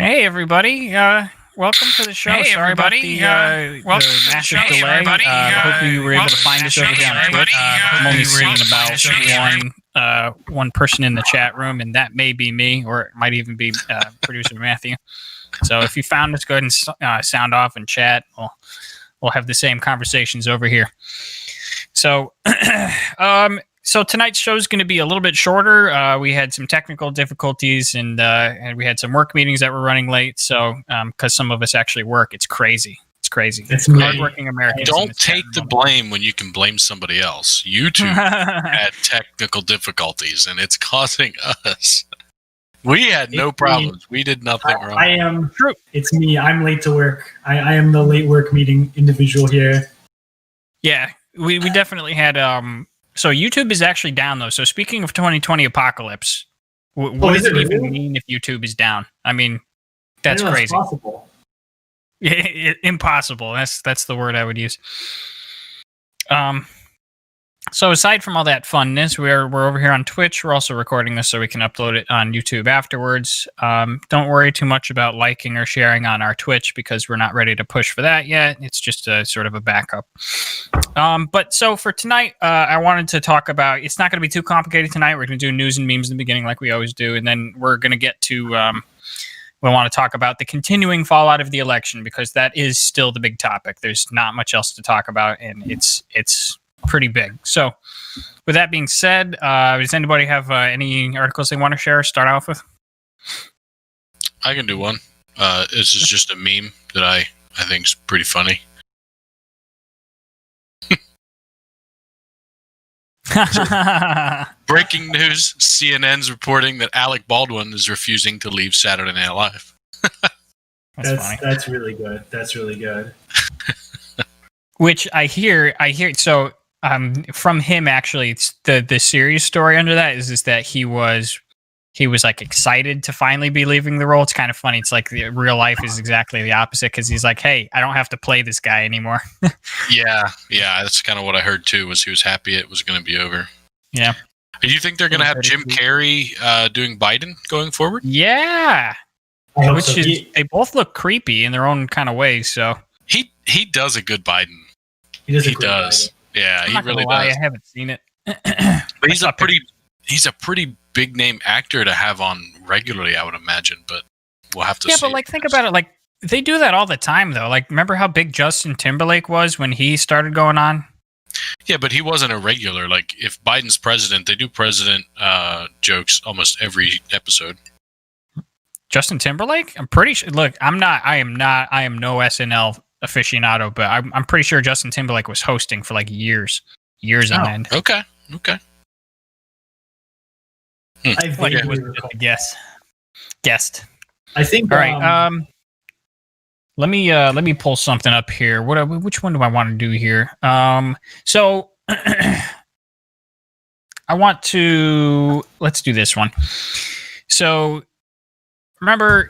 Hey, everybody. Welcome to the show. Hey, Sorry everybody. about Welcome the to the massive show. delay. Everybody. Hopefully you were able to find us over here on Twitch. I'm only seeing about one person in the chat room, and that may be me, or it might even be producer Matthew. So if you found us, go ahead and sound off and chat. We'll have the same conversations over here. So, so tonight's show is going to be a little bit shorter. We had some technical difficulties, and we had some work meetings that were running late. So, because some of us actually work, it's crazy. It's crazy. It's hardworking Americans. Don't take the blame when you can blame somebody else. YouTube had technical difficulties, and it's causing us. We had no problems. We did nothing wrong. I am. It's me. I'm late to work. I am the late work meeting individual here. Yeah, we definitely had. So YouTube is actually down though. So speaking of 2020 apocalypse, what does it even mean if YouTube is down? I mean, that's crazy. Possible. Impossible. That's the word I would use. So aside from all that funness, we're over here on Twitch. We're also recording this so we can upload it on YouTube afterwards. Don't worry too much about liking or sharing on our Twitch because we're not ready to push for that yet. It's just a sort of a backup. But so for tonight, I wanted to talk about, it's not going to be too complicated tonight. We're going to do news and memes in the beginning like we always do. And then we're going to get to, we want to talk about the continuing fallout of the election because that is still the big topic. There's not much else to talk about, and it's pretty big. So with that being said, does anybody have any articles they want to share or start off with? I can do one. This is just a meme that I think is pretty funny. Breaking news, CNN's reporting that Alec Baldwin is refusing to leave Saturday Night Live. That's really good. That's really good. Which I hear so from him actually, it's the serious story under that is that he was like excited to finally be leaving the role. It's kind of funny. It's like the real life is exactly the opposite because he's like, hey, I don't have to play this guy anymore. Yeah, that's kind of what I heard too. Was he was happy it was going to be over. Yeah. Do you think they're going to have Jim Carrey doing Biden going forward? Yeah. They both look creepy in their own kind of ways. So he does a good Biden. He does. Yeah, he really does. I haven't seen it. But he's a pretty big name actor to have on regularly, I would imagine. But we'll have to see. Yeah, but think about it. Like they do that all the time, though. Like remember how big Justin Timberlake was when he started going on? Yeah, but he wasn't a regular. Like if Biden's president, they do president jokes almost every episode. Justin Timberlake? I'm pretty sure. Look, I am no SNL aficionado, but I'm pretty sure Justin Timberlake was hosting for like years on end. Okay. I think it was just a guest. I think. All right. Let me pull something up here. Which one do I want to do here? So I want to. Let's do this one. So. Remember,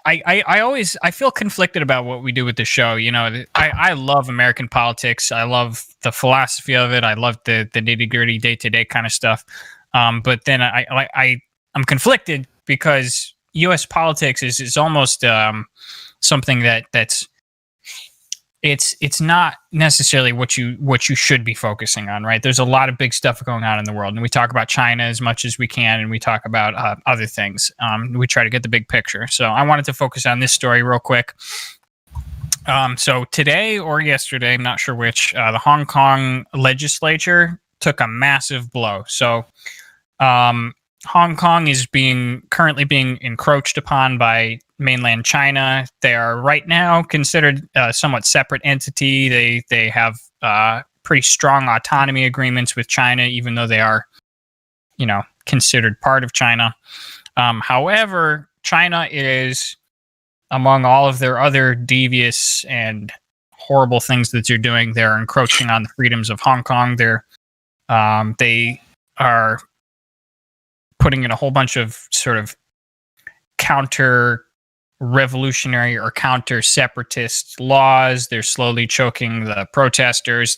I feel conflicted about what we do with the show. You know, I love American politics. I love the philosophy of it. I love the nitty gritty day to day kind of stuff. But then I'm conflicted because U.S. politics is almost something that's it's not necessarily what you should be focusing on, right? There's a lot of big stuff going on in the world, and we talk about China as much as we can, and we talk about other things. We try to get the big picture. So I wanted to focus on this story real quick. So today or yesterday, I'm not sure which, the Hong Kong legislature took a massive blow. So Hong Kong is currently being encroached upon by mainland China. They are right now considered a somewhat separate entity. They have pretty strong autonomy agreements with China, even though they are, considered part of China. However, China is, among all of their other devious and horrible things that they're doing, they're encroaching on the freedoms of Hong Kong. They are putting in a whole bunch of sort of counter-revolutionary or counter-separatist laws. They're slowly choking the protesters.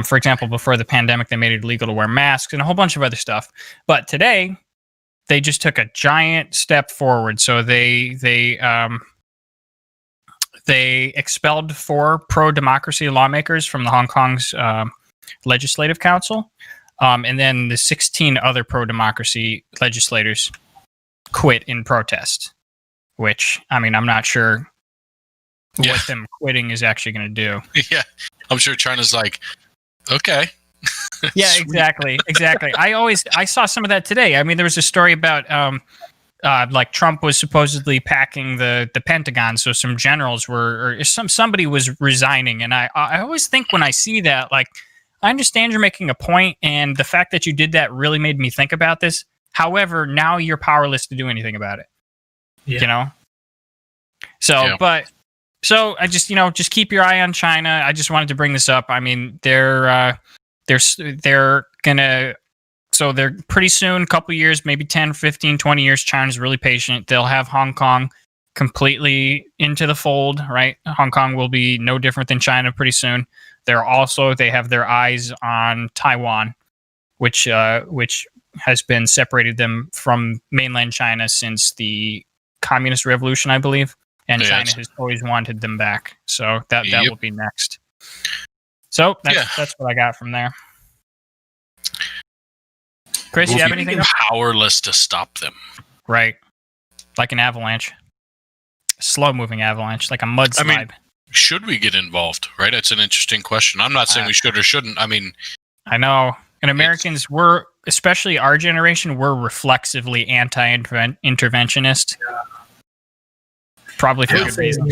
For example, before the pandemic, they made it illegal to wear masks and a whole bunch of other stuff. But today, they just took a giant step forward. So they expelled 4 pro-democracy lawmakers from the Hong Kong's Legislative Council, and then the 16 other pro-democracy legislators quit in protest. Which, I mean, I'm not sure what them quitting is actually going to do. Yeah, I'm sure China's like, okay. Yeah, exactly. I saw some of that today. I mean, there was a story about like Trump was supposedly packing the Pentagon, so some generals were, or somebody was resigning, and I always think when I see that, like, I understand you're making a point, and the fact that you did that really made me think about this. However, now you're powerless to do anything about it. Yeah. You know? So, so I just, just keep your eye on China. I just wanted to bring this up. I mean, they're gonna, so they're pretty soon, couple years, maybe 10, 15, 20 years, China's really patient. They'll have Hong Kong completely into the fold, right? Hong Kong will be no different than China pretty soon. They have their eyes on Taiwan, which has been separated them from mainland China since the Communist Revolution, I believe, and China has always wanted them back. So that will be next. So that's what I got from there. Chris, you have anything? Powerless to stop them, right? Like an avalanche, slow-moving avalanche, like a mudslide. I mean, should we get involved? Right? That's an interesting question. I'm not saying we should or shouldn't. I mean, I know, and Americans were, especially our generation, we're reflexively anti-interventionist. Yeah. Probably for good reason.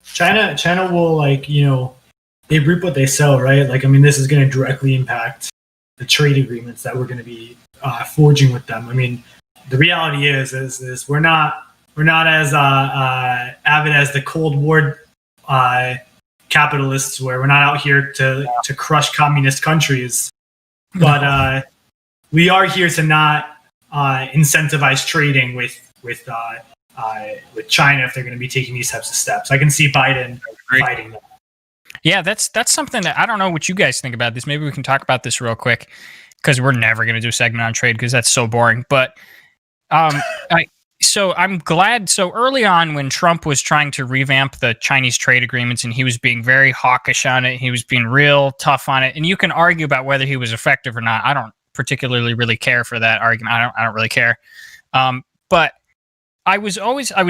China will, like, they reap what they sow, right? Like, I mean, this is going to directly impact the trade agreements that we're going to be forging with them. I mean, the reality is we're not as avid as the Cold War capitalists, where we're not out here to crush communist countries, but we are here to not incentivize trading with China if they're going to be taking these types of steps. I can see Biden fighting them. Yeah, that's something that I don't know what you guys think about this. Maybe we can talk about this real quick, because we're never going to do a segment on trade because that's so boring. But so I'm glad. So early on, when Trump was trying to revamp the Chinese trade agreements, and he was being very hawkish on it, he was being real tough on it, and you can argue about whether he was effective or not. I don't particularly really care for that argument. I don't really care. But I was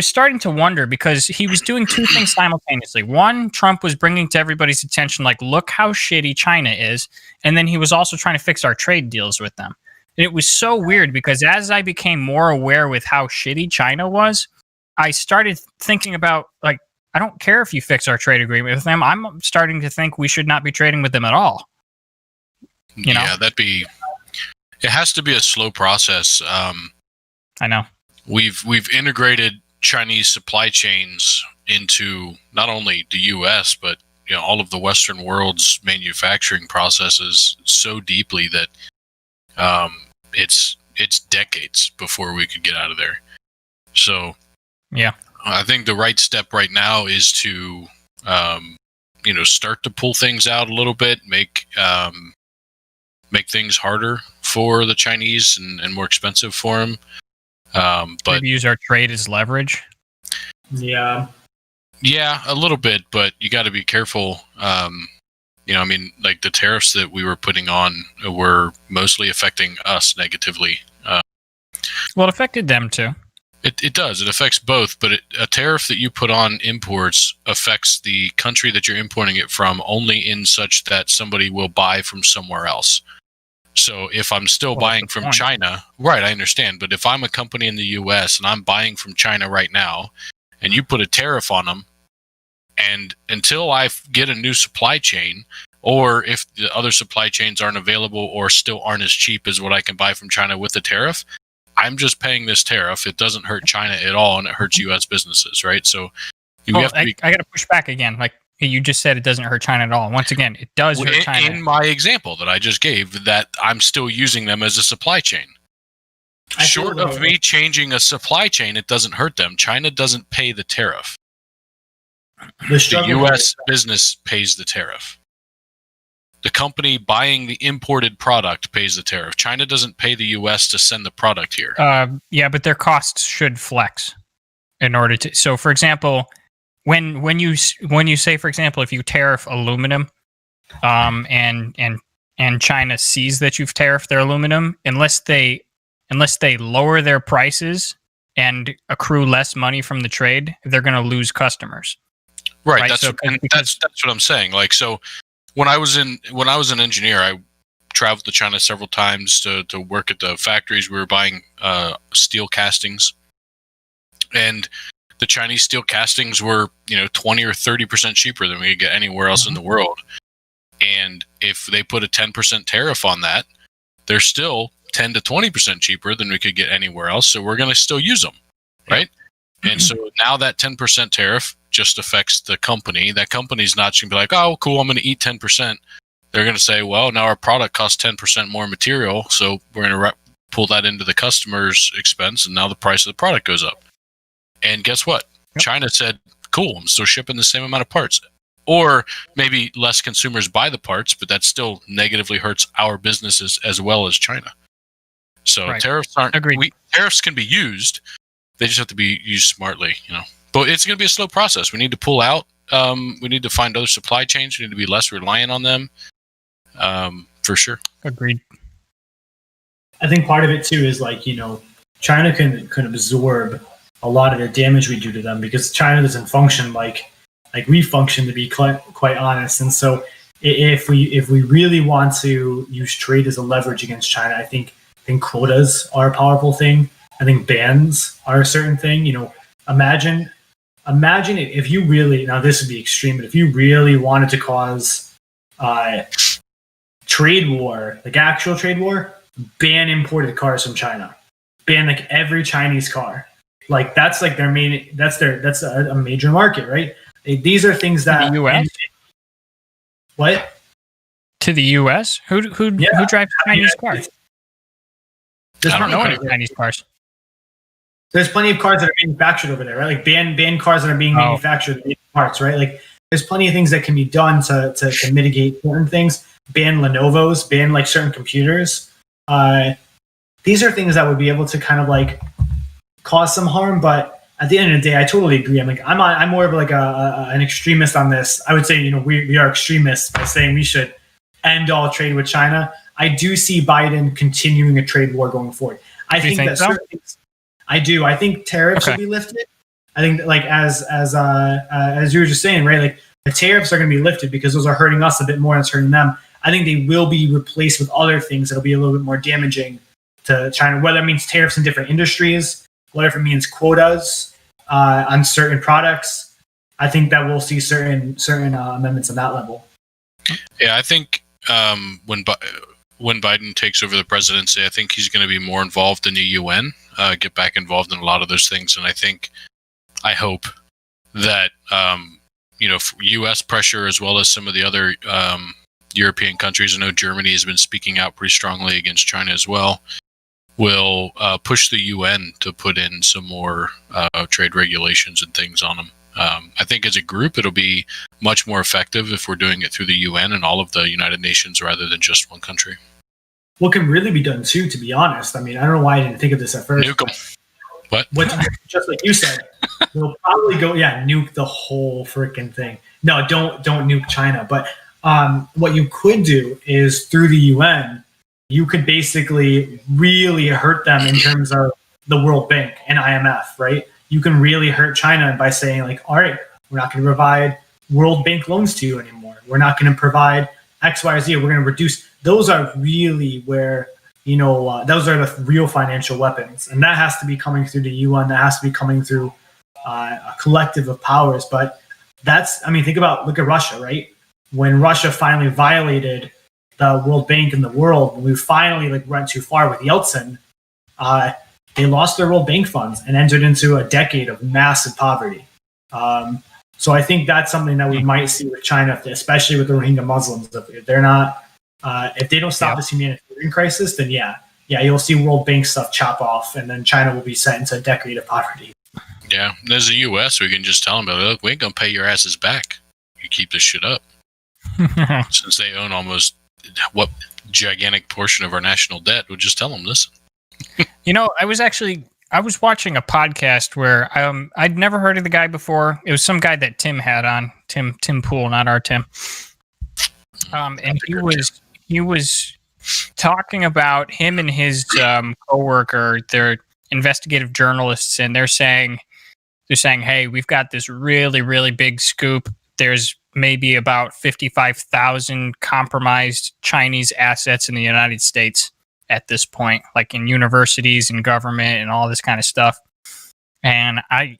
starting to wonder, because he was doing 2 things simultaneously. One, Trump was bringing to everybody's attention, like, look how shitty China is. And then he was also trying to fix our trade deals with them. And it was so weird, because as I became more aware with how shitty China was, I started thinking about, like, I don't care if you fix our trade agreement with them. I'm starting to think we should not be trading with them at all. Yeah, it has to be a slow process. I know. We've integrated Chinese supply chains into not only the U.S. but all of the Western world's manufacturing processes so deeply that it's decades before we could get out of there. So yeah, I think the right step right now is to start to pull things out a little bit, make things harder for the Chinese and more expensive for them. But maybe use our trade as leverage. Yeah, a little bit, but you got to be careful. I mean, like, the tariffs that we were putting on were mostly affecting us negatively. Well, it affected them too. It does. It affects both, but a tariff that you put on imports affects the country that you're importing it from only in such that somebody will buy from somewhere else. So if I'm still buying from China, right, I understand. But if I'm a company in the U.S. and I'm buying from China right now, and you put a tariff on them, and until I get a new supply chain, or if the other supply chains aren't available or still aren't as cheap as what I can buy from China with the tariff, I'm just paying this tariff. It doesn't hurt China at all, and it hurts U.S. businesses, right? So I got to push back again. Like, you just said, it doesn't hurt China at all. Once again, it does hurt China. In my example that I just gave, that I'm still using them as a supply chain. Short of me changing a supply chain, it doesn't hurt them. China doesn't pay the tariff. The U.S. business pays the tariff. The company buying the imported product pays the tariff. China doesn't pay the U.S. to send the product here. Yeah, but their costs should flex in order to. So, for example, when you say, for example, if you tariff aluminum, and China sees that you've tariffed their aluminum, unless they lower their prices and accrue less money from the trade, they're going to lose customers. Right. So, that's what I'm saying. Like, so when I was an engineer, I traveled to China several times to work at the factories. We were buying steel castings, and the Chinese steel castings were 20 or 30% cheaper than we could get anywhere else in the world. And if they put a 10% tariff on that, they're still 10 to 20% cheaper than we could get anywhere else. So we're going to still use them, right? And so now that 10% tariff just affects the company. That company's not going to be like, oh, cool, I'm going to eat 10%. They're going to say, well, now our product costs 10% more material, so we're going to pull that into the customer's expense, and now the price of the product goes up. And guess what? Yep. China said, cool, I'm still shipping the same amount of parts. Or maybe less consumers buy the parts, but that still negatively hurts our businesses as well as China. So tariffs aren't agreed. Tariffs can be used; they just have to be used smartly, But it's going to be a slow process. We need to pull out. We need to find other supply chains. We need to be less reliant on them. For sure. Agreed. I think part of it too is China can absorb a lot of the damage we do to them because China doesn't function like we function, to be quite honest. And so if we really want to use trade as a leverage against China, I think quotas are a powerful thing. I think bans are a certain thing. Imagine if you really, now this would be extreme, but if you really wanted to cause trade war, like actual trade war, ban imported cars from China. Ban every Chinese car. That's their main, that's a major market, right? These are things that the US? What? To the US? Who drives Chinese cars? I don't know any Chinese cars. There's plenty of cars that are manufactured over there, right? Ban cars that are being manufactured in parts, right? There's plenty of things that can be done to mitigate certain things. Ban Lenovo's, ban certain computers. These are things that would be able to kind of cause some harm, but at the end of the day, I totally agree. I'm more of an extremist on this. I would say, we are extremists by saying we should end all trade with China. I do see Biden continuing a trade war going forward. I think that so? Certain things, I do. I think tariffs will be lifted. I think as you were just saying, right? The tariffs are going to be lifted because those are hurting us a bit more than it's hurting them. I think they will be replaced with other things that'll be a little bit more damaging to China, whether it means tariffs in different industries, whatever it means quotas on certain products. I think that we'll see certain amendments on that level. Yeah, I think when Biden takes over the presidency, I think he's going to be more involved in the UN, get back involved in a lot of those things, and I hope that U.S. pressure as well as some of the other European countries. I know Germany has been speaking out pretty strongly against China as well. Will push the UN to put in some more trade regulations and things on them. I think as a group, it'll be much more effective if we're doing it through the UN and all of the United Nations rather than just one country. What can really be done too, to be honest? I don't know why I didn't think of this at first. Nuke them. What? Just like you said, we'll probably go, nuke the whole freaking thing. No, don't nuke China. But what you could do is through the UN, you could basically really hurt them in terms of the World Bank and IMF, right? You can really hurt China by saying all right, we're not going to provide World Bank loans to you anymore. We're not going to provide X, Y, or Z. We're going to reduce. Those are really where, those are the real financial weapons. And that has to be coming through the UN. That has to be coming through a collective of powers. But look at Russia, right? When Russia finally violated the World Bank and the world, when we finally went too far with Yeltsin, they lost their World Bank funds and entered into a decade of massive poverty. So I think that's something that we might see with China, especially with the Rohingya Muslims. If they're not, if they don't stop this humanitarian crisis, then you'll see World Bank stuff chop off, and then China will be sent into a decade of poverty. Yeah, as the U.S., we can just tell them, look, we ain't gonna pay your asses back. You keep this shit up. Since they own almost what gigantic portion of our national debt, we'll just tell them, listen. I was watching a podcast where I'd never heard of the guy before. It was some guy that Tim had on, Tim Pool, not our Tim. And he was talking about him and his coworker. They're investigative journalists, and they're saying, hey, we've got this really, really big scoop. There's maybe about 55,000 compromised Chinese assets in the United States at this point, like in universities and government and all this kind of stuff. And I'm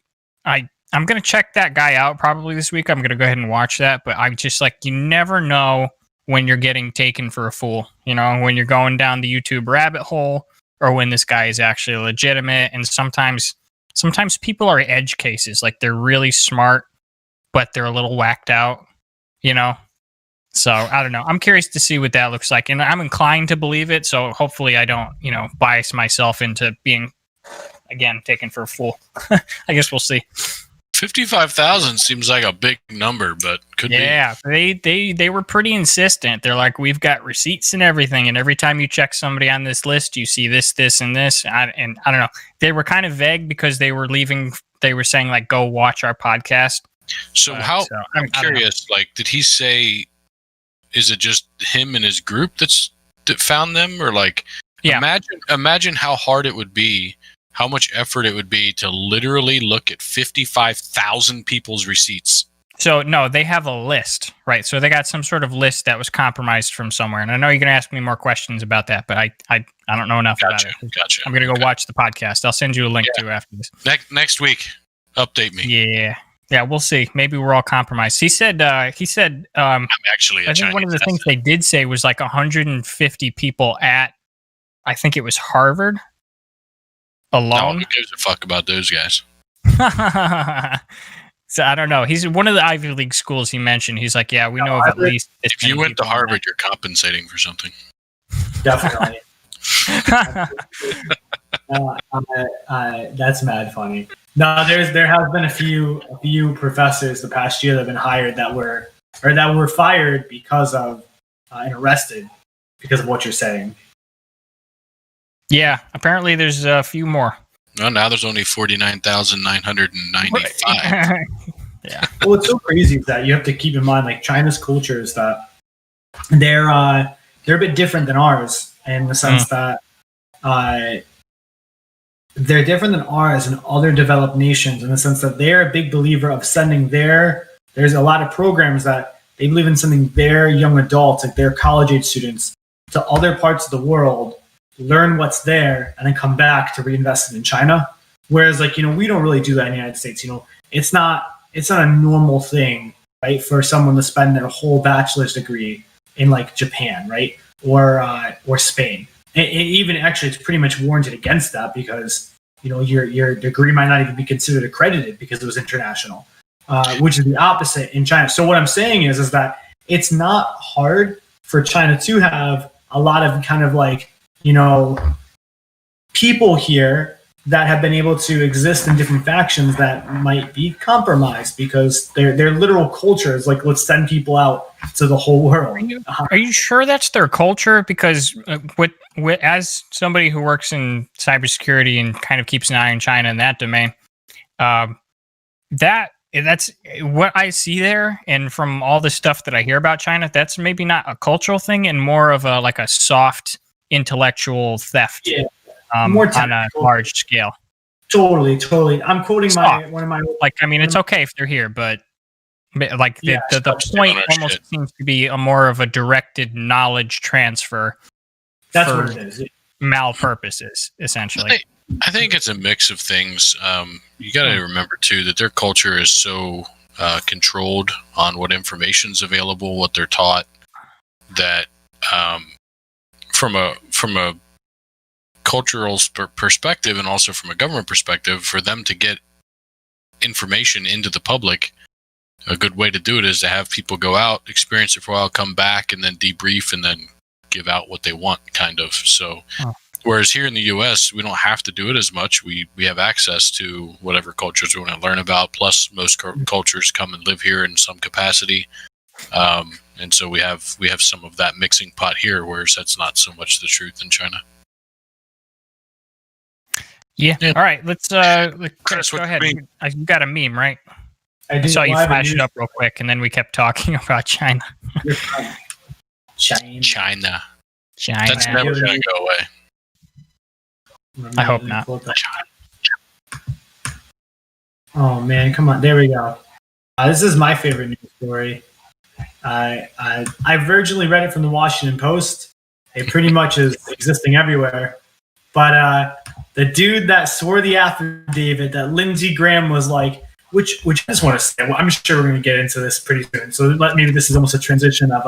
going to check that guy out probably this week. I'm going to go ahead and watch that. But I'm just like, you never know when you're getting taken for a fool, when you're going down the YouTube rabbit hole, or when this guy is actually legitimate. And sometimes people are edge cases. Like, they're really smart, but they're a little whacked out, So I don't know. I'm curious to see what that looks like. And I'm inclined to believe it. So hopefully I don't, bias myself into being, again, taken for a fool. I guess we'll see. 55,000 seems like a big number, but could be. Yeah, they were pretty insistent. They're like, we've got receipts and everything. And every time you check somebody on this list, you see this, and this. And I don't know. They were kind of vague because they were saying, like, go watch our podcast. So I'm curious, like, did he say, is it just him and his group that found them? Or like, imagine how hard it would be, how much effort it would be to literally look at 55,000 people's receipts. So no, they have a list, right? So they got some sort of list that was compromised from somewhere. And I know you're going to ask me more questions about that, but I don't know enough about it. Gotcha. I'm going to go watch the podcast. I'll send you a link to after this. Next week, update me. Yeah, we'll see. Maybe we're all compromised. He said, I'm actually I think one of the things they did say was like 150 people at, I think it was Harvard alone. No, who gives a fuck about those guys? So I don't know. He's one of the Ivy League schools he mentioned. He's like, yeah, we know of at least. If you went to Harvard, you're compensating for something. Definitely. That's mad funny. No, there have been a few professors the past year that have been hired that were fired because of and arrested because of what you're saying. Yeah, apparently there's a few more. No, now there's only 49,995. Yeah. Well, what's so crazy is that you have to keep in mind, like, China's culture is that they're a bit different than ours in the sense that they're different than ours and other developed nations in the sense that they're a big believer of sending there's a lot of programs that they believe in sending their young adults, like their college age students, to other parts of the world, learn what's there, and then come back to reinvest it in China. Whereas, like, we don't really do that in the United States. It's not a normal thing, right, for someone to spend their whole bachelor's degree in, like, Japan, right, or Spain. And even actually, it's pretty much warranted against that because your degree might not even be considered accredited because it was international, which is the opposite in China. So what I'm saying is that it's not hard for China to have a lot of kind of like people here that have been able to exist in different factions that might be compromised because their literal culture is like, let's send people out to the whole world. Are you sure that's their culture? Because as somebody who works in cybersecurity and kind of keeps an eye on China in that domain, that's what I see there. And from all the stuff that I hear about China, that's maybe not a cultural thing and more of a soft intellectual theft. Yeah. More on a large scale. Totally. I'm quoting one of my. Like, I mean, it's okay if they're here, but like the point almost seems to be a more of a directed knowledge transfer. That's what it is. Mal purposes, essentially. I think it's a mix of things. You got to remember too that their culture is so controlled on what information's available, what they're taught, that from a cultural perspective and also from a government perspective, for them to get information into the public, a good way to do it is to have people go out, experience it for a while, come back, and then debrief and then give out what they want, kind of. So whereas here in the US, we don't have to do it as much. We have access to whatever cultures we want to learn about, plus most cultures come and live here in some capacity. and so we have some of that mixing pot here, whereas that's not so much the truth in China. Yeah. All right. Let's Chris, go what ahead. you You got a meme, right? I I saw you have a flash it news- up real quick, and then we kept talking about China. China. China. That's never going to go away. I hope not. Oh man, come on! There we go. This is my favorite news story. I've originally read it from the Washington Post. It pretty much is existing everywhere. But the dude that swore the affidavit that Lindsey Graham was like, which I just want to say, well, I'm sure we're going to get into this pretty soon. So maybe this is almost a transition of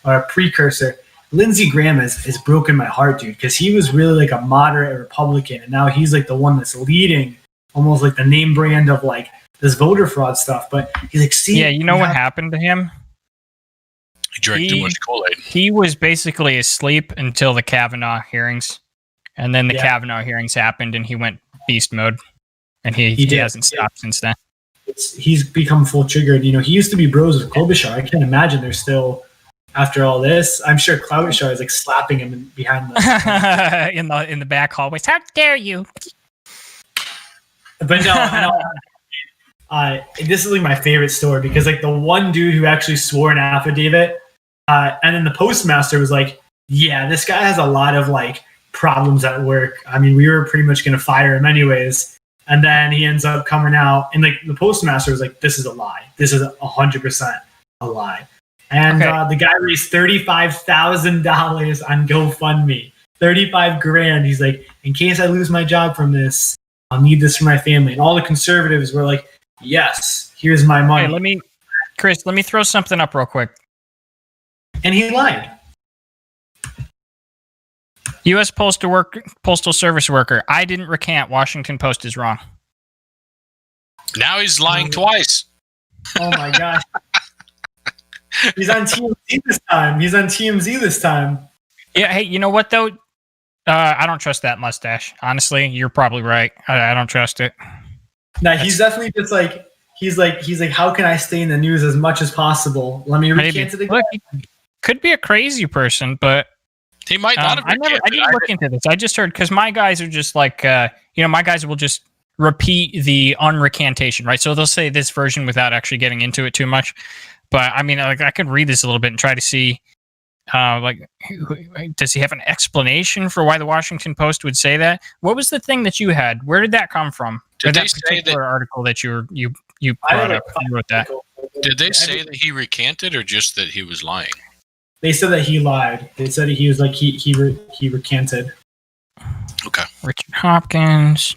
a precursor. Lindsey Graham has broken my heart, dude, because he was really like a moderate Republican, and now he's like the one that's leading almost like the name brand of like this voter fraud stuff. But he's like, see, yeah, you know what happened to him? He drank too much Kool-Aid. He was basically asleep until the Kavanaugh hearings, and then the Kavanaugh hearings happened, and he went beast mode, and he hasn't stopped since then. He's become full triggered. You know, he used to be bros with Klobuchar. I can't imagine they're still after all this. I'm sure Klobuchar is like slapping him behind the in the back hallways. How dare you? But no. This is like my favorite story because like the one dude who actually swore an affidavit, and then the postmaster was like, "Yeah, this guy has a lot of like problems at work. I mean, we were pretty much going to fire him anyways." And then he ends up coming out, and like the postmaster was like, "This is a lie. This is 100% a lie." And the guy raised $35,000 on GoFundMe, $35,000. He's like, "In case I lose my job from this, I'll need this for my family." And all the conservatives were like, "Yes, here's my money." Hey, Chris, let me throw something up real quick. And he lied. U.S. Postal Service worker. I didn't recant. Washington Post is wrong. Now he's lying twice. Oh my gosh. He's on TMZ this time. Yeah. Hey, you know what though? I don't trust that mustache. Honestly, you're probably right. I don't trust it. No, he's definitely just like he's like, how can I stay in the news as much as possible? Let me recant it again. Look, he could be a crazy person, but he might not have. I didn't look into this. I just heard because my guys are just like my guys will just repeat the unrecantation, right? So they'll say this version without actually getting into it too much. But I mean, like I could read this a little bit and try to see. Does he have an explanation for why the Washington Post would say that? What was the thing that you had? Where did that come from? Did they that say that article that you brought up? You wrote that. Did they say that he recanted or just that he was lying? They said that he lied. They said he was like he recanted. Okay. Richard Hopkins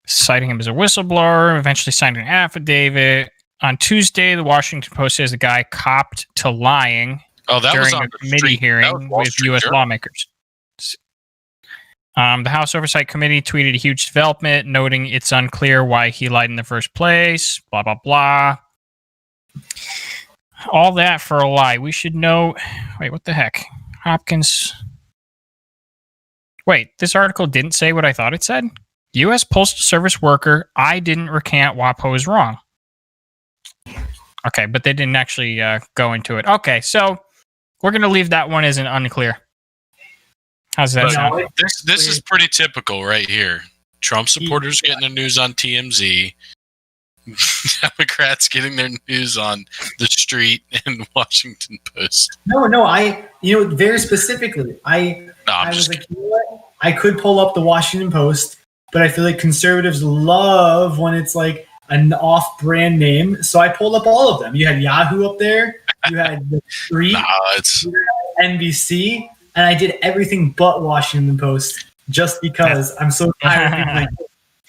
citing him as a whistleblower, eventually signed an affidavit. On Tuesday, the Washington Post says the guy copped to lying. Oh, that during was on a committee hearing with U.S. lawmakers. The House Oversight Committee tweeted a huge development, noting it's unclear why he lied in the first place, blah, blah, blah. All that for a lie. We should know... Wait, what the heck? Hopkins... Wait, this article didn't say what I thought it said? U.S. Postal Service worker, I didn't recant WAPO is wrong. Okay, but they didn't actually go into it. Okay, so... We're going to leave that one as an unclear. How's that sound? This is pretty typical right here. Trump supporters getting their news on TMZ. Democrats getting their news on the street and Washington Post. No, very specifically. I was like, you know what? I could pull up the Washington Post, but I feel like conservatives love when it's like an off-brand name. So I pulled up all of them. You had Yahoo up there. You had the Street, NBC, and I did everything but Washington Post just because I'm so tired of being like,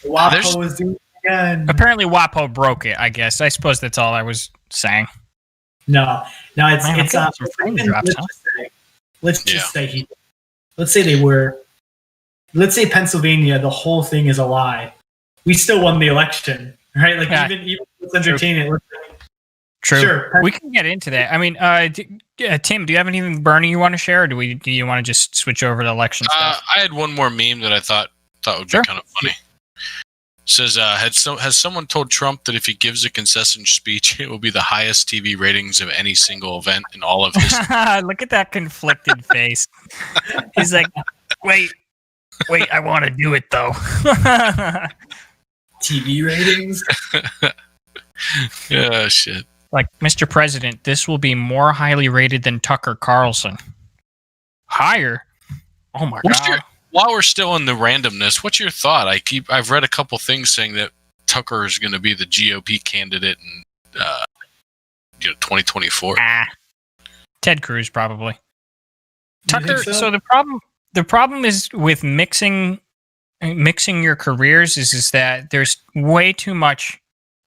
WAPO is doing it again. Apparently WAPO broke it, I guess. I suppose that's all I was saying. No, let's just say let's say Pennsylvania, the whole thing is a lie. We still won the election, right? Like even let's entertain it. True. Sure. We can get into that. I mean, Tim, do you have anything burning you want to share, or do you want to just switch over to election stuff? I had one more meme that I thought would be kind of funny. Says, has someone told Trump that if he gives a concession speech, it will be the highest TV ratings of any single event in all of history? Look at that conflicted face. He's like, wait, I want to do it though. TV ratings. Yeah, shit. Like, Mr. President, this will be more highly rated than Tucker Carlson. Higher? Oh my god. While we're still in the randomness, what's your thought? I've read a couple things saying that Tucker is going to be the GOP candidate in 2024. Ted Cruz probably. You think Tucker. so? So the problem is with mixing your careers is that there's way too much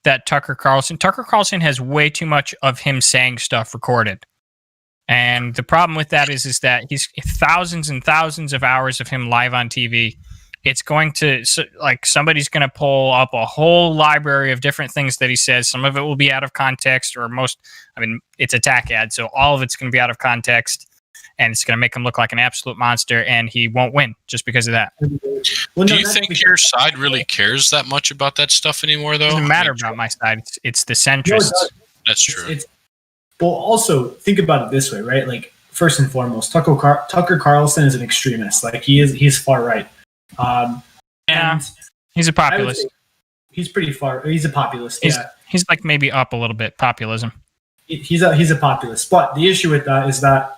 that Tucker Carlson has way too much of him saying stuff recorded. And the problem with that is that he's thousands and thousands of hours of him live on TV. It's going to, somebody's going to pull up a whole library of different things that he says. Some of it will be out of context, or it's a TAC ad, so all of it's going to be out of context, and it's going to make him look like an absolute monster, and he won't win just because of that. Well, Do you think your side really cares that much about that stuff anymore, though? It doesn't matter about my side. It's the centrists. That's true. Well, also think about it this way, right? Like, first and foremost, Tucker Carlson is an extremist. Like, he's far right, and he's a populist. He's pretty far. He's a populist. He's like maybe up a little bit populism. He's a populist. But the issue with that is that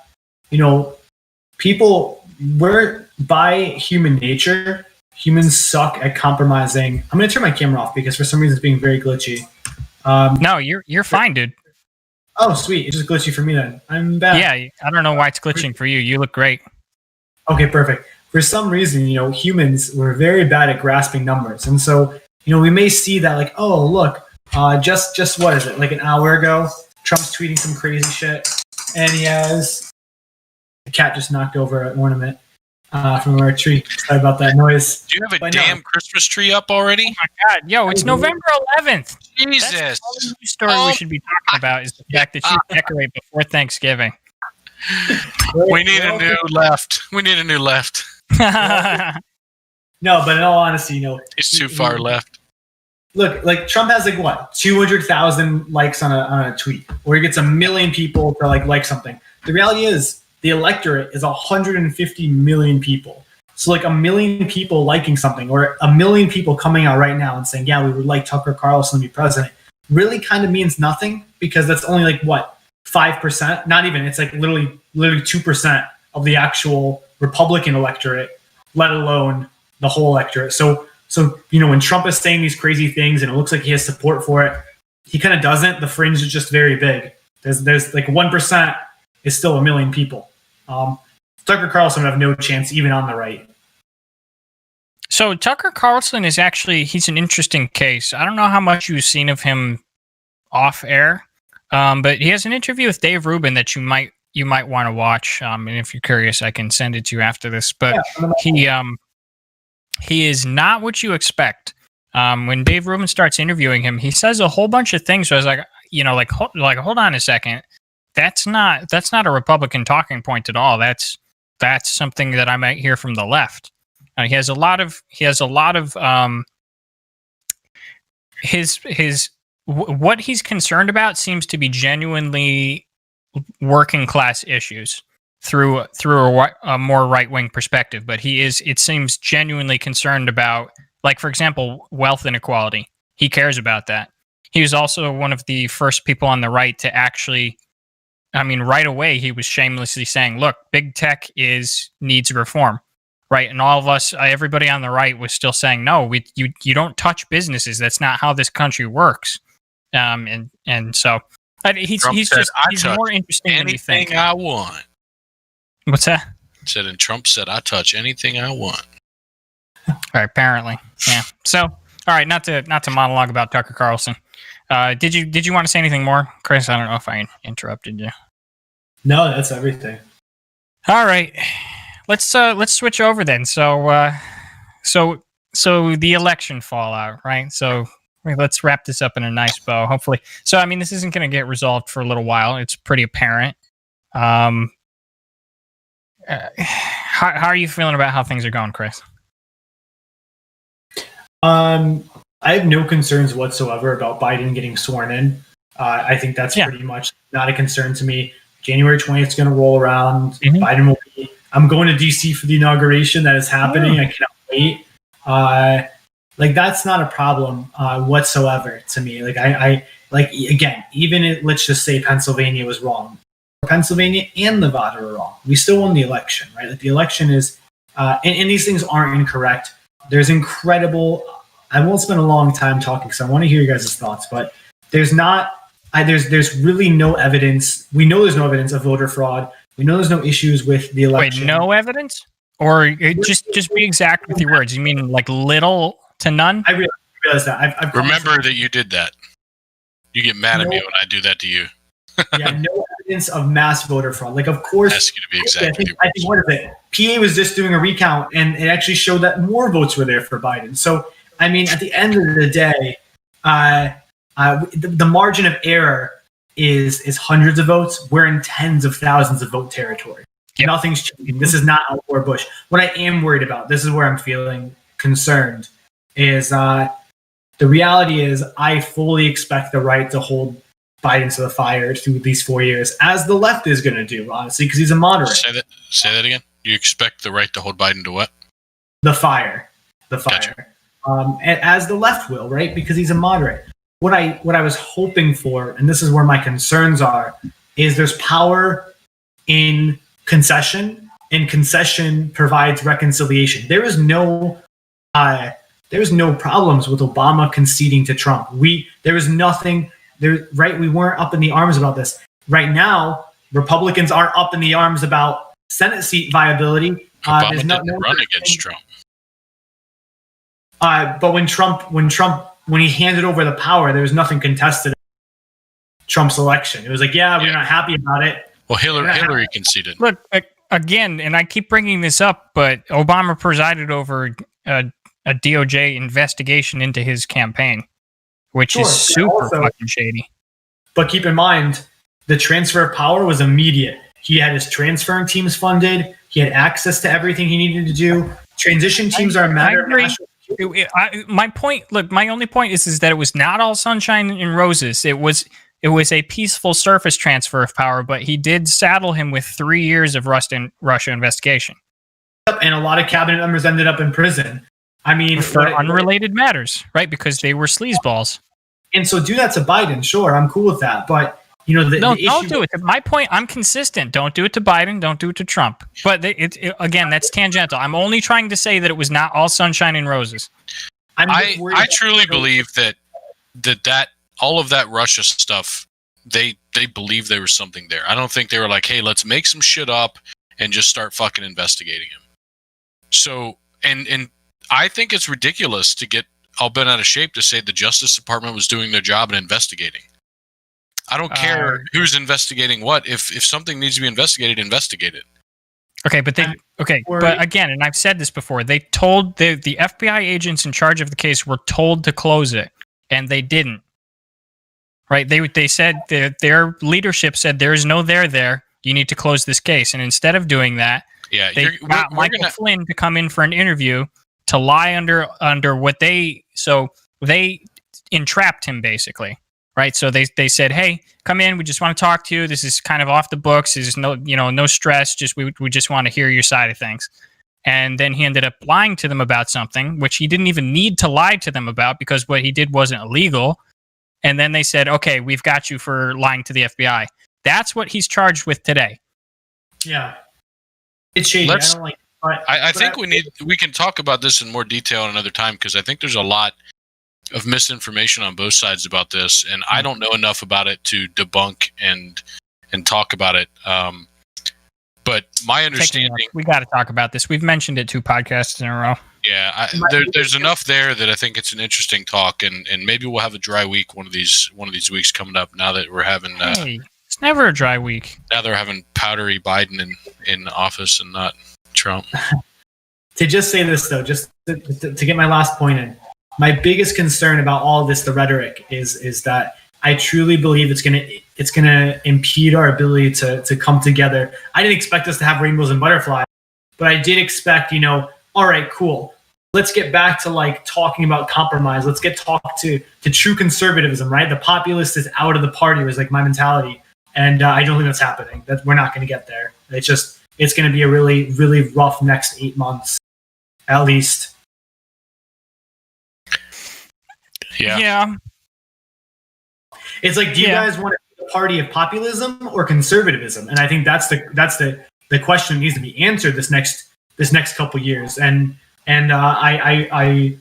we're by human nature. Humans suck at compromising. I'm going to turn my camera off because for some reason it's being very glitchy. No, you're fine, dude. Oh, sweet. It's just glitchy for me then. I'm back. Yeah, I don't know why it's glitching for you. You look great. Okay, perfect. For some reason, humans were very bad at grasping numbers. And so, we may see that like, oh, look, just what is it? Like an hour ago, Trump's tweeting some crazy shit. And he has the cat just knocked over an ornament from our tree. Sorry about that noise. Do you have a damn Christmas tree up already? Oh my god, yo, it's November 11th. Jesus. That's the only news story we should be talking about is the fact that you decorate before Thanksgiving. We need a new left. No, but in all honesty, It's too far left. Look, like Trump has 200,000 likes on a tweet, or he gets 1 million people to like something. The reality is the electorate is 150 million people. So 1 million people liking something, or 1 million people coming out right now and saying, yeah, we would like Tucker Carlson to be president, really kind of means nothing, because that's only 5%? Not even. It's literally 2% of the actual Republican electorate, let alone the whole electorate. So when Trump is saying these crazy things and it looks like he has support for it, he kind of doesn't. The fringe is just very big. There's 1% is still 1 million people. Tucker Carlson would have no chance even on the right. So Tucker Carlson is he's an interesting case. I don't know how much you've seen of him off air, but he has an interview with Dave Rubin that you might want to watch. And if you're curious, I can send it to you after this. But he is not what you expect. When Dave Rubin starts interviewing him, he says a whole bunch of things. So I was hold on a second. That's not a Republican talking point at all. That's something that I might hear from the left. He has a lot of what he's concerned about seems to be genuinely working class issues through a more right wing perspective. But it seems genuinely concerned about, for example, wealth inequality. He cares about that. He was also one of the first people on the right to actually, right away, he was shamelessly saying, look, big tech needs reform, right? And all of us, everybody on the right was still saying, no, you don't touch businesses. That's not how this country works. And so he's more interesting than you think. Anything I want. What's that? And Trump said, I touch anything I want. All right, apparently. Yeah. So, all right, not to monologue about Tucker Carlson. Did you want to say anything more, Chris? I don't know if I interrupted you. No, that's everything. All right, let's switch over then. So the election fallout, right? So let's wrap this up in a nice bow, hopefully. So this isn't going to get resolved for a little while. It's pretty apparent. How are you feeling about how things are going, Chris? I have no concerns whatsoever about Biden getting sworn in. I think that's pretty much not a concern to me. January 20th is going to roll around. Mm-hmm. Biden will be. I'm going to DC for the inauguration that is happening. I cannot wait. That's not a problem whatsoever to me. I again, let's just say Pennsylvania was wrong. Pennsylvania and Nevada were wrong. We still won the election, right? Like the election is, and these things aren't incorrect. There's incredible. I won't spend a long time talking because I want to hear you guys' thoughts, but there's really no evidence. We know there's no evidence of voter fraud. We know there's no issues with the election. Wait, no evidence? Or just be exact with your words. You mean like little to none? I realize that. I've Remember that you did that. You get mad at me when I do that to you. Yeah, no evidence of mass voter fraud. Like, of course, ask you to be exact. I think what is it? PA was just doing a recount, and it actually showed that more votes were there for Biden. So, I mean, at the end of the day, the margin of error is hundreds of votes. We're in tens of thousands of vote territory. Yep. Nothing's changing. This is not Al Gore Bush. What I am worried about, this is where I'm feeling concerned, is the reality is I fully expect the right to hold Biden to the fire through these 4 years, as the left is going to do, honestly, because he's a moderate. Say that again. You expect the right to hold Biden to what? The fire. Gotcha. As the left will, right? Because he's a moderate. What I was hoping for, and this is where my concerns are, is there's power in concession, and concession provides reconciliation. There is no problems with Obama conceding to Trump. There was nothing there, right? We weren't up in the arms about this. Right now, Republicans aren't up in the arms about Senate seat viability. Obama didn't run against Trump. But when he handed over the power, there was nothing contested. Trump's election. It was like, we're not happy about it. Well, Hillary conceded. Look, again, and I keep bringing this up, but Obama presided over a DOJ investigation into his campaign, which is super fucking shady. But keep in mind, the transfer of power was immediate. He had his transferring teams funded. He had access to everything he needed to do. Transition teams are a matter of national. My only point is that it was not all sunshine and roses. It was a peaceful surface transfer of power, but he did saddle him with 3 years of Russia investigation. And a lot of cabinet members ended up in prison. I mean, for unrelated matters, right? Because they were sleazeballs. And so do that to Biden. Sure, I'm cool with that. But the issue. Don't do it. My point, I'm consistent. Don't do it to Biden. Don't do it to Trump. But again, that's tangential. I'm only trying to say that it was not all sunshine and roses. I truly believe that all of that Russia stuff, they believe there was something there. I don't think they were like, hey, let's make some shit up and just start fucking investigating him. So, and I think it's ridiculous to get all bent out of shape to say the Justice Department was doing their job and investigating. I don't care who's investigating what. If something needs to be investigated, investigate it. Okay, but but again, and I've said this before, they told the FBI agents in charge of the case were told to close it, and they didn't. Right? They said their leadership said there is no there. You need to close this case, and instead of doing that, they got Michael Flynn to come in for an interview to lie under what they entrapped him basically. Right, so they said, "Hey, come in. We just want to talk to you. This is kind of off the books. There's no stress. Just we just want to hear your side of things." And then he ended up lying to them about something, which he didn't even need to lie to them about because what he did wasn't illegal. And then they said, "Okay, we've got you for lying to the FBI." That's what he's charged with today. Yeah, it's shady. I don't like. I think we can talk about this in more detail another time because I think there's a lot of misinformation on both sides about this, and I don't know enough about it to debunk and talk about it. But my understanding, we got to talk about this. We've mentioned it 2 podcasts in a row. Yeah, there's enough there that I think it's an interesting talk, and maybe we'll have a dry week one of these weeks coming up. Now that we're having, it's never a dry week. Now they're having powdery Biden in office and not Trump. To just say this though, just to get my last point in. My biggest concern about all this, the rhetoric, is that I truly believe it's gonna impede our ability to come together. I didn't expect us to have rainbows and butterflies, but I did expect, all right, cool. let's get back to like talking about compromise. Let's talk to true conservatism, right? The populist is out of the party was like my mentality. And I don't think that's happening. That we're not going to get there. It's going to be a really, really rough next 8 months, at least. Yeah. It's like, do you guys want to be a party of populism or conservatism? And I think that's the question that needs to be answered this next couple years. And I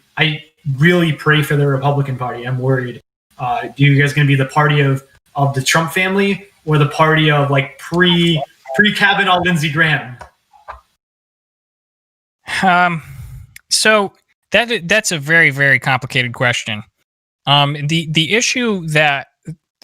really pray for the Republican Party. I'm worried. Do you guys going to be the party of the Trump family or the party of like pre Kavanaugh Lindsey Graham? So that's a very, very complicated question. The issue that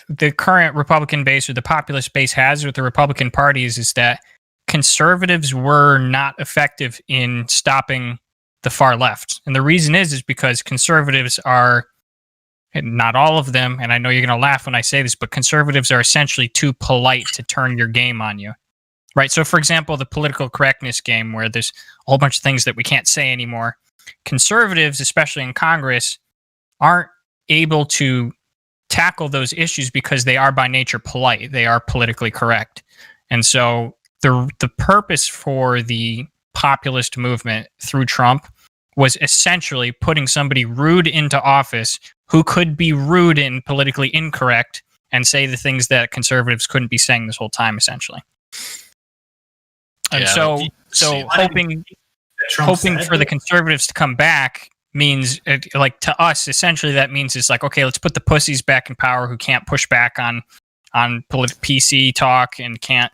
the current Republican base or the populist base has with the Republican Party is that conservatives were not effective in stopping the far left. And the reason is because conservatives are, and not all of them, and I know you're going to laugh when I say this, but conservatives are essentially too polite to turn your game on you. Right? So, for example, the political correctness game where there's a whole bunch of things that we can't say anymore. Conservatives, especially in Congress, aren't able to tackle those issues because they are by nature polite. They are politically correct. And so the purpose for the populist movement through Trump was essentially putting somebody rude into office who could be rude and politically incorrect and say the things that conservatives couldn't be saying this whole time, essentially. And so hoping for the conservatives to come back means, like, to us, essentially that means it's like, okay, let's put the pussies back in power who can't push back on PC talk and can't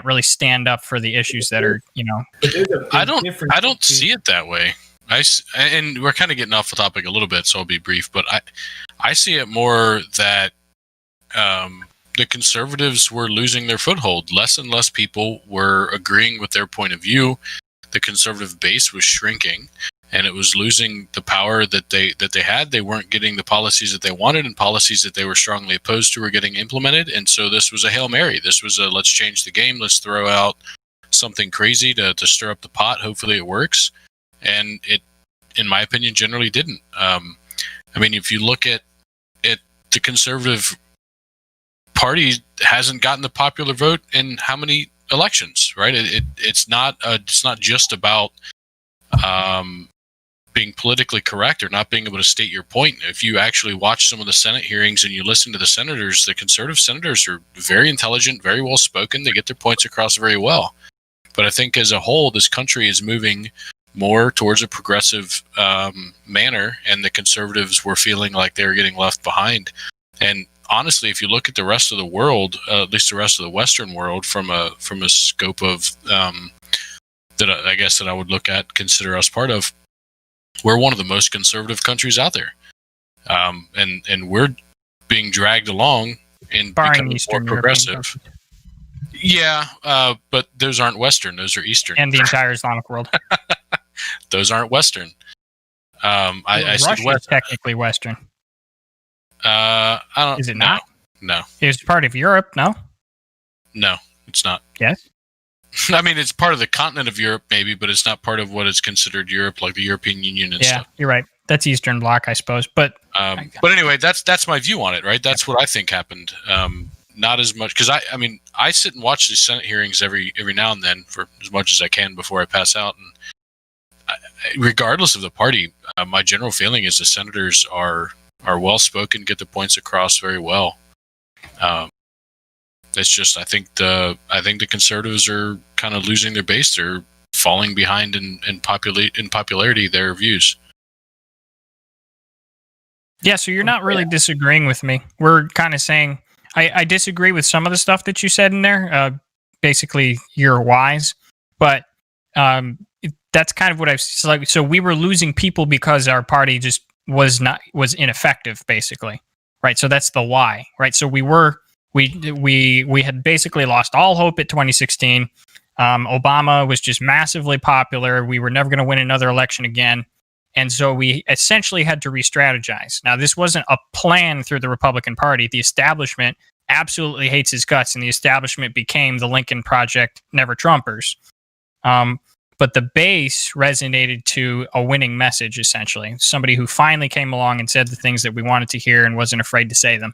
really stand up for the issues that are, I don't see it that way. And we're kind of getting off the topic a little bit, so I'll be brief, but I see it more that the conservatives were losing their foothold. Less and less people were agreeing with their point of view. The conservative base was shrinking, and it was losing the power that they had. They weren't getting the policies that they wanted, and policies that they were strongly opposed to were getting implemented. And so this was a Hail Mary. This was a let's change the game. Let's throw out something crazy to stir up the pot. Hopefully it works. And it, in my opinion, generally didn't. I mean, if you look at the conservative party hasn't gotten the popular vote in how many elections, right? It's not just about being politically correct or not being able to state your point. If you actually watch some of the Senate hearings and you listen to the senators, the conservative senators are very intelligent, very well spoken. They get their points across very well. But I think as a whole, this country is moving more towards a progressive manner, and the conservatives were feeling like they were getting left behind. And honestly, if you look at the rest of the world, at least the rest of the Western world, from a scope of that I would consider us part of, we're one of the most conservative countries out there, and we're being dragged along in becoming more progressive. Yeah, but those aren't Western; those are Eastern, and the entire Islamic world. Those aren't Western. I said Russia is technically Western. I don't. Is it not? No. It's part of Europe. No, it's not. Yes. I mean, it's part of the continent of Europe, maybe, but it's not part of what is considered Europe, like the European Union and stuff. Yeah, you're right. That's Eastern Bloc, I suppose. But anyway, that's my view on it, right? That's what I think happened. Not as much because I sit and watch the Senate hearings every now and then for as much as I can before I pass out, and regardless of the party, my general feeling is the senators are well spoken, get their points across very well. It's just I think the conservatives are kind of losing their base. They're falling behind in popularity. Their views. Yeah, so you're not really disagreeing with me. We're kind of saying I disagree with some of the stuff that you said in there. Basically, you're wise, but that's kind of what I've like. So we were losing people because our party just was ineffective, basically, right? So that's the why, right? So we had basically lost all hope at 2016. Obama was just massively popular. We were never going to win another election again. And so we essentially had to re-strategize. Now, this wasn't a plan through the Republican Party. The establishment absolutely hates his guts, and the establishment became the Lincoln Project Never Trumpers. But but the base resonated to a winning message, essentially. Somebody who finally came along and said the things that we wanted to hear and wasn't afraid to say them.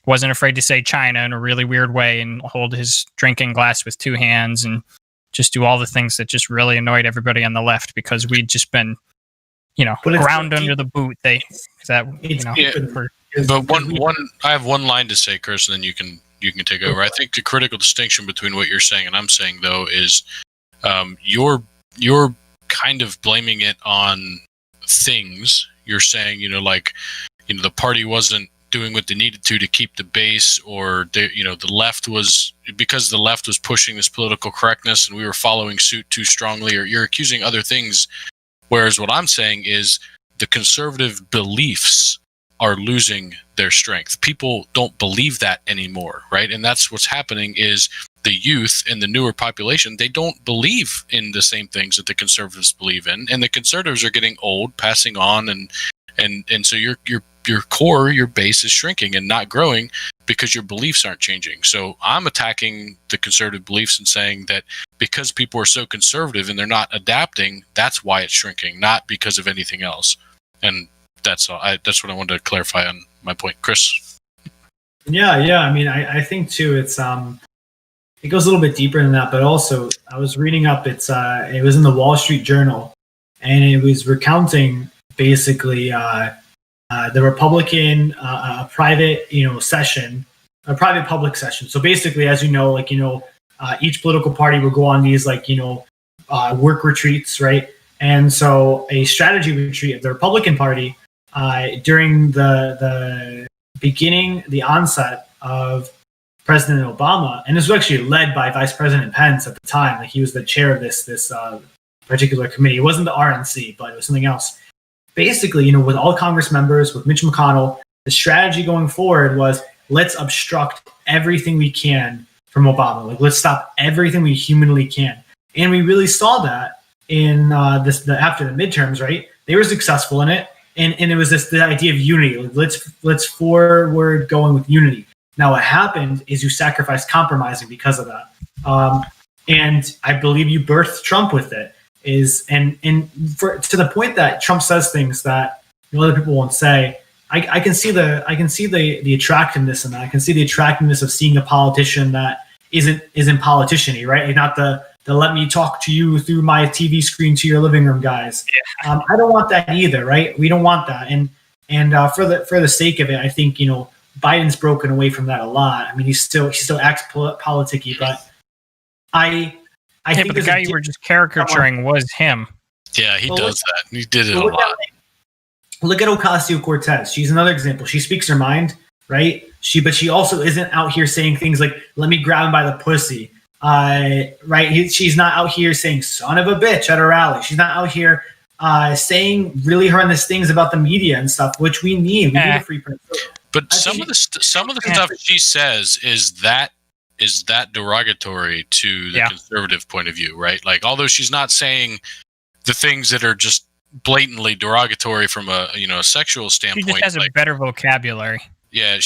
Wasn't afraid to say China in a really weird way and hold his drinking glass with two hands and just do all the things that just really annoyed everybody on the left because we'd just been, ground under the boot. But I have one line to say, Chris, and then you can take over. I think the critical distinction between what you're saying and I'm saying, though, is you're kind of blaming it on things. You're saying, the party wasn't doing what they needed to keep the base, or the left was, because the left was pushing this political correctness and we were following suit too strongly, or you're accusing other things. Whereas what I'm saying is the conservative beliefs are losing their strength. People don't believe that anymore, right? And that's what's happening is the youth and the newer population, they don't believe in the same things that the conservatives believe in. And the conservatives are getting old, passing on, and so your core, your base is shrinking and not growing because your beliefs aren't changing. So I'm attacking the conservative beliefs and saying that because people are so conservative and they're not adapting, that's why it's shrinking, not because of anything else. And that's all. That's what I wanted to clarify on my point. Chris? Yeah. I mean, I think too, it's it goes a little bit deeper than that, but also I was reading up, it was in the Wall Street Journal, and it was recounting basically the Republican private session, a private public session. So basically, as each political party will go on these work retreats, right? And so a strategy retreat of the Republican Party during the onset of President Obama, and this was actually led by Vice President Pence at the time. Like, he was the chair of this particular committee. It wasn't the RNC, but it was something else. Basically, with all Congress members, with Mitch McConnell, the strategy going forward was, let's obstruct everything we can from Obama. Like, let's stop everything we humanly can. And we really saw that in after the midterms, right? They were successful in it. And it was the idea of unity. Like, let's forward going with unity. Now, what happened is you sacrificed compromising because of that. And I believe you birthed Trump with it. To the point that Trump says things that other people won't say. I can see the attractiveness in that. I can see the attractiveness of seeing a politician that isn't politician-y, right? Like, not the let me talk to you through my TV screen to your living room guys. Yeah. I don't want that either, right? We don't want that. And for the sake of it, I think Biden's broken away from that a lot. I mean, he still acts politicky, but I think but the guy you were just caricaturing was him. Yeah, he does that. He did it a lot. Look at Ocasio-Cortez. She's another example. She speaks her mind, right? But she also isn't out here saying things like, let me grab him by the pussy. Right? She's not out here saying son of a bitch at a rally. She's not out here saying really horrendous things about the media and stuff, which we need. We need a free press. But some of the stuff she says is that derogatory to the conservative point of view, right? Like, although she's not saying the things that are just blatantly derogatory from a sexual standpoint, she just has a better vocabulary. Yeah,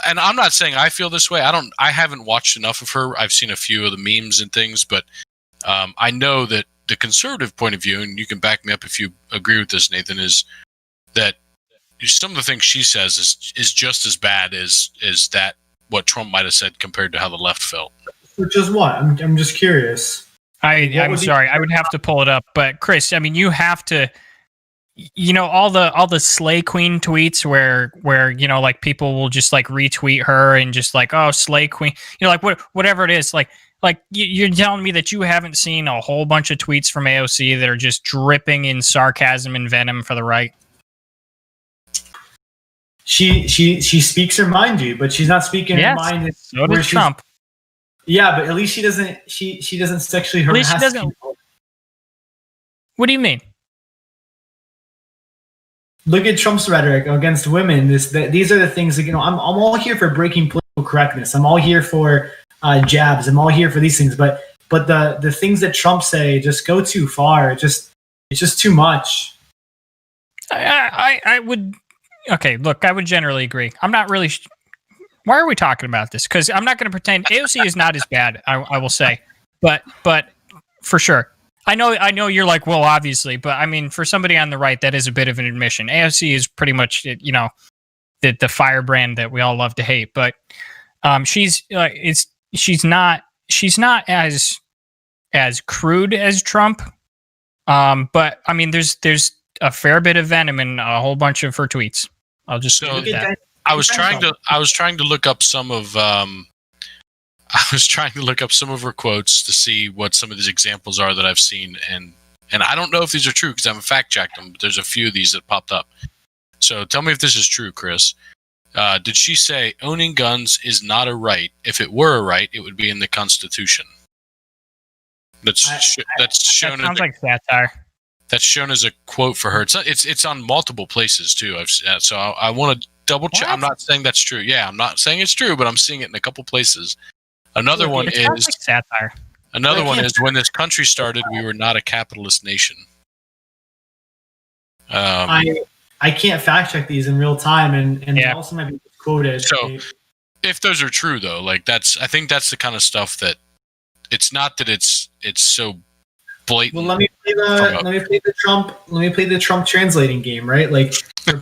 and I'm not saying I feel this way. I haven't watched enough of her. I've seen a few of the memes and things, but I know that the conservative point of view, and you can back me up if you agree with this, Nathan, is that some of the things she says is just as bad as that what Trump might have said compared to how the left felt. Which is what? I'm just curious. I'm sorry. I would have to pull it up. But Chris, I mean, you have to, all the Slay Queen tweets where like people will just like retweet her and just like, oh, Slay Queen, like whatever it is, like you're telling me that you haven't seen a whole bunch of tweets from AOC that are just dripping in sarcasm and venom for the right. She speaks her mind, dude, but she's not speaking her mind. So does Trump. Yeah, but at least she doesn't sexually harass people. What do you mean? Look at Trump's rhetoric against women. These are the things that, I'm all here for breaking political correctness. I'm all here for jabs. I'm all here for these things. But the things that Trump say just go too far. It's just too much. I would. Okay, look, I would generally agree. I'm not really. Why are we talking about this? Because I'm not going to pretend AOC is not as bad. I will say, but for sure, I know you're like, well, obviously, but I mean, for somebody on the right, that is a bit of an admission. AOC is pretty much, the firebrand that we all love to hate, but she's not as crude as Trump. But I mean, there's a fair bit of venom in a whole bunch of her tweets. I'll just say that. I was trying to look up some of her quotes to see what some of these examples are that I've seen, and I don't know if these are true because I haven't fact checked them, but there's a few of these that popped up. So tell me if this is true, Chris. Did she say owning guns is not a right? If it were a right, it would be in the Constitution. That sounds like satire. That's shown as a quote for her. It's on multiple places too. I want to double check. I'm not saying that's true. Yeah, I'm not saying it's true, but I'm seeing it in a couple places. Another one is like satire. Another one is when this country started, we were not a capitalist nation. I can't fact check these in real time, and they also might be quoted. So, if those are true, though, I think that's the kind of stuff that it's not that it's so blatant. Well, let me play the Trump translating game, right? Like for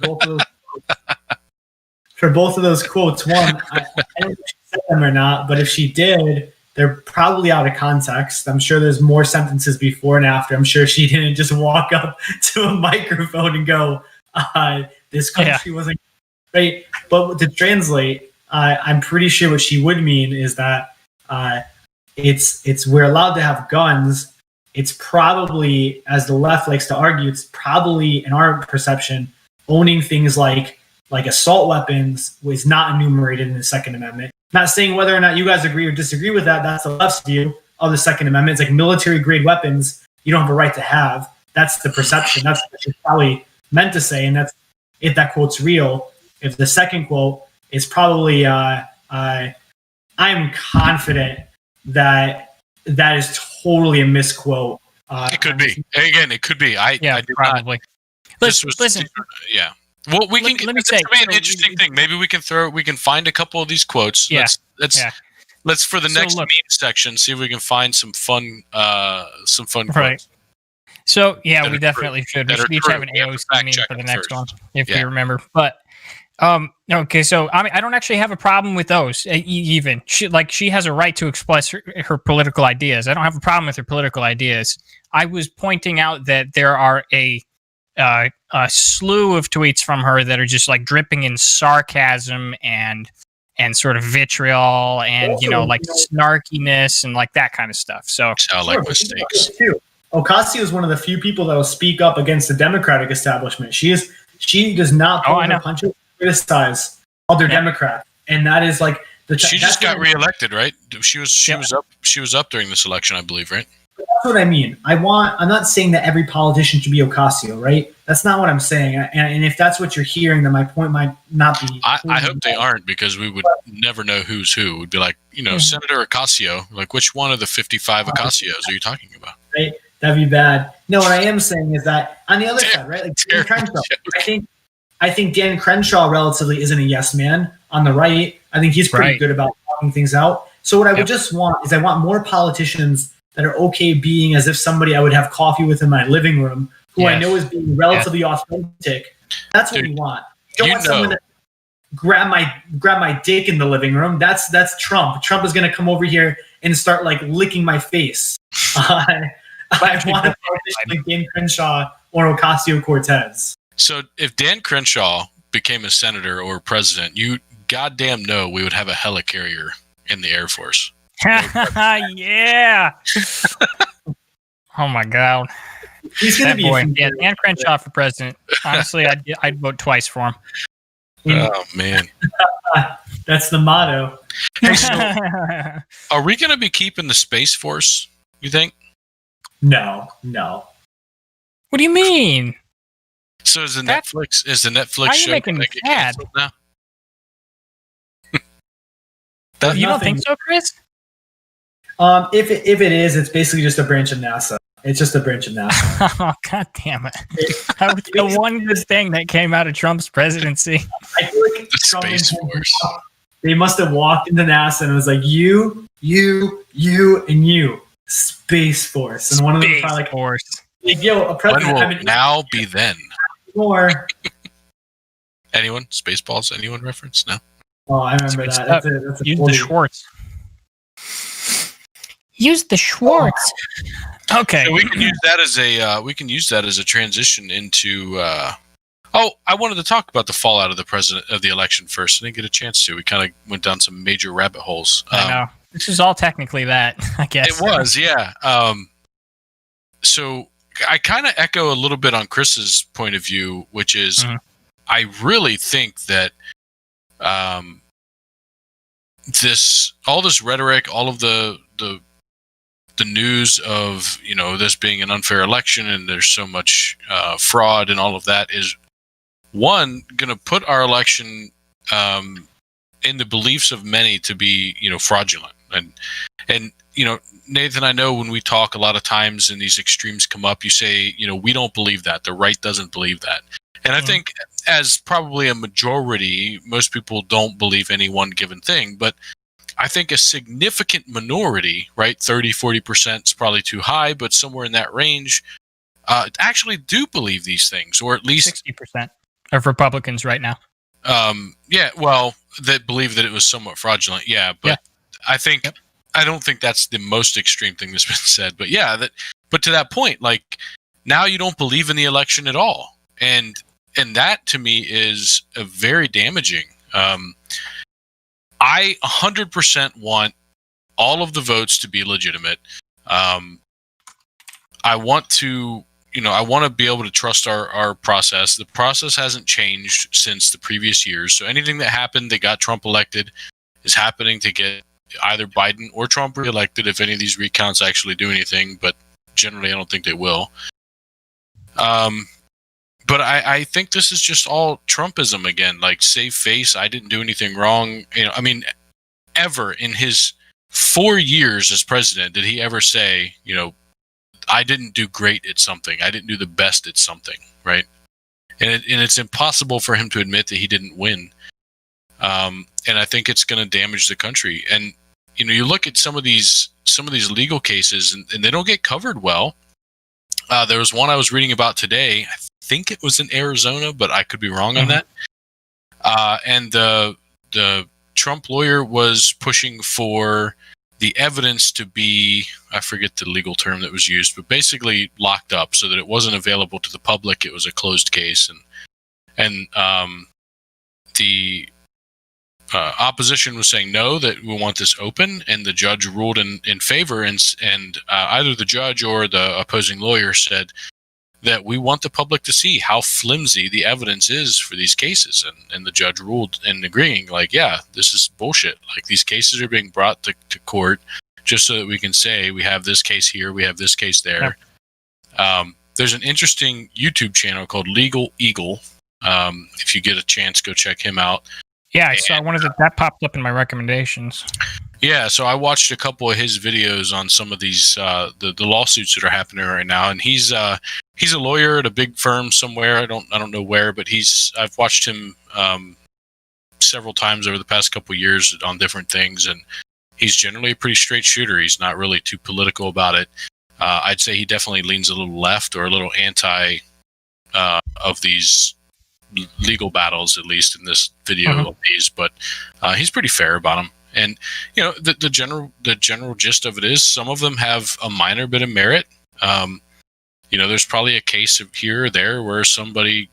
both of those quotes, one, I don't know if she said them or not, but if she did, they're probably out of context. I'm sure there's more sentences before and after. I'm sure she didn't just walk up to a microphone and go, this country wasn't right. But to translate, I'm pretty sure what she would mean is that it's we're allowed to have guns. It's probably, as the left likes to argue, it's probably, in our perception, owning things like assault weapons was not enumerated in the Second Amendment. Not saying whether or not you guys agree or disagree with that. That's the left's view of the Second Amendment. It's like military-grade weapons you don't have a right to have. That's the perception. That's what she's probably meant to say, and that's if that quote's real. If the second quote is probably, I'm confident that is totally a misquote. It could be. Again, it could be. I probably. Listen. Yeah. Well, we can. Let me say, an interesting thing. Maybe we can find a couple of these quotes. Yeah. Let's for the next meme section see if we can find some fun quotes. Right. So we definitely should. We should each have an AOC meme for the next one, if you remember. But okay, so I don't actually have a problem with those. Even she has a right to express her political ideas. I don't have a problem with her political ideas. I was pointing out that there are a slew of tweets from her that are just like dripping in sarcasm and sort of vitriol and also, snarkiness and like that kind of stuff. So sound like mistakes. Ocasio is one of the few people that will speak up against the Democratic establishment. She does not pull her punches, criticize other Democrats, and that is like she just got reelected, right? She was up during this election, I believe, right? That's what I mean. I'm not saying that every politician should be Ocasio, right? That's not what I'm saying. And if that's what you're hearing, then my point might not be. I hope they aren't, because we would never know who's who. It would be like, Senator Ocasio. Like, which one of the 55 Ocasios are you talking about? Right? That'd be bad. No, what I am saying is that on the other side, right? Like Dan Crenshaw, I think Dan Crenshaw relatively isn't a yes man. On the right, I think he's pretty good about talking things out. So what I would just want is I want more politicians that are okay being as if somebody I would have coffee with in my living room, who I know is being relatively authentic. That's what we want. You don't want someone that grab my dick in the living room. That's Trump. Trump is going to come over here and start like licking my face. I want a politician like Dan Crenshaw or Ocasio-Cortez. So if Dan Crenshaw became a senator or president, you goddamn know we would have a helicarrier in the Air Force. Yeah. Oh my God. He's gonna be Dan Crenshaw for president. Honestly, I'd vote twice for him. Oh man. That's the motto. Hey, so, are we gonna be keeping the Space Force, you think? No. What do you mean? So is the Netflix show making me sad now? You don't think so, Chris? If it is, it's basically just a branch of NASA. It's just a branch of NASA. Oh, God damn it. That was the one good thing that came out of Trump's presidency. I feel like the Space Force. They must have walked into NASA and it was like, you, and you. Space Force, and one of them is probably like, Force. yo, a When president will having now be then? more. Anyone? Spaceballs? Anyone reference? No. Oh, I remember That's that. good That's a Use the 40. Schwartz. Use the Schwartz. Okay. So we can use that as a transition into. I wanted to talk about the fallout of the election first. I didn't get a chance to. We kind of went down some major rabbit holes. I know. This is all technically that, I guess. It was, yeah. So I kind of echo a little bit on Chris's point of view, which is I really think that all this rhetoric, all of the news of this being an unfair election and there's so much fraud and all of that is one going to put our election in the beliefs of many to be fraudulent and Nathan, I know when we talk a lot of times and these extremes come up, you say we don't believe that, the right doesn't believe that, and I think as probably a majority, most people don't believe any one given thing, but I think a significant minority, right, 30-40% is probably too high, but somewhere in that range, actually do believe these things, or at least 60% of Republicans right now. Yeah, well, that believe that it was somewhat fraudulent. Yeah, but I think I don't think that's the most extreme thing that's been said. But yeah, but to that point, like now you don't believe in the election at all, and that to me is a very damaging. I 100% want all of the votes to be legitimate. I want to, I want to be able to trust our process. The process hasn't changed since the previous years. So anything that happened that got Trump elected is happening to get either Biden or Trump reelected if any of these recounts actually do anything. But generally, I don't think they will. But I think this is just all Trumpism again, like save face. I didn't do anything wrong. I mean, ever in his 4 years as president, did he ever say, I didn't do great at something. I didn't do the best at something, right? And it's impossible for him to admit that he didn't win. And I think it's going to damage the country. And, you look at some of these legal cases and they don't get covered well. There was one I was reading about today. I think it was in Arizona, but I could be wrong on that. And the Trump lawyer was pushing for the evidence to be, I forget the legal term that was used, but basically locked up so that it wasn't available to the public. It was a closed case. And the opposition was saying no, that we want this open, and the judge ruled in favor, and either the judge or the opposing lawyer said that we want the public to see how flimsy the evidence is for these cases, and the judge ruled in agreeing, like, yeah, this is bullshit. Like, these cases are being brought to court just so that we can say we have this case here, we have this case there. Yep. There's an interesting YouTube channel called Legal Eagle. If you get a chance, go check him out. Yeah, I saw one of that popped up in my recommendations. Yeah, so I watched a couple of his videos on some of these the lawsuits that are happening right now, and he's a lawyer at a big firm somewhere. I don't know where, but I've watched him several times over the past couple of years on different things, and he's generally a pretty straight shooter. He's not really too political about it. I'd say he definitely leans a little left or a little anti of these legal battles, at least in this video of these, but he's pretty fair about them. And the general gist of it is some of them have a minor bit of merit. There's probably a case here or there where somebody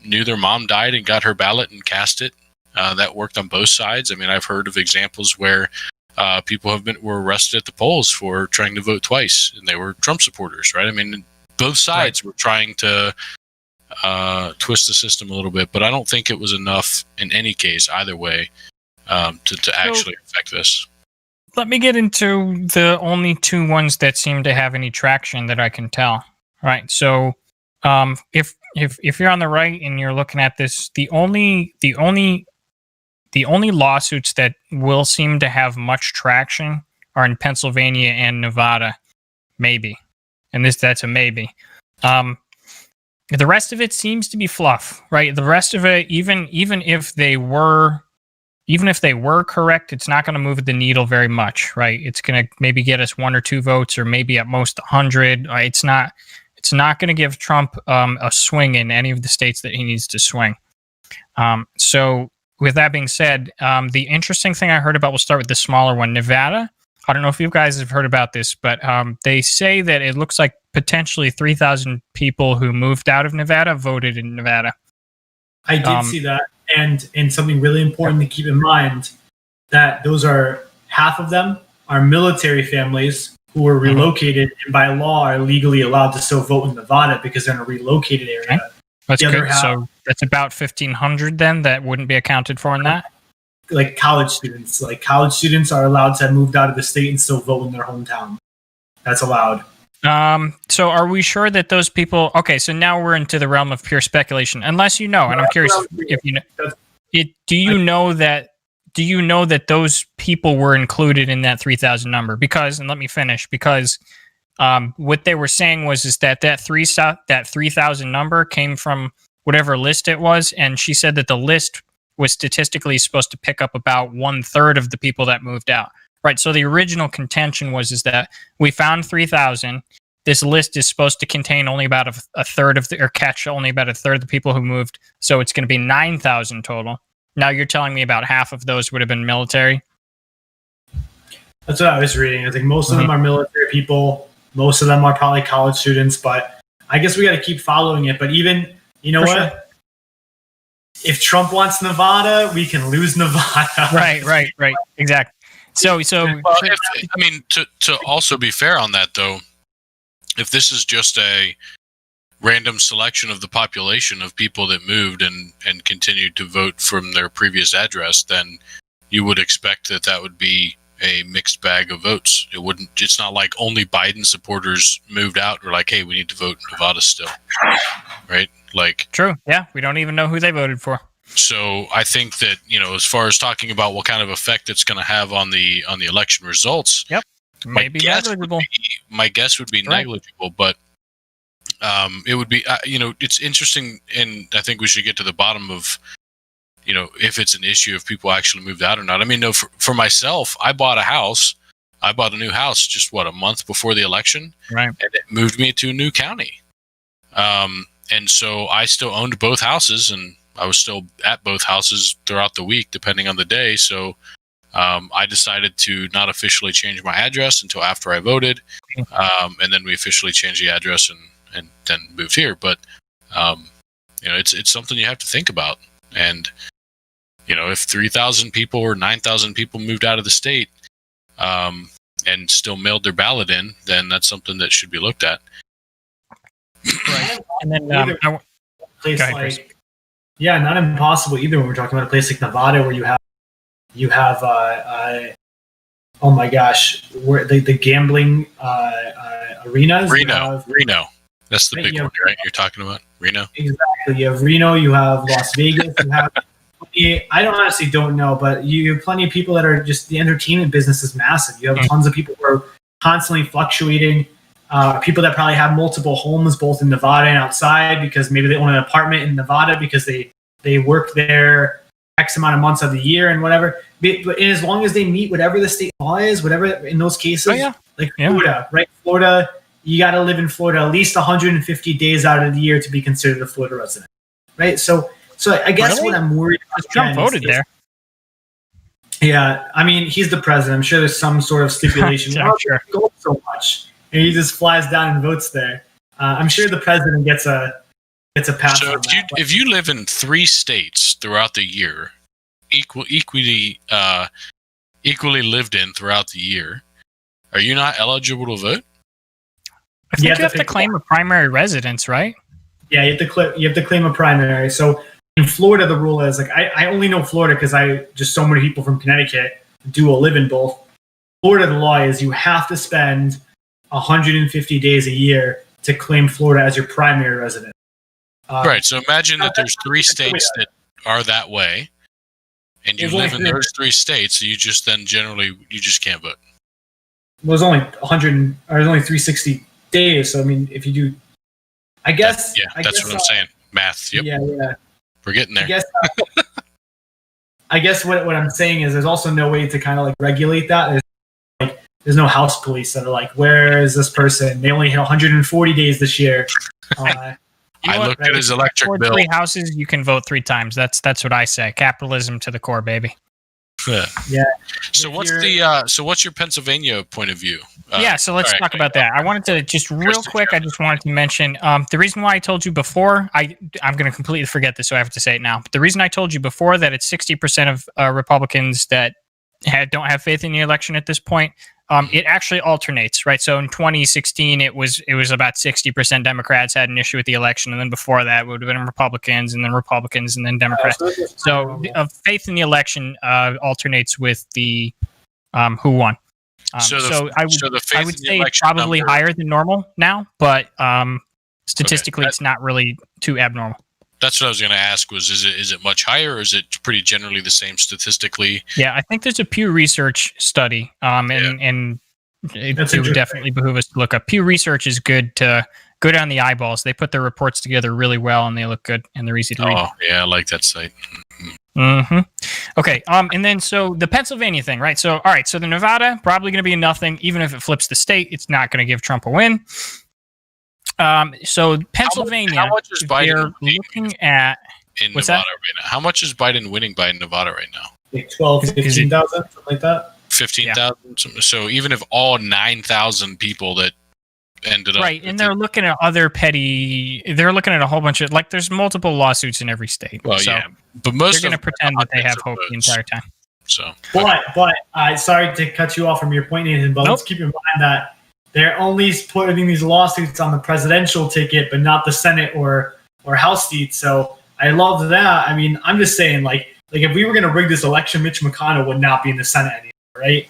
knew their mom died and got her ballot and cast it. That worked on both sides. I mean, I've heard of examples where people were arrested at the polls for trying to vote twice, and they were Trump supporters, right? I mean, both sides were trying to twist the system a little bit, but I don't think it was enough in any case either way to actually affect this. Let me get into the only two ones that seem to have any traction that I can tell. Right. So if you're on the right and you're looking at this, the only lawsuits that will seem to have much traction are in Pennsylvania and Nevada, maybe. And that's a maybe. The rest of it seems to be fluff, right? The rest of it, even if they were, even if they were correct, it's not going to move the needle very much, right? It's going to maybe get us 1 or 2 votes, or maybe at most 100. It's not going to give Trump a swing in any of the states that he needs to swing. So with that being said, the interesting thing I heard about, we'll start with the smaller one, Nevada. I don't know if you guys have heard about this, but they say that it looks like potentially 3,000 people who moved out of Nevada voted in Nevada. I did see that. And something really important to keep in mind, that those are, half of them are military families who were relocated and by law are legally allowed to still vote in Nevada because they're in a relocated area. Okay. That's good. So that's about 1,500 then that wouldn't be accounted for in that? Like college students. Like college students are allowed to have moved out of the state and still vote in their hometown. That's allowed. So are we sure that those people... Okay, so now we're into the realm of pure speculation. Unless you know, and I'm curious if you know... Do you know that those people were included in that 3,000 number? Because, and let me finish, because what they were saying was that 3,000 number came from whatever list it was, and she said that the list was statistically supposed to pick up about 1/3 of the people that moved out. Right, so the original contention was that we found 3,000. This list is supposed to contain only about a third of or catch only about a third of the people who moved. So it's going to be 9,000 total. Now you're telling me about half of those would have been military? That's what I was reading. I think most of them are military people. Most of them are probably college students, but I guess we got to keep following it. But even, you know what? Sure. If Trump wants Nevada, we can lose Nevada. Right. Exactly. So well, to also be fair on that though, if this is just a random selection of the population of people that moved and continued to vote from their previous address, then you would expect that would be a mixed bag of votes. It's not like only Biden supporters moved out or like, hey, we need to vote in Nevada still. Right? Like, true. Yeah. We don't even know who they voted for. So I think that, as far as talking about what kind of effect it's going to have on the election results, yep, maybe negligible. My guess would be negligible, but it would be, it's interesting, and I think we should get to the bottom of, if it's an issue, if people actually moved out or not. I mean, no, for myself, I bought a new house just a month before the election, right? And it moved me to a new county, and so I still owned both houses, and I was still at both houses throughout the week, depending on the day. So I decided to not officially change my address until after I voted. And then we officially changed the address and then moved here. But, it's something you have to think about. And, if 3,000 people or 9,000 people moved out of the state and still mailed their ballot in, then that's something that should be looked at. Right. And then yeah, not impossible either when we're talking about a place like Nevada where you have oh my gosh, where the gambling arenas. Reno. That's the big one, right? You're talking about Reno. Exactly. You have Reno. You have Las Vegas. You have. I honestly don't know, but you have plenty of people that are just, the entertainment business is massive. You have tons of people who are constantly fluctuating. People that probably have multiple homes both in Nevada and outside because maybe they own an apartment in Nevada because they work there X amount of months of the year and whatever. But as long as they meet whatever the state law is, whatever in those cases, like Florida, right? Florida, you got to live in Florida at least 150 days out of the year to be considered a Florida resident, right? So I guess what I'm worried about, Trump voted there. Yeah, I mean, he's the president. I'm sure there's some sort of stipulation. Sure. Go so much. And he just flies down and votes there. I'm sure the president gets a pass. So if you live in 3 states throughout the year, equally lived in throughout the year, are you not eligible to vote? I think you have to claim a primary residence, right? Yeah, you have to claim a primary. So in Florida, the rule is I only know Florida because just so many people from Connecticut do live in both. Florida, the law is you have to spend 150 days a year to claim Florida as your primary residence. Right. So imagine that there's 3 states that are that way, and you live in those 3 states. So you just then generally you just can't vote. Well, there's only 100 or there's only 360 days. So I mean, if you do, I guess. That's what I'm saying. Math. Yep. Yeah. We're getting there. I guess what I'm saying is there's also no way to kind of like regulate that. There's no house police that are like, where is this person? They only hit 140 days this year. You know I looked at his electric bill. 3 houses, you can vote 3 times. That's what I say. Capitalism to the core, baby. Yeah. So what's your Pennsylvania point of view? So let's talk about that. I wanted to just real quick. I just wanted to mention the reason why I told you before. I'm going to completely forget this, so I have to say it now. But the reason I told you before that it's 60% of Republicans that don't have faith in the election at this point. It actually alternates, right? So in 2016, it was about 60% Democrats had an issue with the election, and then before that, it would have been Republicans, and then Democrats. So faith in the election alternates with the who won. I would say it's probably higher than normal now, but statistically, it's not really too abnormal. That's what I was going to ask. Is it much higher, or is it pretty generally the same statistically? Yeah, I think there's a Pew Research study, and it would definitely behoove us to look up. Pew Research is good on the eyeballs. They put their reports together really well, and they look good, and they're easy to read. Oh, yeah, I like that site. Mm-hmm. Okay, and then so the Pennsylvania thing, right? So, all right, so the Nevada probably going to be nothing. Even if it flips the state, it's not going to give Trump a win. So Pennsylvania, how much is Biden looking at in Nevada right now? How much is Biden winning by Nevada right now? Like 12, 15,000, something like that. 15,000. Yeah. So even if all 9,000 people that ended up and they're looking at other petty. They're looking at a whole bunch of there's multiple lawsuits in every state. Well, so yeah, but most they're going to pretend that they have hope the entire time. So, but sorry to cut you off from your point, Nathan. But let's keep in mind that they're only putting these lawsuits on the presidential ticket, but not the Senate or House seats. So I love that. I mean, I'm just saying, like if we were going to rig this election, Mitch McConnell would not be in the Senate anymore, right?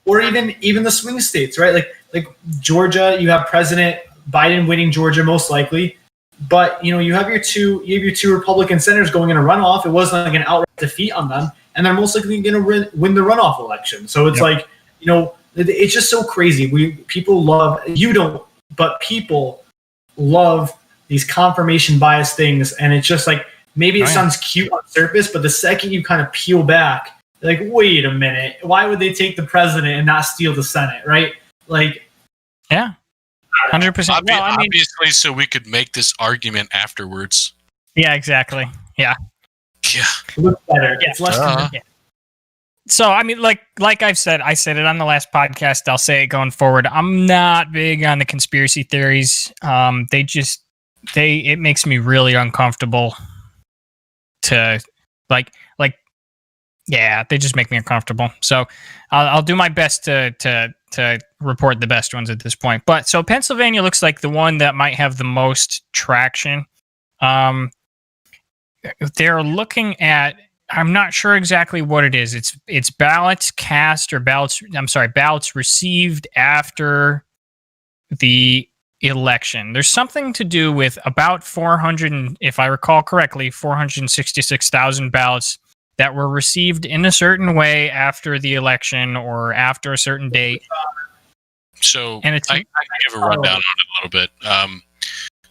Or even the swing states, right? Like Georgia, you have President Biden winning Georgia most likely, but you have your two Republican senators going in a runoff. It wasn't like an outright defeat on them, and they're most likely going to win the runoff election. So it's it's just so crazy. People love, you don't, but people love these confirmation bias things, and it's just like maybe it sounds cute on surface, but the second you kind of peel back, like, wait a minute, why would they take the president and not steal the Senate, right? Like, yeah, 100%. Obviously, so we could make this argument afterwards. Yeah, exactly. Yeah. Yeah. It looks better. Yeah. It's less than. Yeah. So, I mean, like I said it on the last podcast. I'll say it going forward. I'm not big on the conspiracy theories. It makes me really uncomfortable to they just make me uncomfortable. So I'll do my best to report the best ones at this point. But so Pennsylvania looks like the one that might have the most traction. They're looking at, I'm not sure exactly what it is. It's ballots cast or ballots received after the election. There's something to do with about 400, if I recall correctly, 466,000 ballots that were received in a certain way after the election or after a certain date. So I can give a rundown on it a little bit.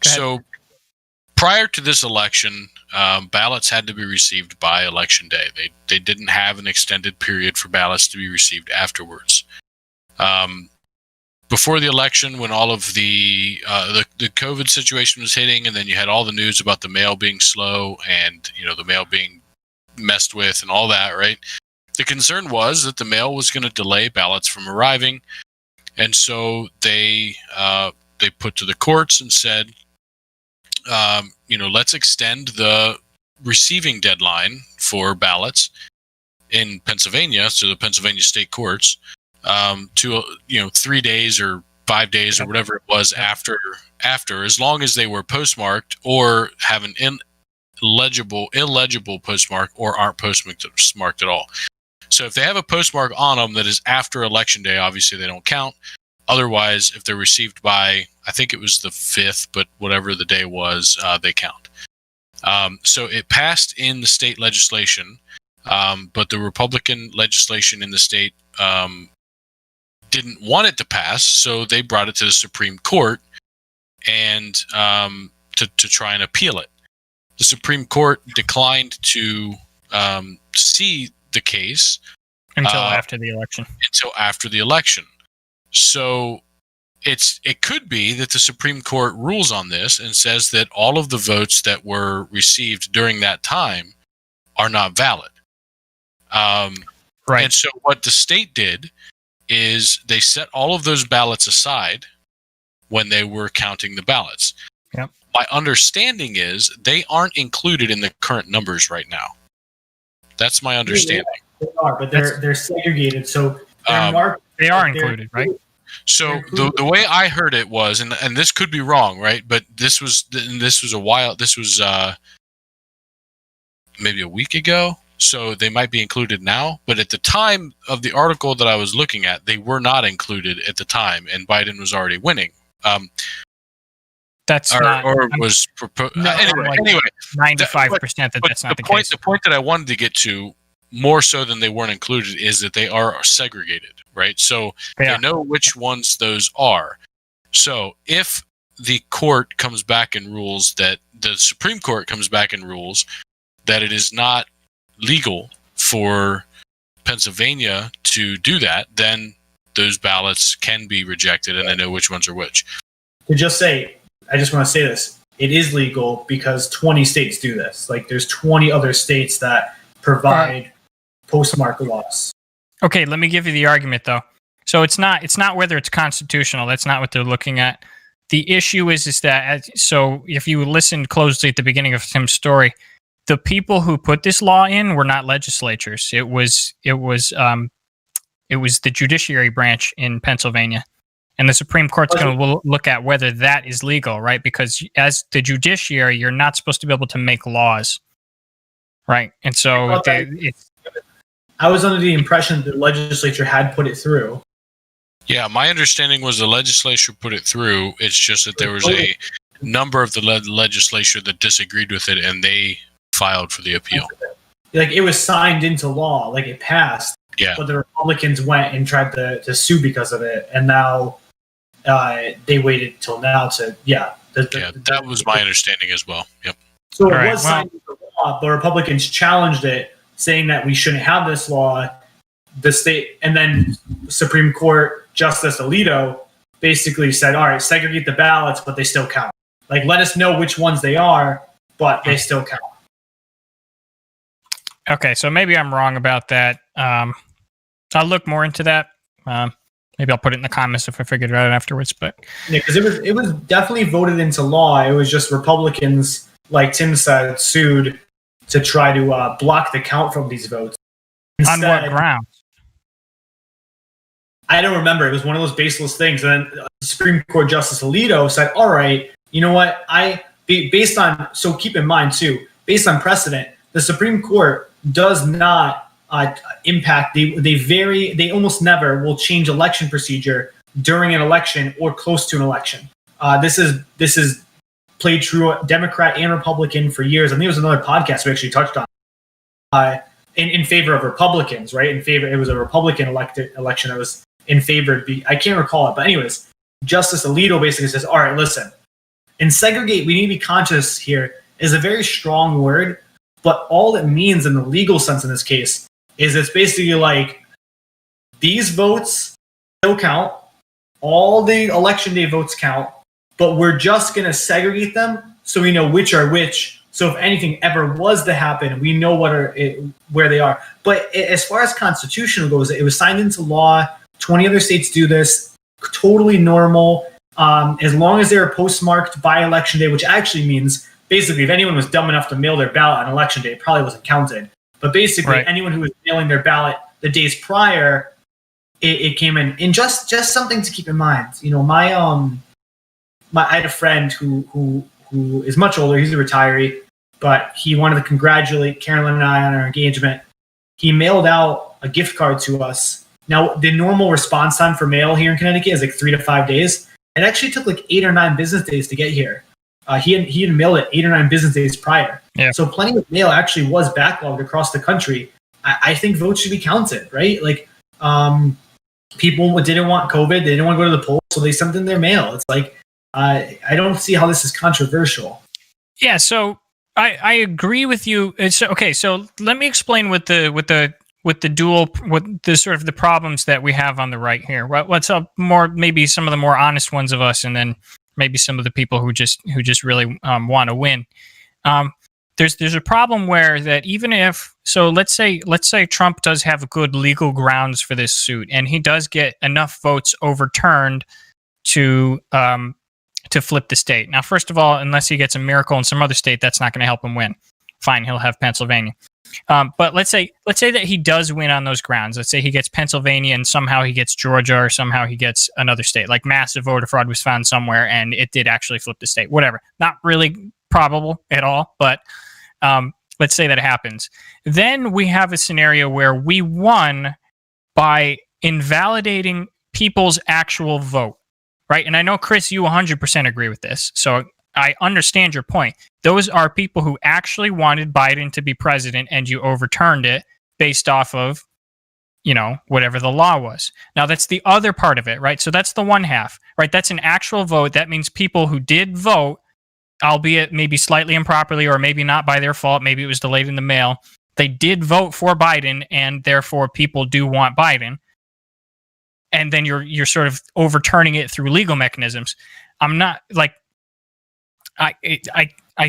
So prior to this election, ballots had to be received by election day. They didn't have an extended period for ballots to be received afterwards. Before the election, when all of the COVID situation was hitting, and then you had all the news about the mail being slow and the mail being messed with and all that, right? The concern was that the mail was going to delay ballots from arriving, and so they put to the courts and said, let's extend the receiving deadline for ballots in Pennsylvania, so the Pennsylvania state courts, to 3 days or 5 days or whatever it was after, as long as they were postmarked or have an illegible postmark or aren't postmarked at all. So if they have a postmark on them that is after election day, obviously they don't count. Otherwise, if they're received by, I think it was the 5th, but whatever the day was, they count. So it passed in the state legislation, but the Republican legislation in the state didn't want it to pass, so they brought it to the Supreme Court and to try and appeal it. The Supreme Court declined to see the case until after the election. So it could be that the Supreme Court rules on this and says that all of the votes that were received during that time are not valid. Right. And so what the state did is they set all of those ballots aside when they were counting the ballots. Yep. My understanding is they aren't included in the current numbers right now. That's my understanding. They are, but they're segregated, so they're marked. They are included, right? So the way I heard it was, and this could be wrong, right? But this was a while. This was maybe a week ago. So they might be included now. But at the time of the article that I was looking at, they were not included at the time, and Biden was already winning. That's not. Or was proposed. Anyway, 95% that's not the case. The point that I wanted to get to, more so than they weren't included, is that they are segregated, right? So they know which ones those are. So if the court comes back and rules that the Supreme Court comes back and rules that it is not legal for Pennsylvania to do that, then those ballots can be rejected, and they know which ones are which. To just say, I just want to say this: it is legal because 20 states do this. Like, there's 20 other states that provide postmark laws. Okay, let me give you the argument though. So it's not whether it's constitutional. That's not what they're looking at. The issue is that so if you listen closely at the beginning of Tim's story, the people who put this law in were not legislatures. It was the judiciary branch in Pennsylvania, and the Supreme Court's going to look at whether that is legal, right? Because as the judiciary, you're not supposed to be able to make laws, right? And so I was under the impression that the legislature had put it through. Yeah, my understanding was the legislature put it through. It's just that there was a number of the legislature that disagreed with it, and they filed for the appeal. Like, it was signed into law, like it passed. Yeah. But the Republicans went and tried to sue because of it, and now they waited till now to that was my understanding as well. Yep. So it was signed into law. The Republicans challenged it, saying that we shouldn't have this law. The state, and then Supreme Court Justice Alito basically said, all right, segregate the ballots, but they still count. Like, let us know which ones they are, but they still count. Okay, so maybe I'm wrong about that. I'll look more into that. Maybe I'll put it in the comments if I figured it out afterwards. But yeah, because it was definitely voted into law. It was just Republicans, like Tim said, sued to try to block the count from these votes. On what grounds? I don't remember. It was one of those baseless things. And then Supreme Court Justice Alito said, all right, you know what? So keep in mind, too, based on precedent, the Supreme Court does not impact. They almost never will change election procedure during an election or close to an election. This is played true Democrat and Republican for years. I think it was another podcast we actually touched on in favor of Republicans, right? It was a Republican election that was in favor. I can't recall it, but anyways, Justice Alito basically says, all right, listen, and segregate, we need to be conscious here, is a very strong word, but all it means in the legal sense in this case is it's basically like these votes still count, all the election day votes count, but we're just going to segregate them so we know which are which. So if anything ever was to happen, we know where they are. But as far as constitutional goes, it was signed into law. 20 other states do this. Totally normal. As long as they're postmarked by election day, which actually means basically if anyone was dumb enough to mail their ballot on election day, it probably wasn't counted. But basically anyone who was mailing their ballot the days prior, it came in. And just something to keep in mind. You know, I had a friend who is much older. He's a retiree, but he wanted to congratulate Carolyn and I on our engagement. He mailed out a gift card to us. Now, the normal response time for mail here in Connecticut is like 3 to 5 days. It actually took like 8 or 9 business days to get here. He had mailed it 8 or 9 business days prior. Yeah. So plenty of mail actually was backlogged across the country. I think votes should be counted, right? Like, people didn't want COVID. They didn't want to go to the polls, so they sent in their mail. It's like, I don't see how this is controversial. Yeah, so I agree with you. It's okay. So let me explain what the sort of the problems that we have on the right here. What's up more, maybe some of the more honest ones of us, and then maybe some of the people who just really want to win. There's a problem where that even if, so let's say Trump does have good legal grounds for this suit, and he does get enough votes overturned to flip the state. Now, first of all, unless he gets a miracle in some other state, that's not going to help him win. Fine, he'll have Pennsylvania. But let's say that he does win on those grounds. Let's say he gets Pennsylvania and somehow he gets Georgia, or somehow he gets another state. Like massive voter fraud was found somewhere and it did actually flip the state. Whatever. Not really probable at all, but let's say that happens. Then we have a scenario where we won by invalidating people's actual vote. Right. And I know, Chris, you 100% agree with this. So I understand your point. Those are people who actually wanted Biden to be president, and you overturned it based off of, whatever the law was. Now, that's the other part of it, right? So that's the one half, right? That's an actual vote. That means people who did vote, albeit maybe slightly improperly or maybe not by their fault, maybe it was delayed in the mail, they did vote for Biden, and therefore people do want Biden. And then you're sort of overturning it through legal mechanisms. I'm not like I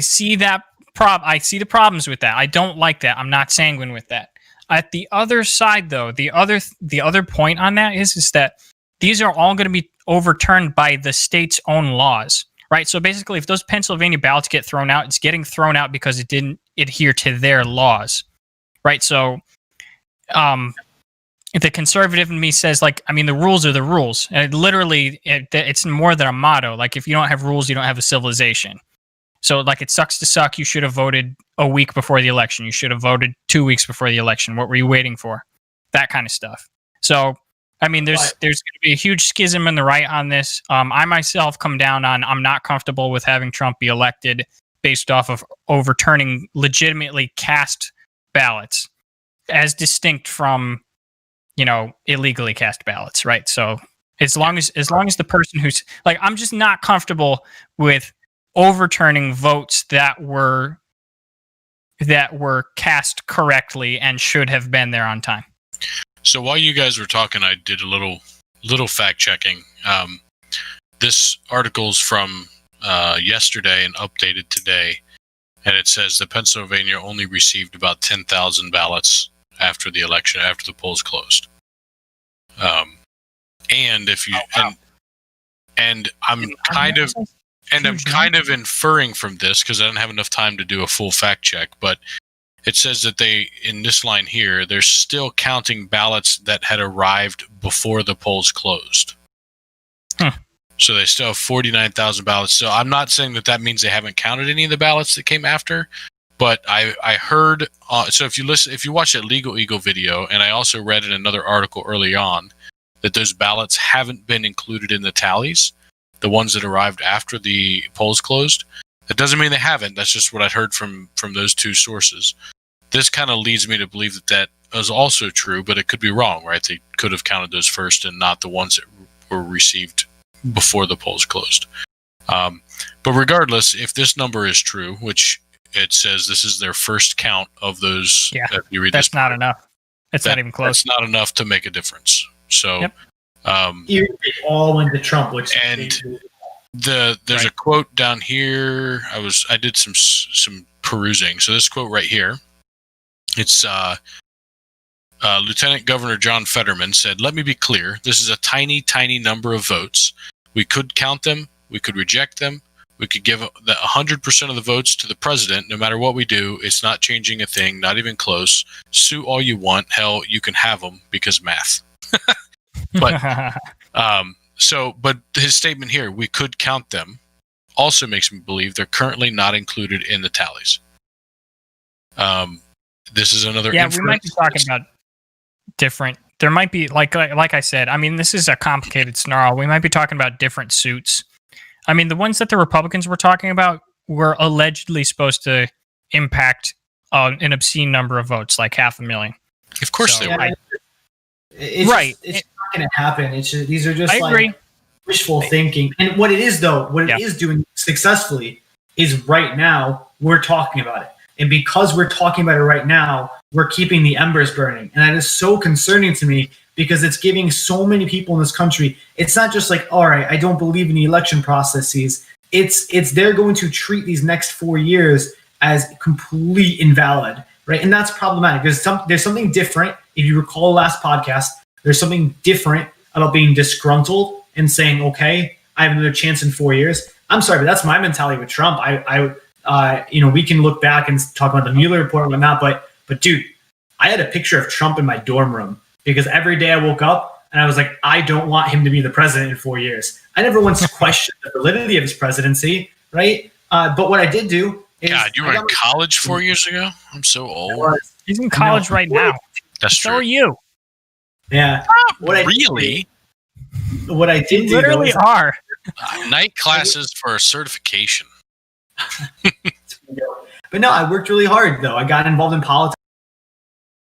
see that I see the problems with that. I don't like that. I'm not sanguine with that. At the other side, though, the other point on that is that these are all going to be overturned by the state's own laws, right? So basically, if those Pennsylvania ballots get thrown out, it's getting thrown out because it didn't adhere to their laws, right? So, the conservative in me says, like, I mean, the rules are the rules. And it's more than a motto. Like, if you don't have rules, you don't have a civilization. So, like, it sucks to suck. You should have voted a week before the election. You should have voted 2 weeks before the election. What were you waiting for? That kind of stuff. So, I mean, there's going to be a huge schism in the right on this. I myself come down on, I'm not comfortable with having Trump be elected based off of overturning legitimately cast ballots, as distinct from illegally cast ballots, right? So as long as the person who's like, I'm just not comfortable with overturning votes that were cast correctly and should have been there on time. So while you guys were talking, I did a little fact checking. This article's from yesterday and updated today, and it says that Pennsylvania only received about 10,000 ballots after the election, after the polls closed. And if you and I'm kind of inferring from this, because I didn't have enough time to do a full fact check, but it says that in this line here, they're still counting ballots that had arrived before the polls closed. So they still have 49,000 ballots. So I'm not saying that means they haven't counted any of the ballots that came after, but I heard. So if you watch that Legal Eagle video, and I also read in another article early on that those ballots haven't been included in the tallies, the ones that arrived after the polls closed. That doesn't mean they haven't. That's just what I'd heard from those two sources. This kind of leads me to believe that is also true, but it could be wrong, right? They could have counted those first and not the ones that were received before the polls closed. But regardless, if this number is true, which it says this is their first count of those. Yeah, that's not enough. It's not even close. That's not enough to make a difference. So, yep. It all went to Trump, which there's a quote down here. I did some perusing. So this quote right here, it's Lieutenant Governor John Fetterman said, "Let me be clear. This is a tiny, tiny number of votes. We could count them. We could reject them. We could give 100% of the votes to the president. No matter what we do, it's not changing a thing, not even close. Sue all you want. Hell, you can have them because math." But his statement here, "we could count them," also makes me believe they're currently not included in the tallies. This is another. Yeah, we might be talking about different. There might be like I said. I mean, this is a complicated snarl. We might be talking about different suits. I mean, the ones that the Republicans were talking about were allegedly supposed to impact an obscene number of votes, like 500,000. Of course they were. It's not going to happen. These are just wishful thinking. And what it is, though, it is doing successfully is right now we're talking about it. And because we're talking about it right now, we're keeping the embers burning. And that is so concerning to me because it's giving so many people in this country, it's not just like, all right, I don't believe in the election processes. It's they're going to treat these next 4 years as complete invalid, right? And that's problematic. There's something different. If you recall the last podcast, there's something different about being disgruntled and saying, okay, I have another chance in 4 years. I'm sorry, but that's my mentality with Trump. We can look back and talk about the Mueller report and whatnot, but dude, I had a picture of Trump in my dorm room because every day I woke up and I was like, I don't want him to be the president in 4 years. I never once questioned the validity of his presidency, right? But what I did do is... God, you were in college 4 years ago? I'm so old. He's in college right now. That's so true. are you. Yeah. What I did literally are. Night classes for a certification. But no, I worked really hard, though. I got involved in politics,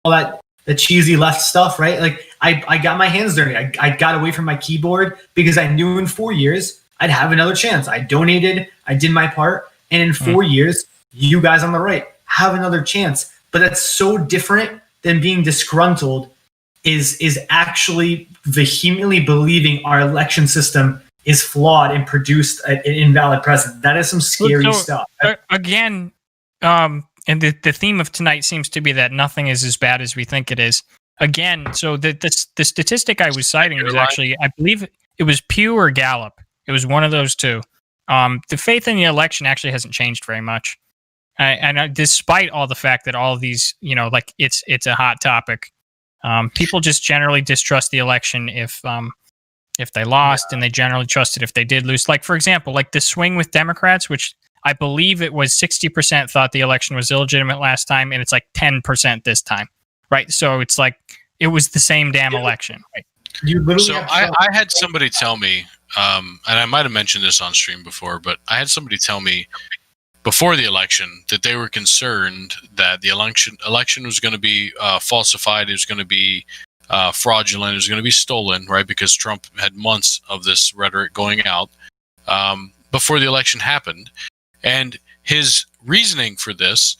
all that the cheesy left stuff, right? Like, I got my hands dirty. I got away from my keyboard because I knew in 4 years I'd have another chance. I donated. I did my part. And in 4 years, you guys on the right have another chance. But that's so different than being disgruntled is actually vehemently believing our election system is flawed and produced an invalid president. That is some scary stuff. Again, and the theme of tonight seems to be that nothing is as bad as we think it is. Again, so the statistic I was citing was actually, I believe it was Pew or Gallup. It was one of those two. The faith in the election actually hasn't changed very much. And despite all the fact that all of these, it's a hot topic, people just generally distrust the election if they lost, and they generally trust it if they did lose. Like, for example, like the swing with Democrats, which I believe it was 60% thought the election was illegitimate last time, and it's like 10% this time, right? So it's like it was the same damn election. Right? I had somebody tell me, and I might have mentioned this on stream before, but I had somebody tell me before the election that they were concerned that the election was going to be falsified, it was going to be fraudulent, it was going to be stolen, right? Because Trump had months of this rhetoric going out before the election happened. And his reasoning for this,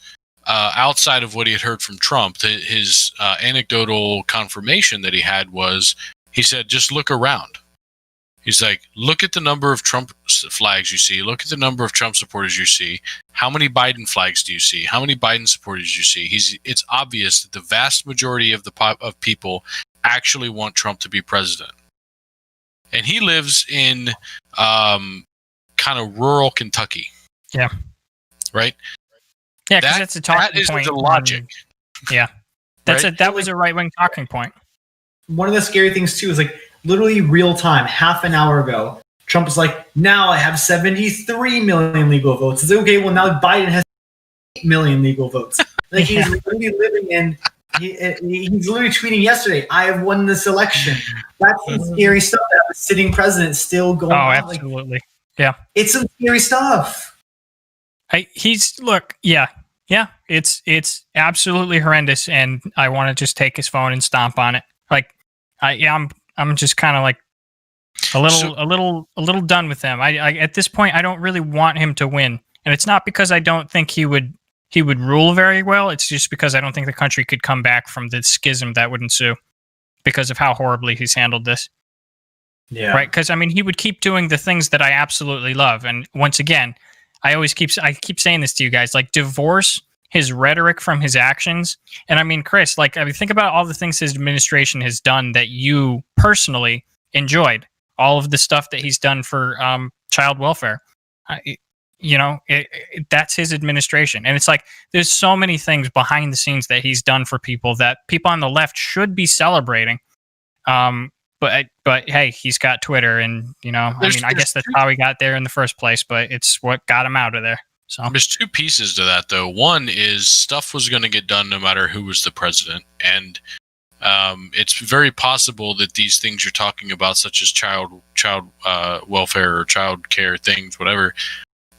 outside of what he had heard from Trump, his anecdotal confirmation that he had was, he said, just look around. He's like, look at the number of Trump flags you see. Look at the number of Trump supporters you see. How many Biden flags do you see? How many Biden supporters you see? It's obvious that the vast majority of of people actually want Trump to be president. And he lives in kind of rural Kentucky. Yeah. Right? Yeah, because that's a talking point. That is the logic. Yeah. That was a right-wing talking point. One of the scary things, too, is like literally real time, half an hour ago, Trump was like, now I have 73 million legal votes. It's okay, well, now Biden has 8 million legal votes. Like, he's literally living in, he's literally tweeting yesterday, I have won this election. That's some scary stuff that the sitting president still going on. Oh, absolutely. Like, yeah. It's some scary stuff. It's absolutely horrendous, and I want to just take his phone and stomp on it. Like, I'm just kind of like a little done with him. I at this point I don't really want him to win, and it's not because I don't think he would rule very well. It's just because I don't think the country could come back from the schism that would ensue because of how horribly he's handled this. Yeah. Right. Because I mean, he would keep doing the things that I absolutely love, and once again, I keep saying this to you guys, like, divorce his rhetoric from his actions. And I mean, Chris, think about all the things his administration has done that you personally enjoyed. All of the stuff that he's done for child welfare. That's his administration. And it's like, there's so many things behind the scenes that he's done for people that people on the left should be celebrating. But hey, he's got Twitter, and I guess that's how he got there in the first place, but it's what got him out of there. So there's two pieces to that, though. One is stuff was going to get done no matter who was the president, and it's very possible that these things you're talking about, such as child welfare or child care things, whatever,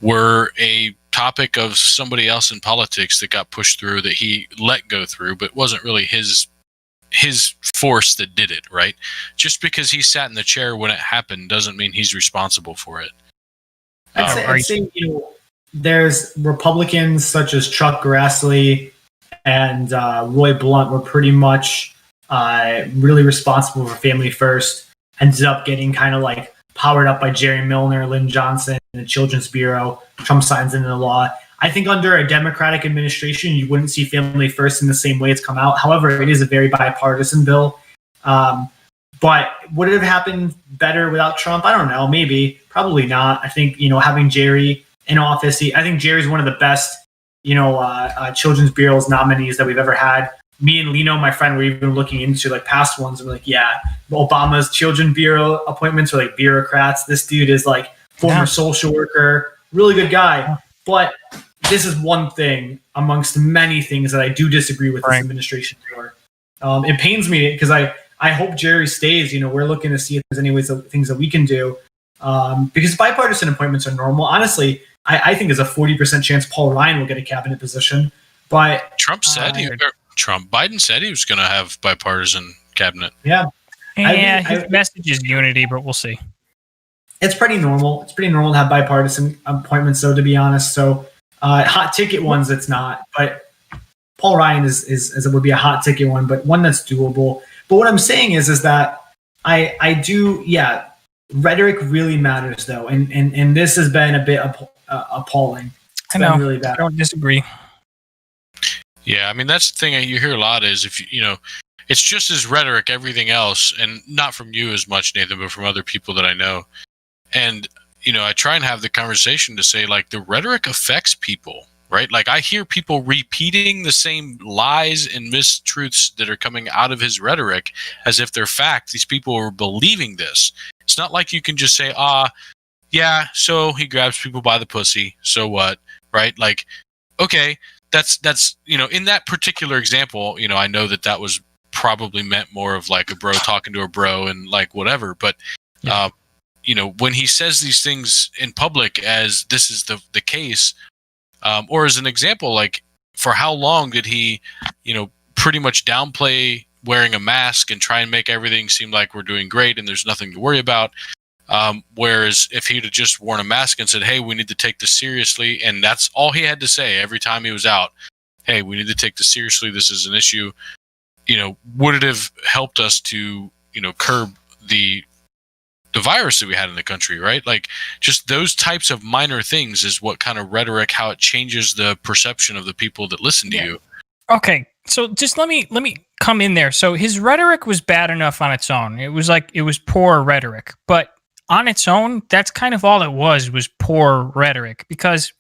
were a topic of somebody else in politics that got pushed through, that he let go through, but wasn't really his force that did it, right? Just because he sat in the chair when it happened doesn't mean he's responsible for it. I'd say there's Republicans such as Chuck Grassley and Roy Blunt were pretty much really responsible for Family First. Ended up getting kind of like powered up by Jerry Milner, Lynn Johnson, and the Children's Bureau. Trump signs into the law. I think under a Democratic administration, you wouldn't see Family First in the same way it's come out. However, it is a very bipartisan bill. But would it have happened better without Trump? I don't know. Maybe. Probably not. I think, having Jerry in office, I think Jerry's one of the best, Children's Bureau's nominees that we've ever had. Me and Lino, my friend, were even looking into like past ones, and we're like, yeah, Obama's Children's Bureau appointments are like bureaucrats. This dude is like former social worker, really good guy. But this is one thing amongst many things that I do disagree with this administration for. It pains me because I hope Jerry stays. We're looking to see if there's any things that we can do. Because bipartisan appointments are normal. Honestly, I think there's a 40% chance Paul Ryan will get a cabinet position. But Biden said he was going to have bipartisan cabinet. Yeah. His message is unity, but we'll see. It's pretty normal. It's pretty normal to have bipartisan appointments, though, to be honest. So hot ticket ones, it's not. But Paul Ryan would be a hot ticket one, but one that's doable. But what I'm saying is that I do, rhetoric really matters, though. And this has been a bit appalling. I know. Really bad. I don't disagree. Yeah, I mean, that's the thing you hear a lot is if it's just as rhetoric, everything else, and not from you as much, Nathan, but from other people that I know. And, I try and have the conversation to say, like, the rhetoric affects people, right? Like, I hear people repeating the same lies and mistruths that are coming out of his rhetoric as if they're fact. These people are believing this. It's not like you can just say, yeah, so he grabs people by the pussy, so what, right? Like, okay. That's in that particular example, I know that was probably meant more of like a bro talking to a bro and like whatever. But, when he says these things in public as this is the case, or as an example, like for how long did he, pretty much downplay wearing a mask and try and make everything seem like we're doing great and there's nothing to worry about. Whereas if he'd have just worn a mask and said, hey, we need to take this seriously, and that's all he had to say every time he was out, hey, we need to take this seriously, this is an issue, would it have helped us to, curb the virus that we had in the country, right? Like just those types of minor things is what kind of rhetoric, how it changes the perception of the people that listen to you. Okay, so just let me come in there. So his rhetoric was bad enough on its own. It was poor rhetoric, but on its own, that's kind of all it was poor rhetoric. Because,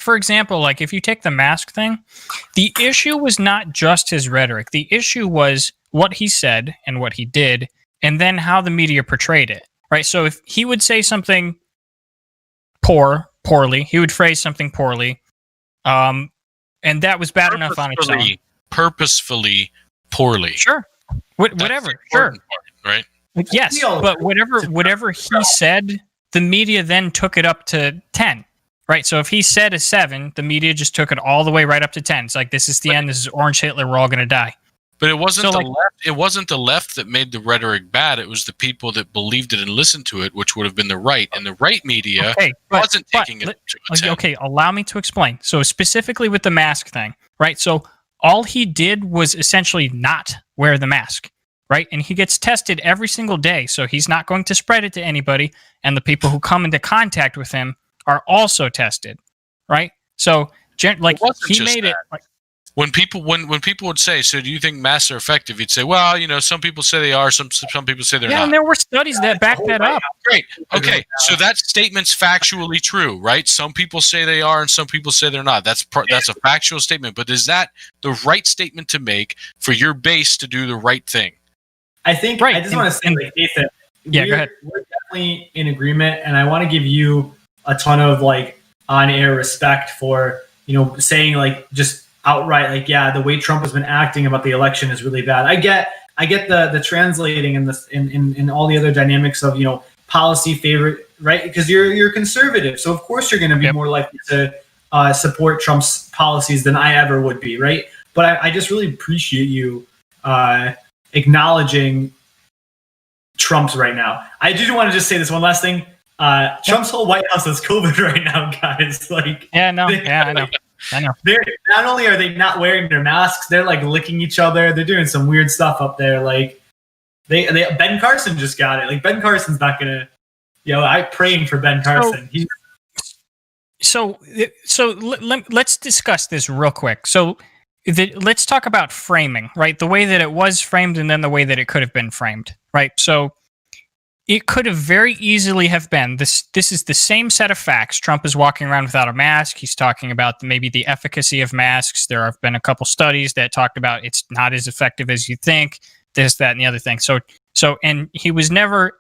for example, like if you take the mask thing, the issue was not just his rhetoric. The issue was what he said and what he did, and then how the media portrayed it, right? So if he would say something poorly, he would phrase something poorly, and that was bad enough on its own. Purposefully poorly. Sure. Whatever. Sure. Part, right? Yes, but whatever he said, the media then took it up to 10, right? So if he said a 7, the media just took it all the way right up to 10. It's like, this is the end. This is Orange Hitler. We're all going to die. But it wasn't left. It wasn't the left that made the rhetoric bad. It was the people that believed it and listened to it, which would have been the right. And the right media wasn't taking it to account. Okay, allow me to explain. So specifically with the mask thing, right? So all he did was essentially not wear the mask, right? And he gets tested every single day, so he's not going to spread it to anybody. And the people who come into contact with him are also tested, right? So like he made it. Like, when people would say, so do you think masks are effective? You'd say, well, some people say they are, some people say they're not. Yeah, and there were studies that back that up. Great. Okay, so that statement's factually true, right? Some people say they are, and some people say they're not. That's a factual statement. But is that the right statement to make for your base to do the right thing? I think I just want to say, like, Ethan, go ahead. We're definitely in agreement, and I want to give you a ton of like on-air respect for saying like just outright, like, yeah, the way Trump has been acting about the election is really bad. I get the translating and this in all the other dynamics of policy favorite, right? Because you're conservative, so of course you're going to be more likely to support Trump's policies than I ever would be, right? But I just really appreciate you acknowledging Trump's right now. I do want to just say this one last thing. Trump's whole White House is COVID right now, guys. Like, I know. They're not only are they not wearing their masks, they're like licking each other. They're doing some weird stuff up there. Like, they Ben Carson just got it. Like, Ben Carson's not gonna. I'm praying for Ben Carson. Let's discuss this real quick. So let's talk about framing, right? The way that it was framed and then the way that it could have been framed, right? So it could have very easily have been this is the same set of facts. Trump is walking around without a mask. He's talking about maybe the efficacy of masks. There have been a couple studies that talked about it's not as effective as you think, this, that, and the other thing. And he was never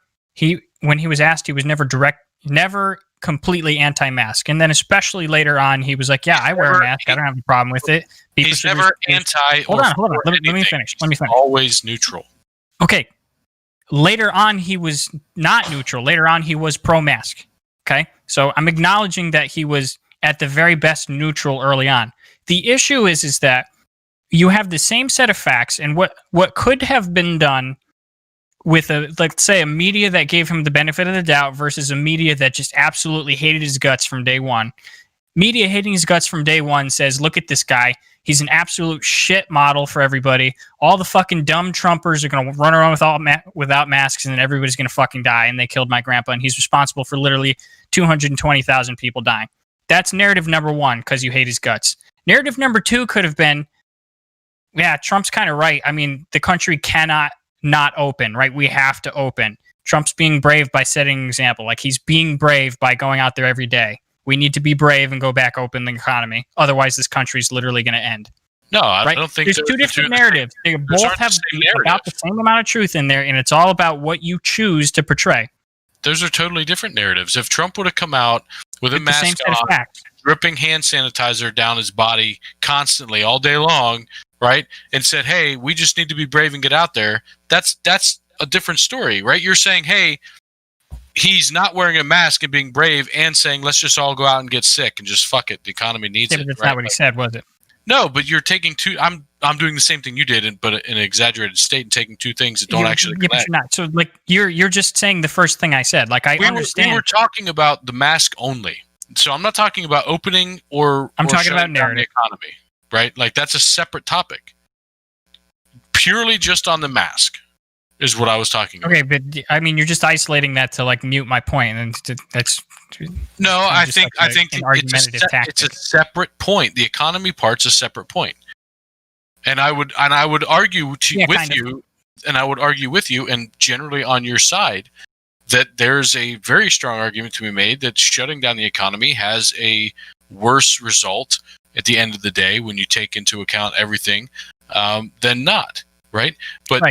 when he was asked, he was never completely anti-mask. And then especially later on, he was like, yeah, I wear a mask. I don't have a problem with it. He's never anti. Hold on. Let me finish. Always neutral. Okay. Later on, he was not neutral. Later on, he was pro-mask. Okay. So I'm acknowledging that he was at the very best neutral early on. The issue is that you have the same set of facts, and what could have been done with let's say a media that gave him the benefit of the doubt versus a media that just absolutely hated his guts from day one. Media hating his guts from day one says, look at this guy. He's an absolute shit model for everybody. All the fucking dumb Trumpers are going to run around without masks, and then everybody's going to fucking die, and they killed my grandpa, and he's responsible for literally 220,000 people dying. That's narrative number one, because you hate his guts. Narrative number two could have been, yeah, Trump's kind of right. I mean, the country cannot not open, right? We have to open. Trump's being brave by setting an example. Like, he's being brave by going out there every day. We need to be brave and go back open the economy. Otherwise, this country's literally going to end. No, I don't think there's two different narratives. They both have about the same amount of truth in there, and it's all about what you choose to portray. Those are totally different narratives. If Trump would have come out with a mask on, dripping hand sanitizer down his body constantly all day long, right, and said, hey, we just need to be brave and get out there, that's a different story, right? You're saying, hey, he's not wearing a mask and being brave and saying, let's just all go out and get sick and just fuck it. The economy needs it. But that's not what he said, was it? No, but you're taking two. I'm doing the same thing you did, but in an exaggerated state, and taking two things that don't actually connect. But you're not. So, like, you're just saying the first thing I said. Like, I understand. We were talking about the mask only. So I'm not talking about opening I'm talking about narrative. The economy, right? Like, that's a separate topic. Purely just on the mask is what I was talking about. Okay, but I mean, you're just isolating that to like mute my point, and that's no. I think it's a separate point. The economy part's a separate point, and I would argue with you, and generally on your side, that there's a very strong argument to be made that shutting down the economy has a worse result at the end of the day when you take into account everything than not. Right, the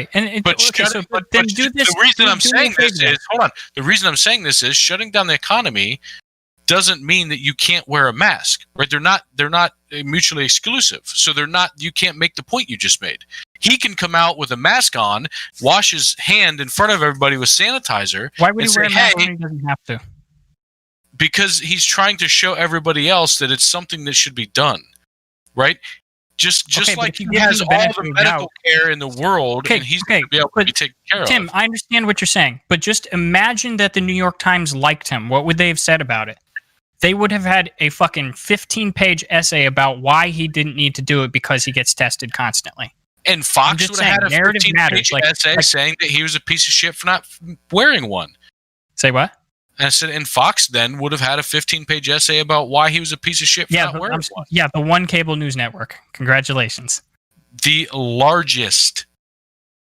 reason I'm saying this is, hold on. The reason I'm saying this is shutting down the economy doesn't mean that you can't wear a mask, right? They're not mutually exclusive. So you can't make the point you just made. He can come out with a mask on, wash his hand in front of everybody with sanitizer. Why would he wear a mask when he doesn't have to? Because he's trying to show everybody else that it's something that should be done, right? Just like he has all the medical care in the world, and he's going to be able to be taken care of. Tim, I understand what you're saying, but just imagine that the New York Times liked him. What would they have said about it? They would have had a fucking 15-page essay about why he didn't need to do it because he gets tested constantly. And Fox would have had a 15-page essay saying that he was a piece of shit for not wearing one. Say what? And I said, and Fox then would have had a 15-page essay about why he was a piece of shit for not wearing one. Yeah, the one cable news network. Congratulations. The largest.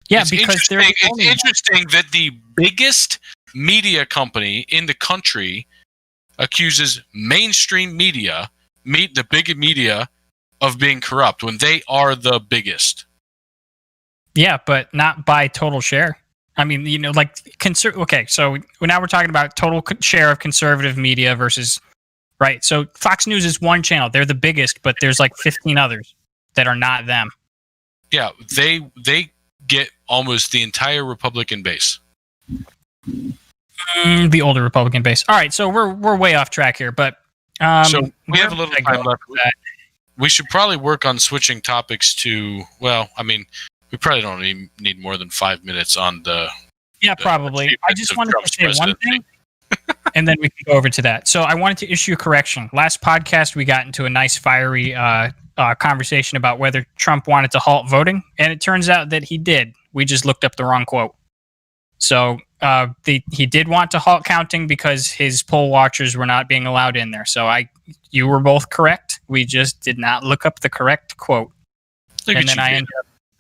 Yeah, it's because it's interesting that the biggest media company in the country accuses mainstream media, the big media, of being corrupt when they are the biggest. Yeah, but not by total share. I mean, okay, so now we're talking about total share of conservative media versus, right? So Fox News is one channel. They're the biggest, but there's like 15 others that are not them. Yeah, they get almost the entire Republican base. The older Republican base. All right, so we're way off track here, but so we have a little time left. We should probably work on switching topics to, well, I mean, we probably don't even need more than 5 minutes on the. Yeah, probably. I just wanted to say one thing, and then we can go over to that. So I wanted to issue a correction. Last podcast, we got into a nice fiery conversation about whether Trump wanted to halt voting, and it turns out that he did. We just looked up the wrong quote. So he did want to halt counting because his poll watchers were not being allowed in there. So you were both correct. We just did not look up the correct quote. And then I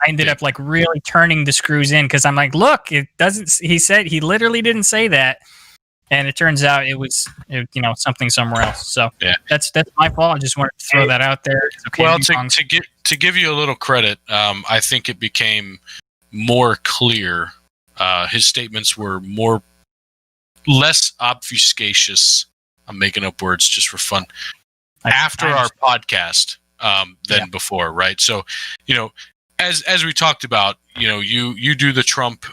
ended up like really turning the screws in because I'm like, look, it doesn't. He literally didn't say that, and it turns out it was something somewhere else. So that's my fault. I just wanted to throw that out there. It's okay well, to give you a little credit, I think it became more clear. His statements were less obfuscatious. I'm making up words just for fun. After our podcast than before, right? So, as we talked about, you do the Trump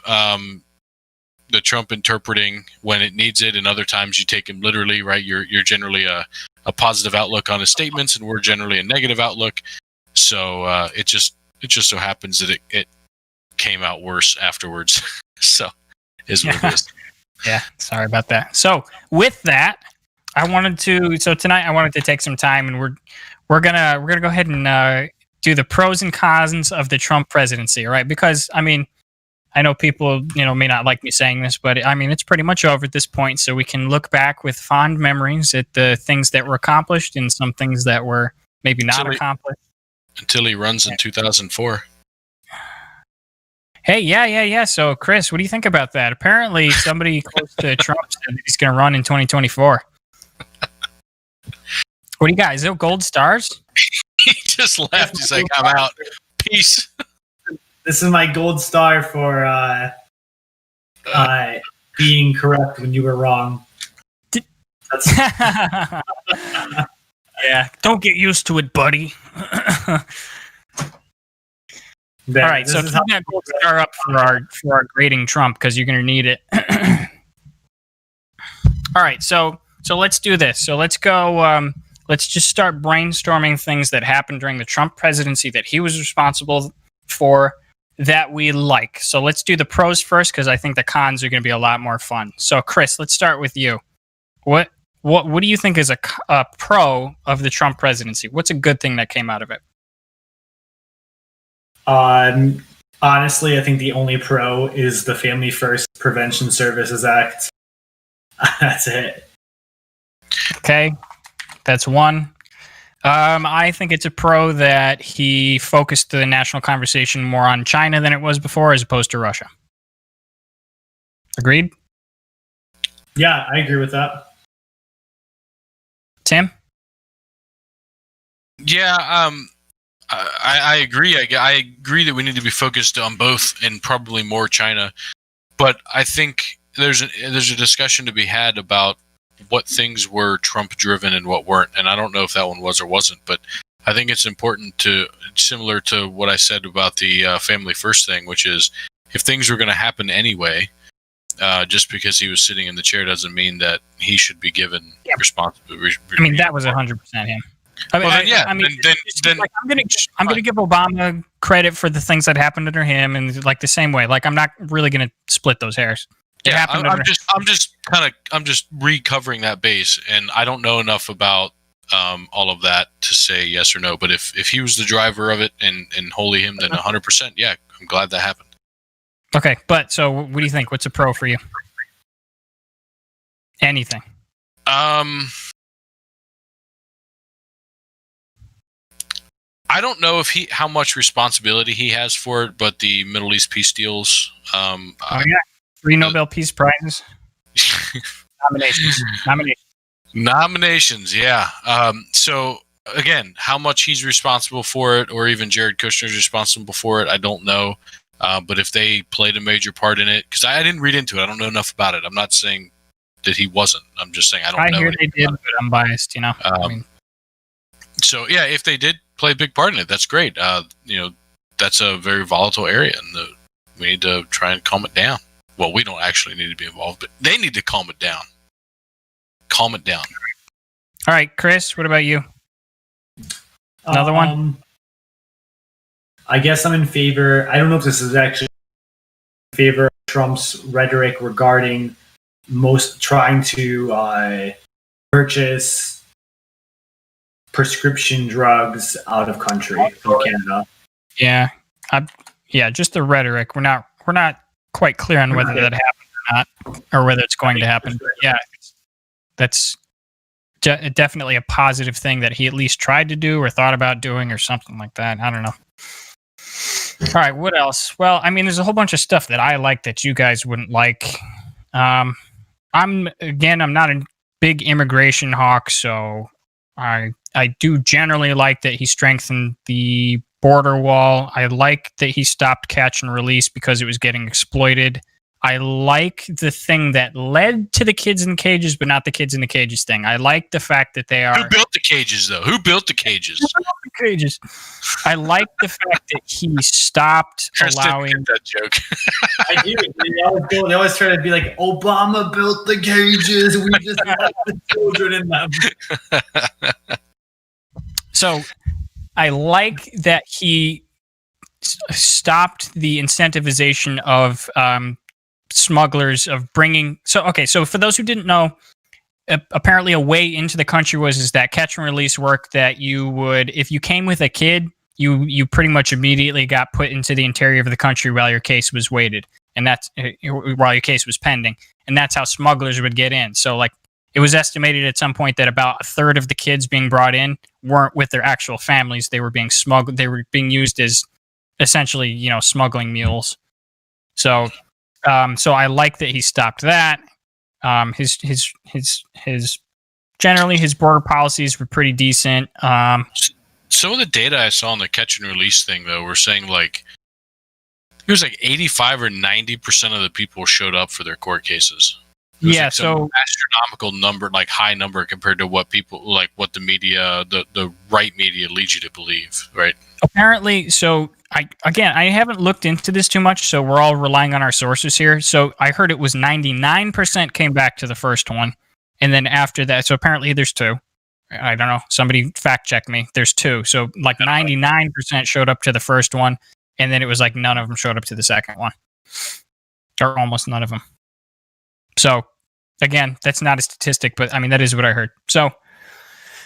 interpreting when it needs it, and other times you take him literally, right? You're generally a positive outlook on his statements, and we're generally a negative outlook. So it just so happens that it came out worse afterwards. So is what it is. Yeah, sorry about that. So with that, tonight I wanted to take some time, and we're gonna go ahead and do the pros and cons of the Trump presidency, all right? Because I know people may not like me saying this, but it's pretty much over at this point. So we can look back with fond memories at the things that were accomplished and some things that were maybe not accomplished. Until he runs in 2004. Hey, yeah. So, Chris, what do you think about that? Apparently, somebody close to Trump said that he's going to run in 2024. What do you got? Is it gold stars? He just left. He's like, I'm out. Peace. This is my gold star for being correct when you were wrong. Yeah, don't get used to it, buddy. All right, so keep that gold star up for our grading Trump because you're going to need it. All right, so let's do this. So let's go. Let's just start brainstorming things that happened during the Trump presidency that he was responsible for that we like. So let's do the pros first because I think the cons are going to be a lot more fun. So Chris, let's start with you. What do you think is a pro of the Trump presidency? What's a good thing that came out of it? Honestly, I think the only pro is the Family First Prevention Services Act. That's it. Okay, that's one. I think it's a pro that he focused the national conversation more on China than it was before, as opposed to Russia. Agreed? Yeah, I agree with that. Tim? Yeah, I agree. I agree that we need to be focused on both and probably more China. But I think there's a discussion to be had about what things were Trump-driven and what weren't. And I don't know if that one was or wasn't. But I think it's important similar to what I said about the Family First thing, which is if things were going to happen anyway, just because he was sitting in the chair doesn't mean that he should be given responsibility. That was 100% him. I'm gonna give Obama credit for the things that happened under him, and like the same way. Like I'm not really gonna split those hairs. I'm just recovering that base, and I don't know enough about all of that to say yes or no. But if he was the driver of it and wholly him, then 100%, yeah, I'm glad that happened. Okay, but so what do you think? What's a pro for you? Anything? I don't know how much responsibility he has for it, but the Middle East peace deals. 3 Nobel Peace Prizes. Nominations, yeah. So again, how much he's responsible for it, or even Jared Kushner's responsible for it, I don't know. But if they played a major part in it, because I didn't read into it, I don't know enough about it. I'm not saying that he wasn't. I'm just saying I don't know. I hear they did, but I'm biased. So yeah, if they did play a big part in it, that's great. That's a very volatile area, and we need to try and calm it down. Well, we don't actually need to be involved, but they need to calm it down. Calm it down. All right, Chris, what about you? Another one? I guess I'm in favor. I don't know if this is actually in favor of Trump's rhetoric regarding trying to purchase prescription drugs out of country from Canada. Yeah, just the rhetoric. We're not quite clear on whether that happened or not, or whether it's going to happen. But yeah, that's definitely a positive thing that he at least tried to do or thought about doing or something like that. I don't know. All right, what else? Well, I mean, there's a whole bunch of stuff that I like that you guys wouldn't like. I'm not a big immigration hawk, so I do generally like that he strengthened the border wall. I like that he stopped catch and release because it was getting exploited. I like the thing that led to the kids in cages, but not the kids in the cages thing. I like the fact that they are... Who built the cages, though? Who built the cages? Cages. I like the fact that he stopped allowing... that joke. I do. They always try to be like, Obama built the cages. We just let the children in them. So I like that he stopped the incentivization of smugglers of bringing. So for those who didn't know, apparently a way into the country is that catch and release work that you would, if you came with a kid, you pretty much immediately got put into the interior of the country while your case was waited, and that's while your case was pending, and that's how smugglers would get in. So like it was estimated at some point that about a third of the kids being brought in weren't with their actual families; they were being smuggled. They were being used as essentially, smuggling mules. So I like that he stopped that. His generally his border policies were pretty decent. Some of the data I saw on the catch and release thing, though, were saying like it was like 85 or 90% of the people showed up for their court cases. Yeah, like some astronomical number, like high number compared to what people like what the media, the right media leads you to believe, right? Apparently, so I haven't looked into this too much, so we're all relying on our sources here. So I heard it was 99% came back to the first one, and then after that, so apparently there's two. I don't know. Somebody fact check me. There's two. So like 99% showed up to the first one, and then it was like none of them showed up to the second one, or almost none of them. So again, that's not a statistic, but I mean that is what I heard. So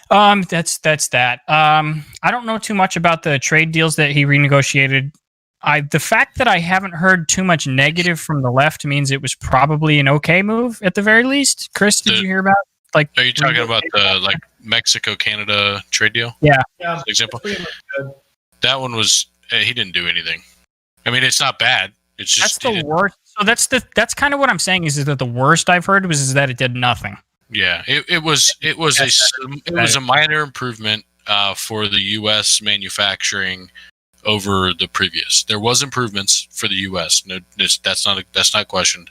that's that. I don't know too much about the trade deals that he renegotiated. The fact that I haven't heard too much negative from the left means it was probably an okay move at the very least. Chris, did you hear about? Like, are you talking about the like Mexico-Canada trade deal? Yeah. For example, that one was he didn't do anything. I mean, it's not bad. It's just that's the worst. So that's kind of what I'm saying is that the worst I've heard was that it did nothing. Yeah, it was a minor improvement for the U.S. manufacturing over the previous. There was improvements for the U.S. No, that's not questioned.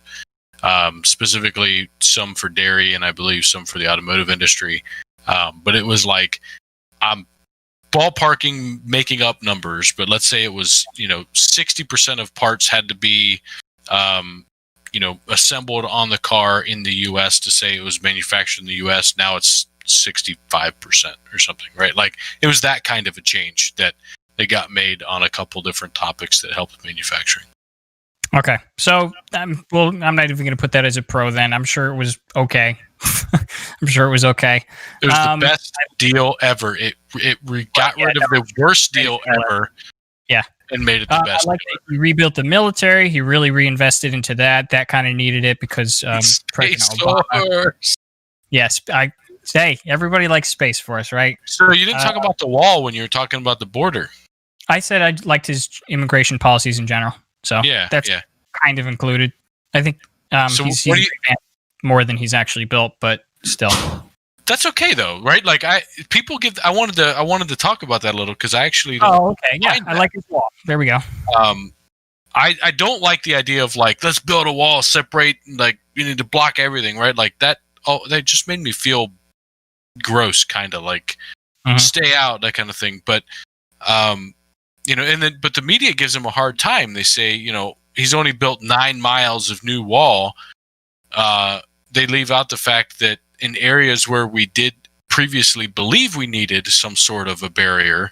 Specifically, some for dairy and I believe some for the automotive industry. But it was like I'm ballparking, making up numbers. But let's say it was 60% of parts had to be assembled on the car in the U.S. to say it was manufactured in the U.S. Now it's 65% or something, right? Like it was that kind of a change that they got made on a couple different topics that helped manufacturing. Okay, so I'm not even going to put that as a pro. Then I'm sure it was okay. I'm sure it was okay. It was the best deal ever. It got rid of the worst deal ever. Yeah. And made it the best. I like that he rebuilt the military. He really reinvested into that. That kind of needed it because President Obama. Yes, everybody likes Space Force, right? So you didn't talk about the wall when you were talking about the border. I said I liked his immigration policies in general. So that's kind of included. I think he's more than he's actually built, but still. That's okay though, right? Like I wanted to talk about that a little because I actually don't. Oh, okay, yeah, I like his wall. There we go. I don't like the idea of like let's build a wall, separate, like you need to block everything, right? Like that. Oh, that just made me feel gross, kind of like stay out, that kind of thing. But but the media gives him a hard time. They say he's only built 9 miles of new wall. They leave out the fact that in areas where we did previously believe we needed some sort of a barrier,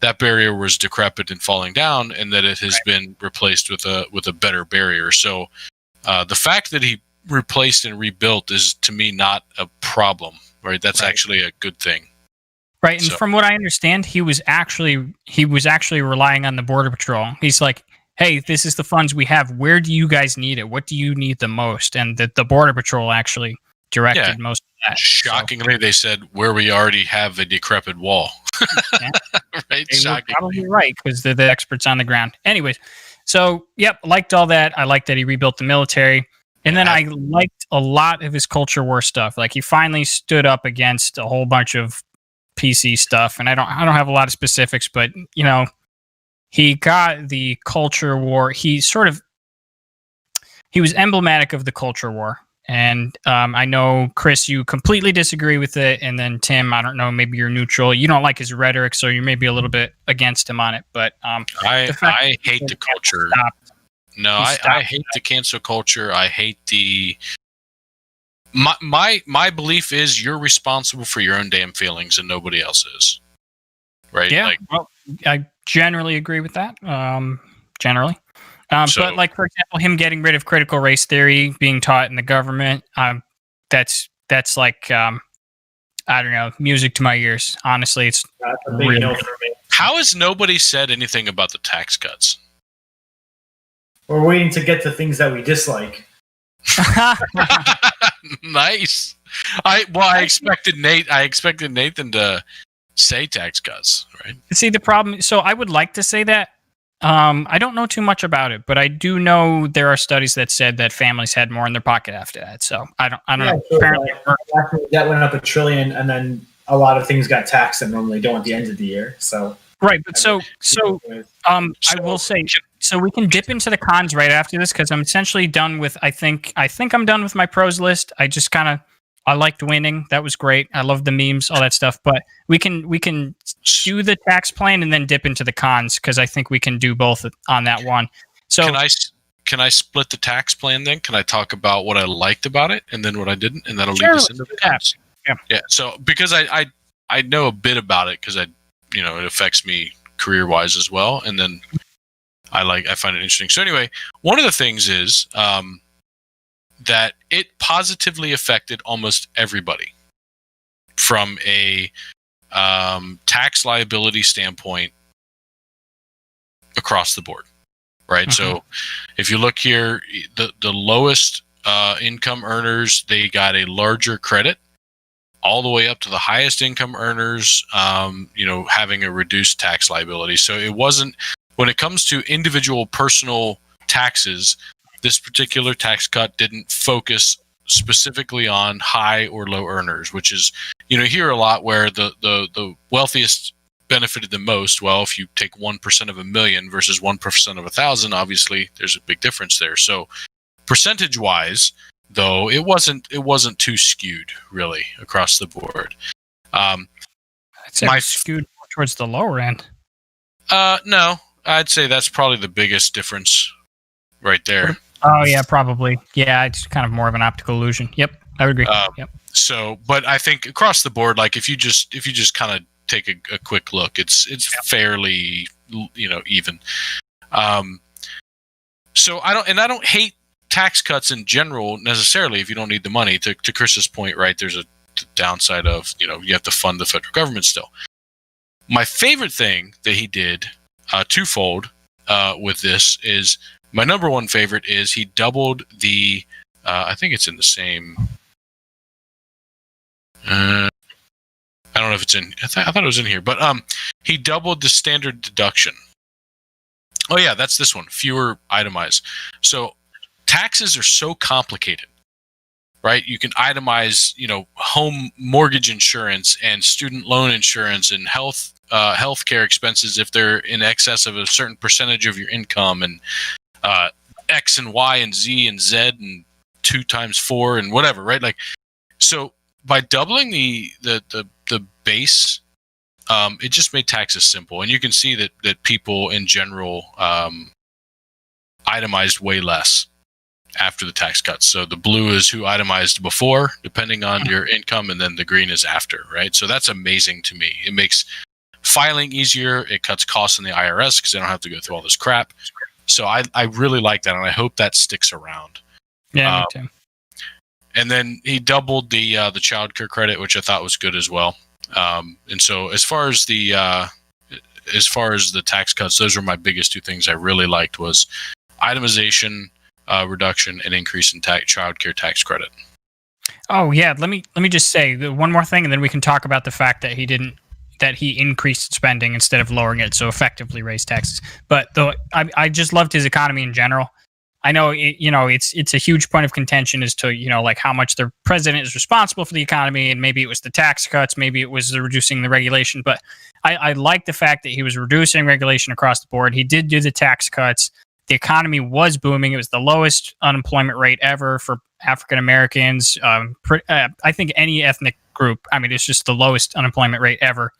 that barrier was decrepit and falling down, and that it has been replaced with a better barrier. So the fact that he replaced and rebuilt is to me not a problem, right? That's actually a good thing. Right, and from what I understand, he was actually relying on the Border Patrol. He's like, "Hey, this is the funds we have. Where do you guys need it? What do you need the most?" And the Border Patrol actually directed most of that. Shockingly, they said where we already have a decrepit wall. Yeah. Right? They were probably right because they're the experts on the ground. Anyways, so yep, liked all that. I liked that he rebuilt the military. And then I liked a lot of his culture war stuff. Like he finally stood up against a whole bunch of PC stuff, and I don't have a lot of specifics, but you know, he got the culture war. He was emblematic of the culture war, and I know Chris, you completely disagree with it, and then Tim, I don't know, maybe you're neutral. You don't like his rhetoric, so you may be a little bit against him on it. But I hate the culture. No, I hate the cancel culture. I hate the. My belief is you're responsible for your own damn feelings and nobody else is. Right? Yeah. Well, I generally agree with that. Generally. But like, for example, him getting rid of critical race theory being taught in the government, that's like, I don't know, music to my ears. Honestly, it's that's a big no for me. How has nobody said anything about the tax cuts? We're waiting to get to things that we dislike. Nice. I expected Nathan to say tax cuts, right? See, the problem. So I would like to say that. I don't know too much about it, but I do know there are studies that said that families had more in their pocket after that. So I don't know. So Apparently, that went up $1 trillion, and then a lot of things got taxed that normally don't at the end of the year. So right, but I will say. So we can dip into the cons right after this because I'm essentially done with. I think I'm done with my pros list. I liked winning. That was great. I love the memes, all that stuff. But we can do the tax plan and then dip into the cons because I think we can do both on that one. So can I split the tax plan then? Can I talk about what I liked about it and then what I didn't, and that'll lead us into the cons? Yeah. So because I know a bit about it because it affects me career wise as well, and then. I find it interesting. So anyway, one of the things is that it positively affected almost everybody from a tax liability standpoint across the board, right? So if you look here, the lowest income earners, they got a larger credit, all the way up to the highest income earners, having a reduced tax liability. So it wasn't. When it comes to individual personal taxes, this particular tax cut didn't focus specifically on high or low earners, which is, you hear a lot where the wealthiest benefited the most. Well, if you take 1% of 1,000,000 versus 1% of 1,000, obviously there's a big difference there. So percentage wise, though, it wasn't too skewed really across the board. I'd say skewed towards the lower end. No. I'd say that's probably the biggest difference right there. Oh, yeah, probably. Yeah, it's kind of more of an optical illusion. Yep, I would agree. Yep. So, but I think across the board, like if you just kind of take a quick look, it's fairly, even. So I don't hate tax cuts in general necessarily if you don't need the money. To Chris's point, right, there's a downside of, you have to fund the federal government still. My favorite thing that he did twofold with this is my number one favorite is he doubled the I think it's in the same I don't know if it's in I thought it was in here, but he doubled the standard deduction. Oh yeah, that's this one, fewer itemized. So taxes are so complicated, right? You can itemize, home mortgage insurance and student loan insurance and healthcare expenses if they're in excess of a certain percentage of your income, and X and Y and Z and Z and 2 times 4 and whatever, right? Like, so by doubling the base, it just made taxes simple, and you can see that people in general itemized way less after the tax cuts. So the blue is who itemized before, depending on your income, and then the green is after, right? So that's amazing to me. It makes filing easier. It cuts costs in the IRS because they don't have to go through all this crap. So I really like that, and I hope that sticks around. Yeah, me too. And then he doubled the child care credit, which I thought was good as well. And so as far as the tax cuts, those were my biggest two things I really liked was itemization reduction and increase in child care tax credit. Oh yeah, let me just say one more thing, and then we can talk about the fact that he increased spending instead of lowering it, so effectively raised taxes. But I just loved his economy in general. I know it's a huge point of contention as to like how much the president is responsible for the economy, and maybe it was the tax cuts, maybe it was the reducing the regulation. But I like the fact that he was reducing regulation across the board. He did do the tax cuts. The economy was booming. It was the lowest unemployment rate ever for African Americans. I think any ethnic group. I mean, it's just the lowest unemployment rate ever.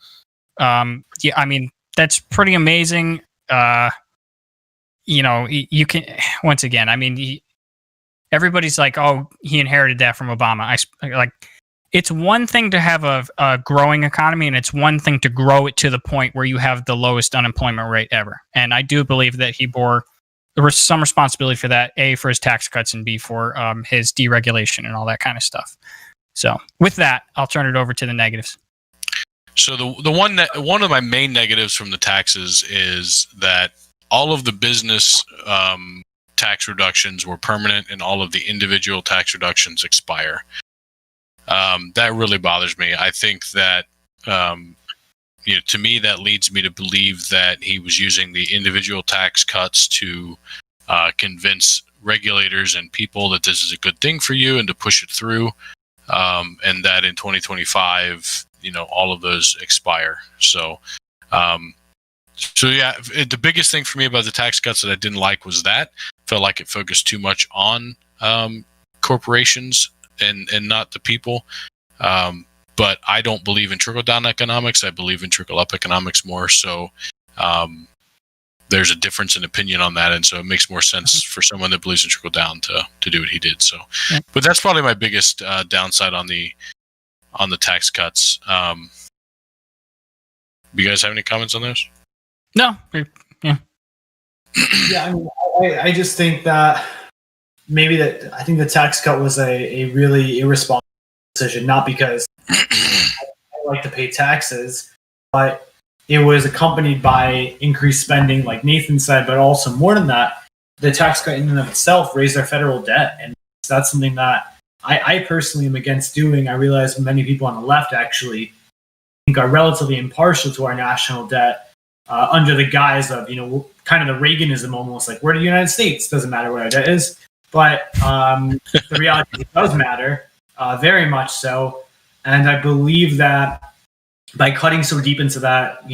Yeah, I mean that's pretty amazing. You can, once again, I mean, everybody's like, oh, he inherited that from Obama. It's one thing to have a growing economy, and it's one thing to grow it to the point where you have the lowest unemployment rate ever. And I do believe that there was some responsibility for that, A, for his tax cuts, and B, for his deregulation and all that kind of stuff. So with that, I'll turn it over to the negatives. So one of my main negatives from the taxes is that all of the business tax reductions were permanent, and all of the individual tax reductions expire. That really bothers me. I think that to me that leads me to believe that he was using the individual tax cuts to convince regulators and people that this is a good thing for you and to push it through, and that in 2025, all of those expire. So yeah, the biggest thing for me about the tax cuts that I didn't like was that felt like it focused too much on corporations and not the people. But I don't believe in trickle-down economics. I believe in trickle-up economics more. So there's a difference in opinion on that, and so it makes more sense for someone that believes in trickle-down to do what he did. So, yeah. But that's probably my biggest downside on the tax cuts. You guys have any comments on those? No. Yeah. Yeah, I mean, I just think that I think the tax cut was a really irresponsible decision, not because I like to pay taxes, but it was accompanied by increased spending, like Nathan said, but also more than that, the tax cut in and of itself raised our federal debt. And that's something that I personally am against doing. I realize many people on the left actually think are relatively impartial to our national debt, under the guise of, kind of the Reaganism almost, like we're the United States, doesn't matter what our debt is. But the reality is it does matter, very much so. And I believe that by cutting so deep into that,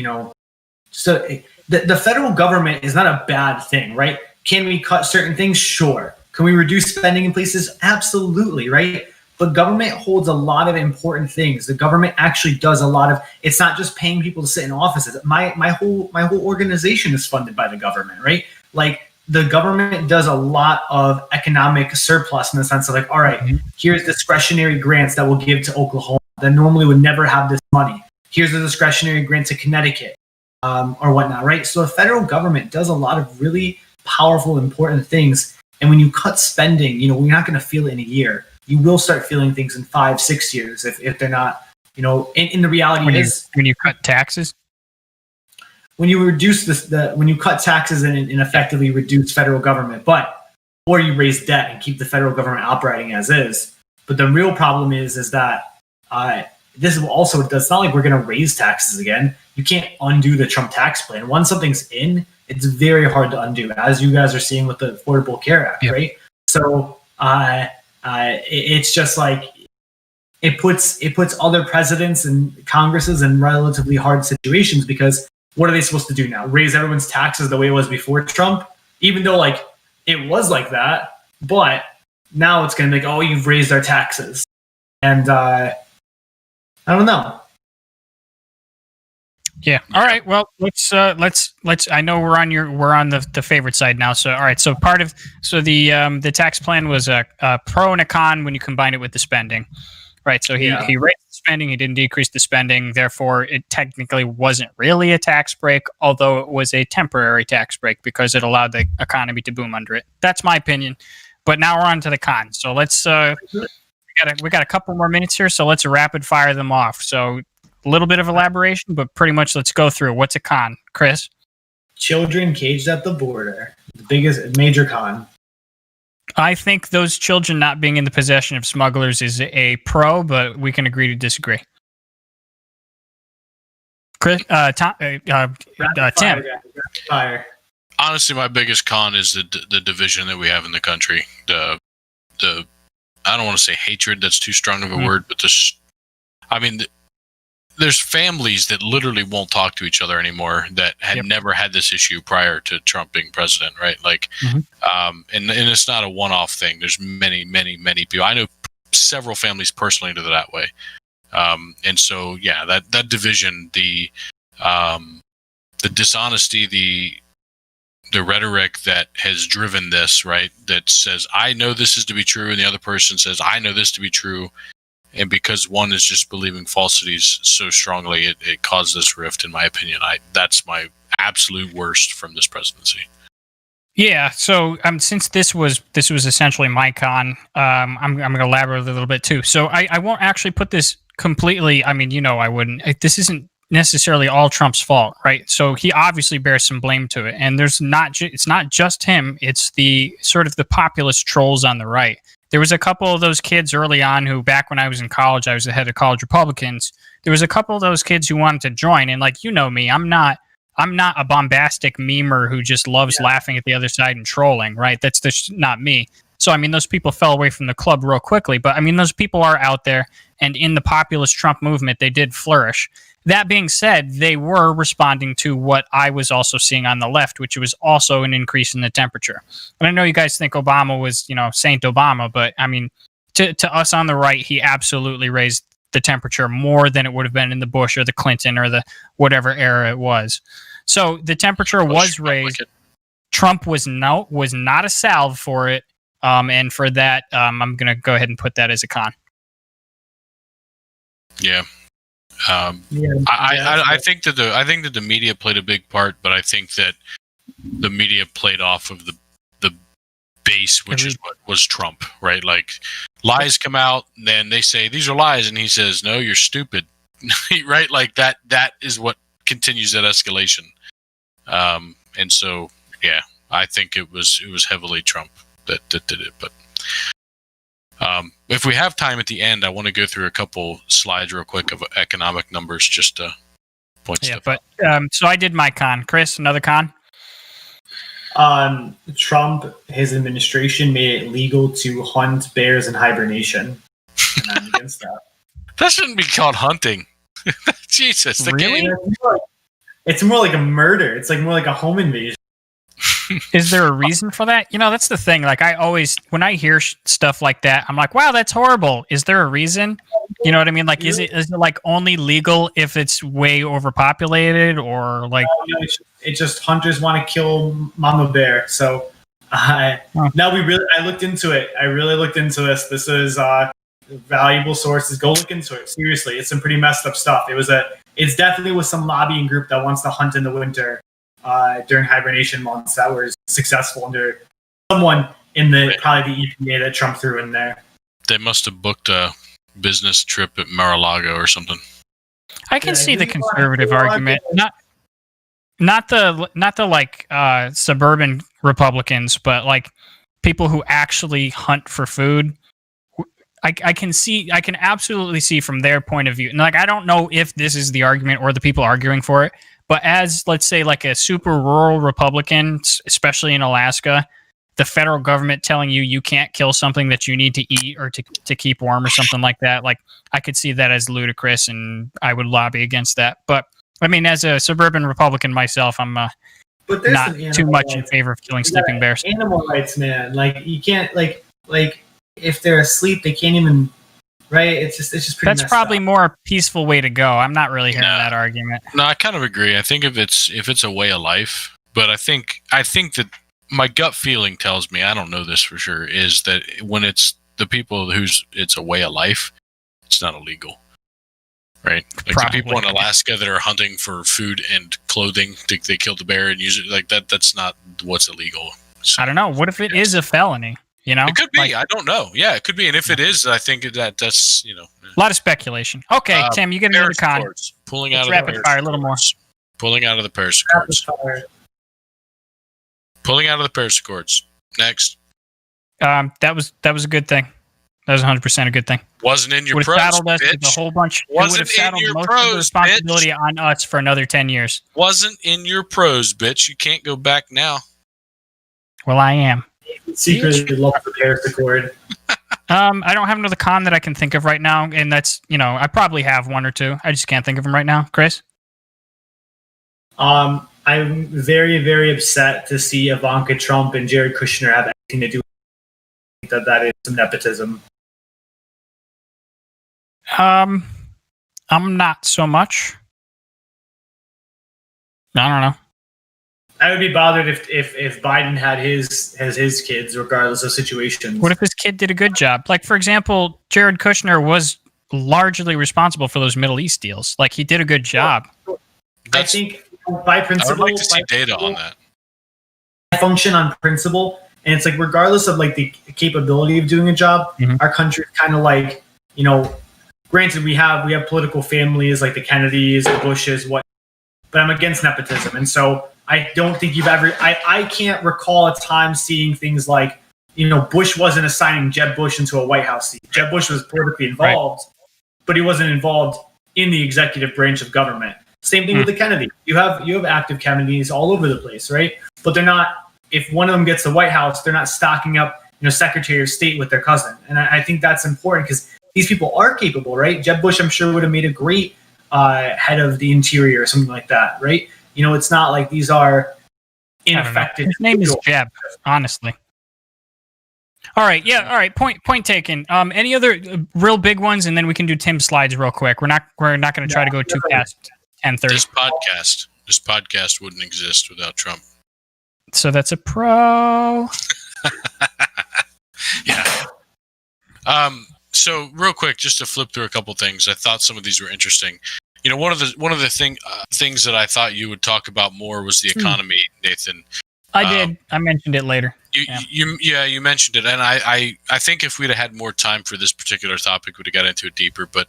so the federal government is not a bad thing, right? Can we cut certain things? Sure. Can we reduce spending in places? Absolutely, right? But government holds a lot of important things. The government actually does a lot of. It's not just paying people to sit in offices. My whole organization is funded by the government, right? Like the government does a lot of economic surplus in the sense of like, all right, here's discretionary grants that we'll give to Oklahoma that normally would never have this money. Here's a discretionary grant to Connecticut, or whatnot, right? So the federal government does a lot of really powerful, important things. And when you cut spending, you're not going to feel it in a year. You will start feeling things in 5-6 years if they're not, in the reality when you cut taxes. When you reduce when you cut taxes and effectively reduce federal government, or you raise debt and keep the federal government operating as is. But the real problem is that this is also, it's not like we're going to raise taxes again. You can't undo the Trump tax plan. Once something's in, it's very hard to undo, as you guys are seeing with the Affordable Care Act, right? So it's just like it puts other presidents and Congresses in relatively hard situations, because what are they supposed to do now? Raise everyone's taxes the way it was before Trump? Even though like it was like that, but now it's going to be like, oh, you've raised our taxes. And I don't know. Yeah. All right. Well, let's. I know we're on the favorite side now. So all right. So the tax plan was a pro and a con when you combine it with the spending, right? So he raised the spending. He didn't decrease the spending. Therefore, it technically wasn't really a tax break, although it was a temporary tax break because it allowed the economy to boom under it. That's my opinion. But now we're on to the cons. So let's. We we got a couple more minutes here, so let's rapid fire them off. So a little bit of elaboration, but pretty much let's go through. What's a con, Chris? Children caged at the border. The biggest major con. I think those children not being in the possession of smugglers is a pro, but we can agree to disagree. Chris, Tim. Fire. Honestly, my biggest con is the division that we have in the country. The I don't want to say hatred. That's too strong of a word, but there's families that literally won't talk to each other anymore that had never had this issue prior to Trump being president, right? Like, and it's not a one-off thing. There's many, many, many people. I know several families personally that way. And so, yeah, that division, the dishonesty, the rhetoric that has driven this, right? That says, I know this is to be true. And the other person says, I know this to be true. And because one is just believing falsities so strongly, it caused this rift, in my opinion. That's my absolute worst from this presidency. Yeah. So since this was essentially my con, I'm going to elaborate a little bit too. So I won't actually put this completely. I mean, I wouldn't. This isn't necessarily all Trump's fault, right? So he obviously bears some blame to it, and it's not just him. It's the sort of the populist trolls on the right. There was a couple of those kids early on who, back when I was in college, I was the head of college Republicans. There was a couple of those kids who wanted to join, and like me, I'm not a bombastic memer who just loves laughing at the other side and trolling, right? That's just not me. So I mean, those people fell away from the club real quickly, but I mean, those people are out there, and in the populist Trump movement, they did flourish. That being said, they were responding to what I was also seeing on the left, which was also an increase in the temperature. And I know you guys think Obama was, Saint Obama, but I mean, to us on the right, he absolutely raised the temperature more than it would have been in the Bush or the Clinton or the whatever era it was. So the temperature was raised. Trump was not a salve for it. And for that, I'm going to go ahead and put that as a con. Yeah. I think that the media played a big part, but I think that the media played off of the base, which is what was Trump, right? Like, lies come out, and then they say these are lies, and he says, "No, you're stupid," right? Like that is what continues that escalation. And so, yeah, I think it was heavily Trump that did it, but. If we have time at the end, I want to go through a couple slides real quick of economic numbers just to point stuff out. So I did my con. Chris, another con? Trump, his administration made it legal to hunt bears in hibernation. And I'm against that. That shouldn't be called hunting. Jesus. Really? It's more like a murder. It's like more like a home invasion. Is there a reason for that? That's the thing. Like, I always, when I hear stuff like that, I'm like, wow, that's horrible. Is there a reason? You know what I mean? Like, is it like only legal if it's way overpopulated, or like? It's just hunters want to kill mama bear. So I looked into it. I really looked into this. This is valuable sources. Go look into it. Seriously, it's some pretty messed up stuff. It's definitely with some lobbying group that wants to hunt in the winter. During hibernation months that were successful under someone in probably the EPA that Trump threw in there. They must have booked a business trip at Mar-a-Lago or something. I can see the conservative argument, not the like suburban Republicans, but like people who actually hunt for food. I can absolutely see from their point of view. And like, I don't know if this is the argument or the people arguing for it. But as, let's say, like a super rural Republican, especially in Alaska, the federal government telling you can't kill something that you need to eat or to keep warm or something like that, like, I could see that as ludicrous, and I would lobby against that. But, I mean, as a suburban Republican myself, I'm not too much in favor of killing sleeping bears. Animal rights, man. Like, you can't, like if they're asleep, they can't even... Right, it's just pretty. That's probably more a peaceful way to go. I'm not really hearing that argument. No, I kind of agree. I think if it's a way of life, but I think that my gut feeling tells me, I don't know this for sure, is that when it's the people it's a way of life, it's not illegal, right? Like probably. The people in Alaska that are hunting for food and clothing, they kill the bear and use it like that. That's not what's illegal. So, I don't know. What if it is a felony? You know, It could be. Like, I don't know. Yeah, it could be. And if it is, I think that's a lot of speculation. Okay, Tim, you get another Paris con. Accords. Pulling Let's out of rapid the Paris fire a little more. Accords. Pulling out of the Paris Rapid Accords. fire. Pulling out of the Paris Accords. Next. That was a good thing. That was 100% a good thing. Wasn't in your Would have pros, saddled us with a bitch. whole bunch. It would Wasn't have in saddled your most of the pros, responsibility on us for another 10 years. Wasn't in your pros, bitch. You can't go back now. Well, I am. Secretly love the Paris Accord. I don't have another con that I can think of right now, and that's, I probably have one or two. I just can't think of them right now. Chris? I'm very, very upset to see Ivanka Trump and Jared Kushner have anything to do with that is some nepotism. I'm not so much. I don't know. I would be bothered if Biden had his kids, regardless of situations. What if his kid did a good job? Like, for example, Jared Kushner was largely responsible for those Middle East deals. Like, he did a good job. I think by principle, I would like to see data on that. Function on principle, and it's like regardless of like the capability of doing a job, our country is kind of like, granted we have political families like the Kennedys, the Bushes, but I'm against nepotism, and so I don't think you've ever. I can't recall a time seeing things like, Bush wasn't assigning Jeb Bush into a White House seat. Jeb Bush was politically involved, but he wasn't involved in the executive branch of government. Same thing with the Kennedy. You have active Kennedys all over the place, right? But they're not. If one of them gets the White House, they're not stocking up, Secretary of State with their cousin. And I think that's important because these people are capable, right? Jeb Bush, I'm sure, would have made a great head of the Interior or something like that, right? It's not like these are ineffective. His name is Jeb, honestly. All right, yeah, all right. Point taken. Any other real big ones, and then we can do Tim's slides real quick. We're not going to try to go too past 10:30. This podcast wouldn't exist without Trump. So that's a pro. Yeah. So real quick, just to flip through a couple things, I thought some of these were interesting. One of the things that I thought you would talk about more was the economy, Nathan. I did. I mentioned it later. You mentioned it, and I think if we'd have had more time for this particular topic, we'd have got into it deeper. But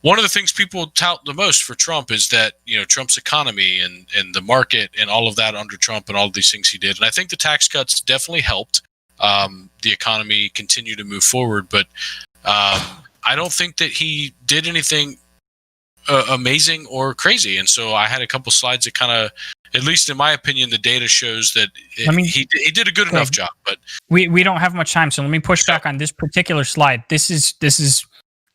one of the things people tout the most for Trump is that Trump's economy and the market and all of that under Trump and all of these things he did, and I think the tax cuts definitely helped the economy continue to move forward. But I don't think that he did anything amazing or crazy, and so I had a couple slides that kind of, at least in my opinion, the data shows that he did a good enough job. But we don't have much time, so let me push back on this particular slide. This is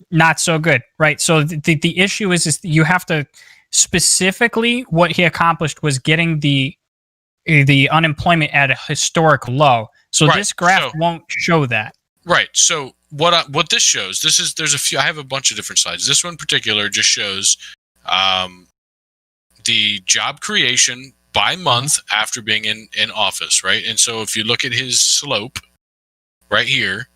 not so good, right? So the issue is you have to specifically, what he accomplished was getting the unemployment at a historic low. So this graph won't show that. Right. So what this shows, there's a few. I have a bunch of different slides. This one in particular just shows the job creation by month after being in office, right? And so if you look at his slope right here,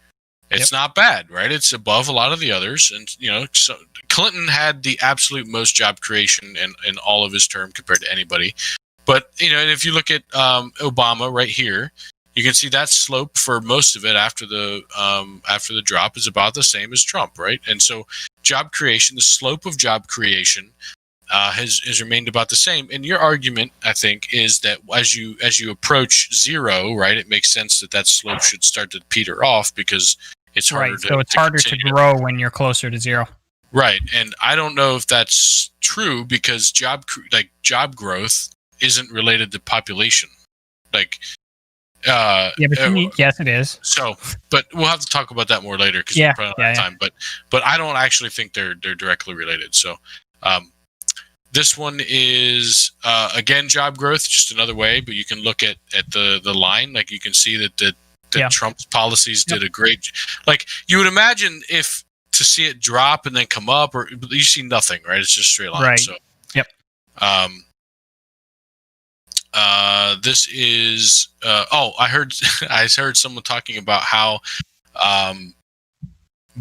it's not bad, right? It's above a lot of the others. And, so Clinton had the absolute most job creation in all of his term compared to anybody. But, and if you look at Obama right here, you can see that slope for most of it after the drop is about the same as Trump, right? And so job creation, the slope of job creation has remained about the same. And your argument, I think, is that as you approach zero, right, it makes sense that slope should start to peter off because it's harder so it's harder to grow when you're closer to zero. Right. And I don't know if that's true because job growth isn't related to population. Yes, it is. So, but we'll have to talk about that more later because we're probably not time. But I don't actually think they're directly related. So, this one is again job growth, just another way. But you can look at the line, like you can see that Trump's policies did a great. Like you would imagine if to see it drop and then come up, or you see nothing, right? It's just straight line. Right. So, yep. This is I heard someone talking about how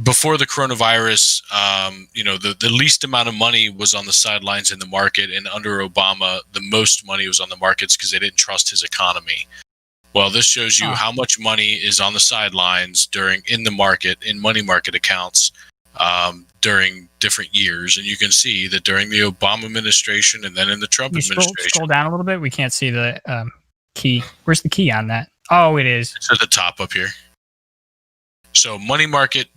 before the coronavirus, the least amount of money was on the sidelines in the market, and under Obama, the most money was on the markets because they didn't trust his economy. Well, this shows you how much money is on the sidelines in the market, in money market accounts, during different years. And you can see that during the Obama administration and then in the Trump administration. Scroll down a little bit. We can't see the key. Where's the key on that? Oh, it is. It's at the top up here. So money market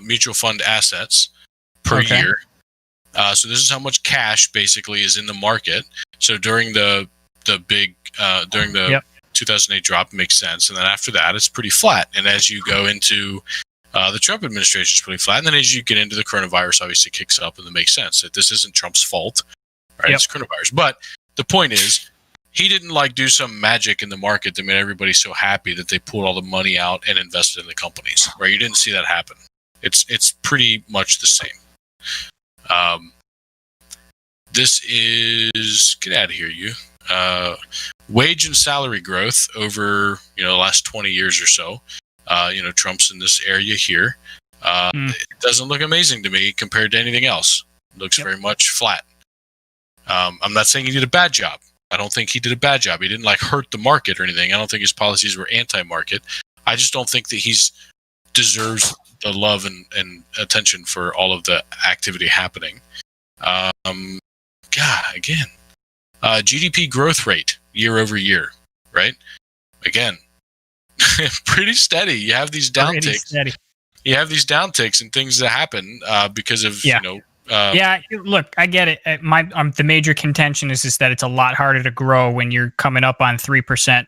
mutual fund assets per year. So this is how much cash basically is in the market. So during the 2008 drop, it makes sense. And then after that, it's pretty flat. And as you go into the Trump administration, it's pretty flat. And then as you get into the coronavirus, obviously it kicks up, and it makes sense that this isn't Trump's fault, right? It's coronavirus. But the point is, he didn't do some magic in the market that made everybody so happy that they pulled all the money out and invested in the companies, right? You didn't see that happen. It's pretty much the same. This is, get out of here, you. Wage and salary growth over the last 20 years or so. Trump's in this area here. It doesn't look amazing to me compared to anything else. It looks very much flat. I'm not saying he did a bad job. I don't think he did a bad job. He didn't hurt the market or anything. I don't think his policies were anti-market. I just don't think that he's deserves the love and attention for all of the activity happening. GDP growth rate year over year, right? Again, pretty steady. You have these downticks. You have these downticks and things that happen because of look, I get it. The major contention is that it's a lot harder to grow when you're coming up on 3%,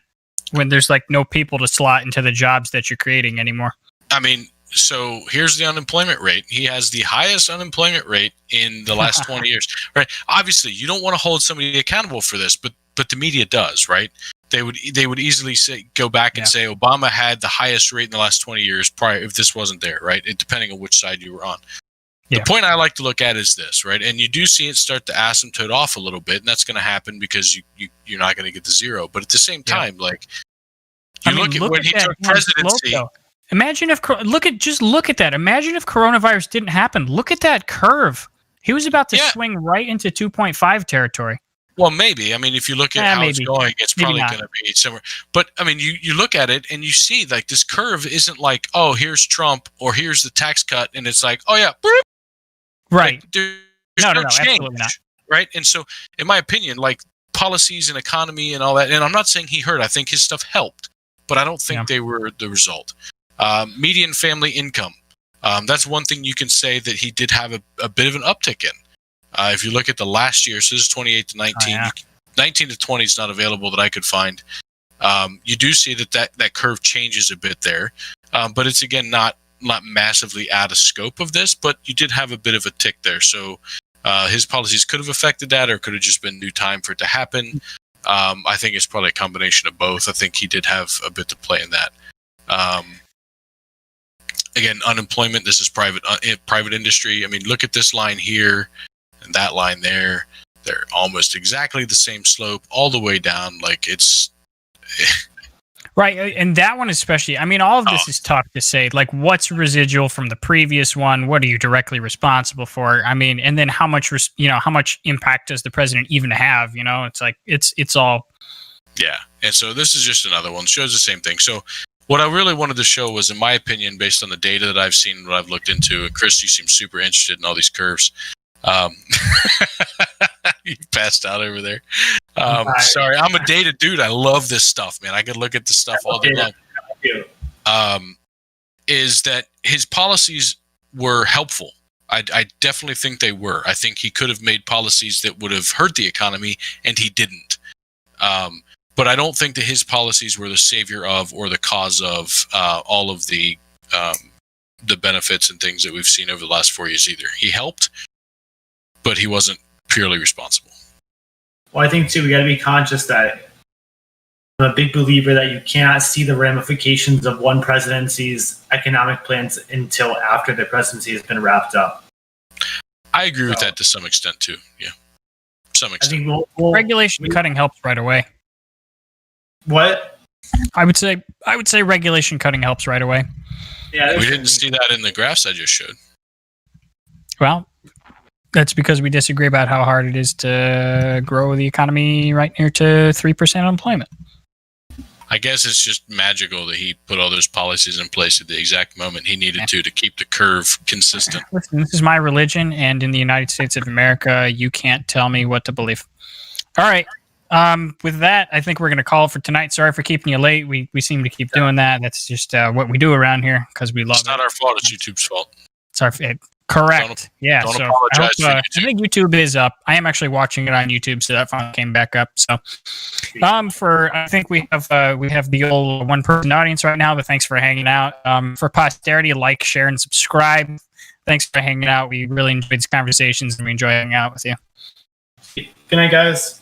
when there's no people to slot into the jobs that you're creating anymore. I mean, so here's the unemployment rate. He has the highest unemployment rate in the last 20 years, right? Obviously, you don't want to hold somebody accountable for this, but the media does, right? They would easily go back and say Obama had the highest rate in the last 20 years prior if this wasn't there, right? Depending on which side you were on. The point I like to look at is this, right? And you do see it start to asymptote off a little bit, and that's going to happen because you're not going to get the zero. But at the same time, look at when he took presidency. Imagine if look at that. Imagine if coronavirus didn't happen. Look at that curve. He was about to swing right into 2.5 territory. Well, maybe. I mean, if you look at how it's going, it's probably going to be somewhere. But I mean, you look at it and you see this curve isn't oh, here's Trump or here's the tax cut, and it's oh yeah, boop. Right. There's no change, absolutely not. Right. And so, in my opinion, policies and economy and all that, and I'm not saying he hurt. I think his stuff helped, but I don't think they were the result. Median family income. That's one thing you can say that he did have a bit of an uptick in. If you look at the last year, so this is 28 to 19. 19 to 20 is not available that I could find. You do see that curve changes a bit there, but it's again not massively out of scope of this, but you did have a bit of a tick there. So his policies could have affected that, or could have just been new time for it to happen. I think it's probably a combination of both. I think he did have a bit to play in that. Again, unemployment. This is private industry. I mean, look at this line here and that line there. They're almost exactly the same slope all the way down. It's right, and that one especially. I mean, all of this is tough to say. What's residual from the previous one? What are you directly responsible for? I mean, and then how much impact does the president even have? It's all. Yeah, and so this is just another one. Shows the same thing. So what I really wanted to show was, in my opinion, based on the data that I've seen, what I've looked into, and Chris, you seem super interested in all these curves. You passed out over there. Sorry, I'm a data dude. I love this stuff, man. I could look at this stuff all day long. Is that his policies were helpful? I definitely think they were. I think he could have made policies that would have hurt the economy, and he didn't. But I don't think that his policies were the savior of or the cause of all of the benefits and things that we've seen over the last 4 years either. He helped, but he wasn't purely responsible. Well, I think, too, we got to be conscious that I'm a big believer that you cannot see the ramifications of one presidency's economic plans until after the presidency has been wrapped up. I agree with that to some extent, too. Yeah, some extent. I think regulation cutting helps right away. What? I would say regulation cutting helps right away. Yeah, we didn't see that in the graphs I just showed. Well, that's because we disagree about how hard it is to grow the economy right near to 3% unemployment. I guess it's just magical that he put all those policies in place at the exact moment he needed to keep the curve consistent. Listen, this is my religion, and in the United States of America, you can't tell me what to believe. All right. With that, I think we're going to call for tonight. Sorry for keeping you late. We seem to keep doing that. That's just what we do around here because we love it. It's not our fault. It's YouTube's fault. It's our correct. Don't So apologize for I YouTube. think YouTube is up. I am actually watching it on YouTube, so that finally came back up. So, I think we have the old one-person audience right now, but thanks for hanging out. For posterity, like, share, and subscribe. Thanks for hanging out. We really enjoyed these conversations, and we enjoy hanging out with you. Good night, guys. Peace.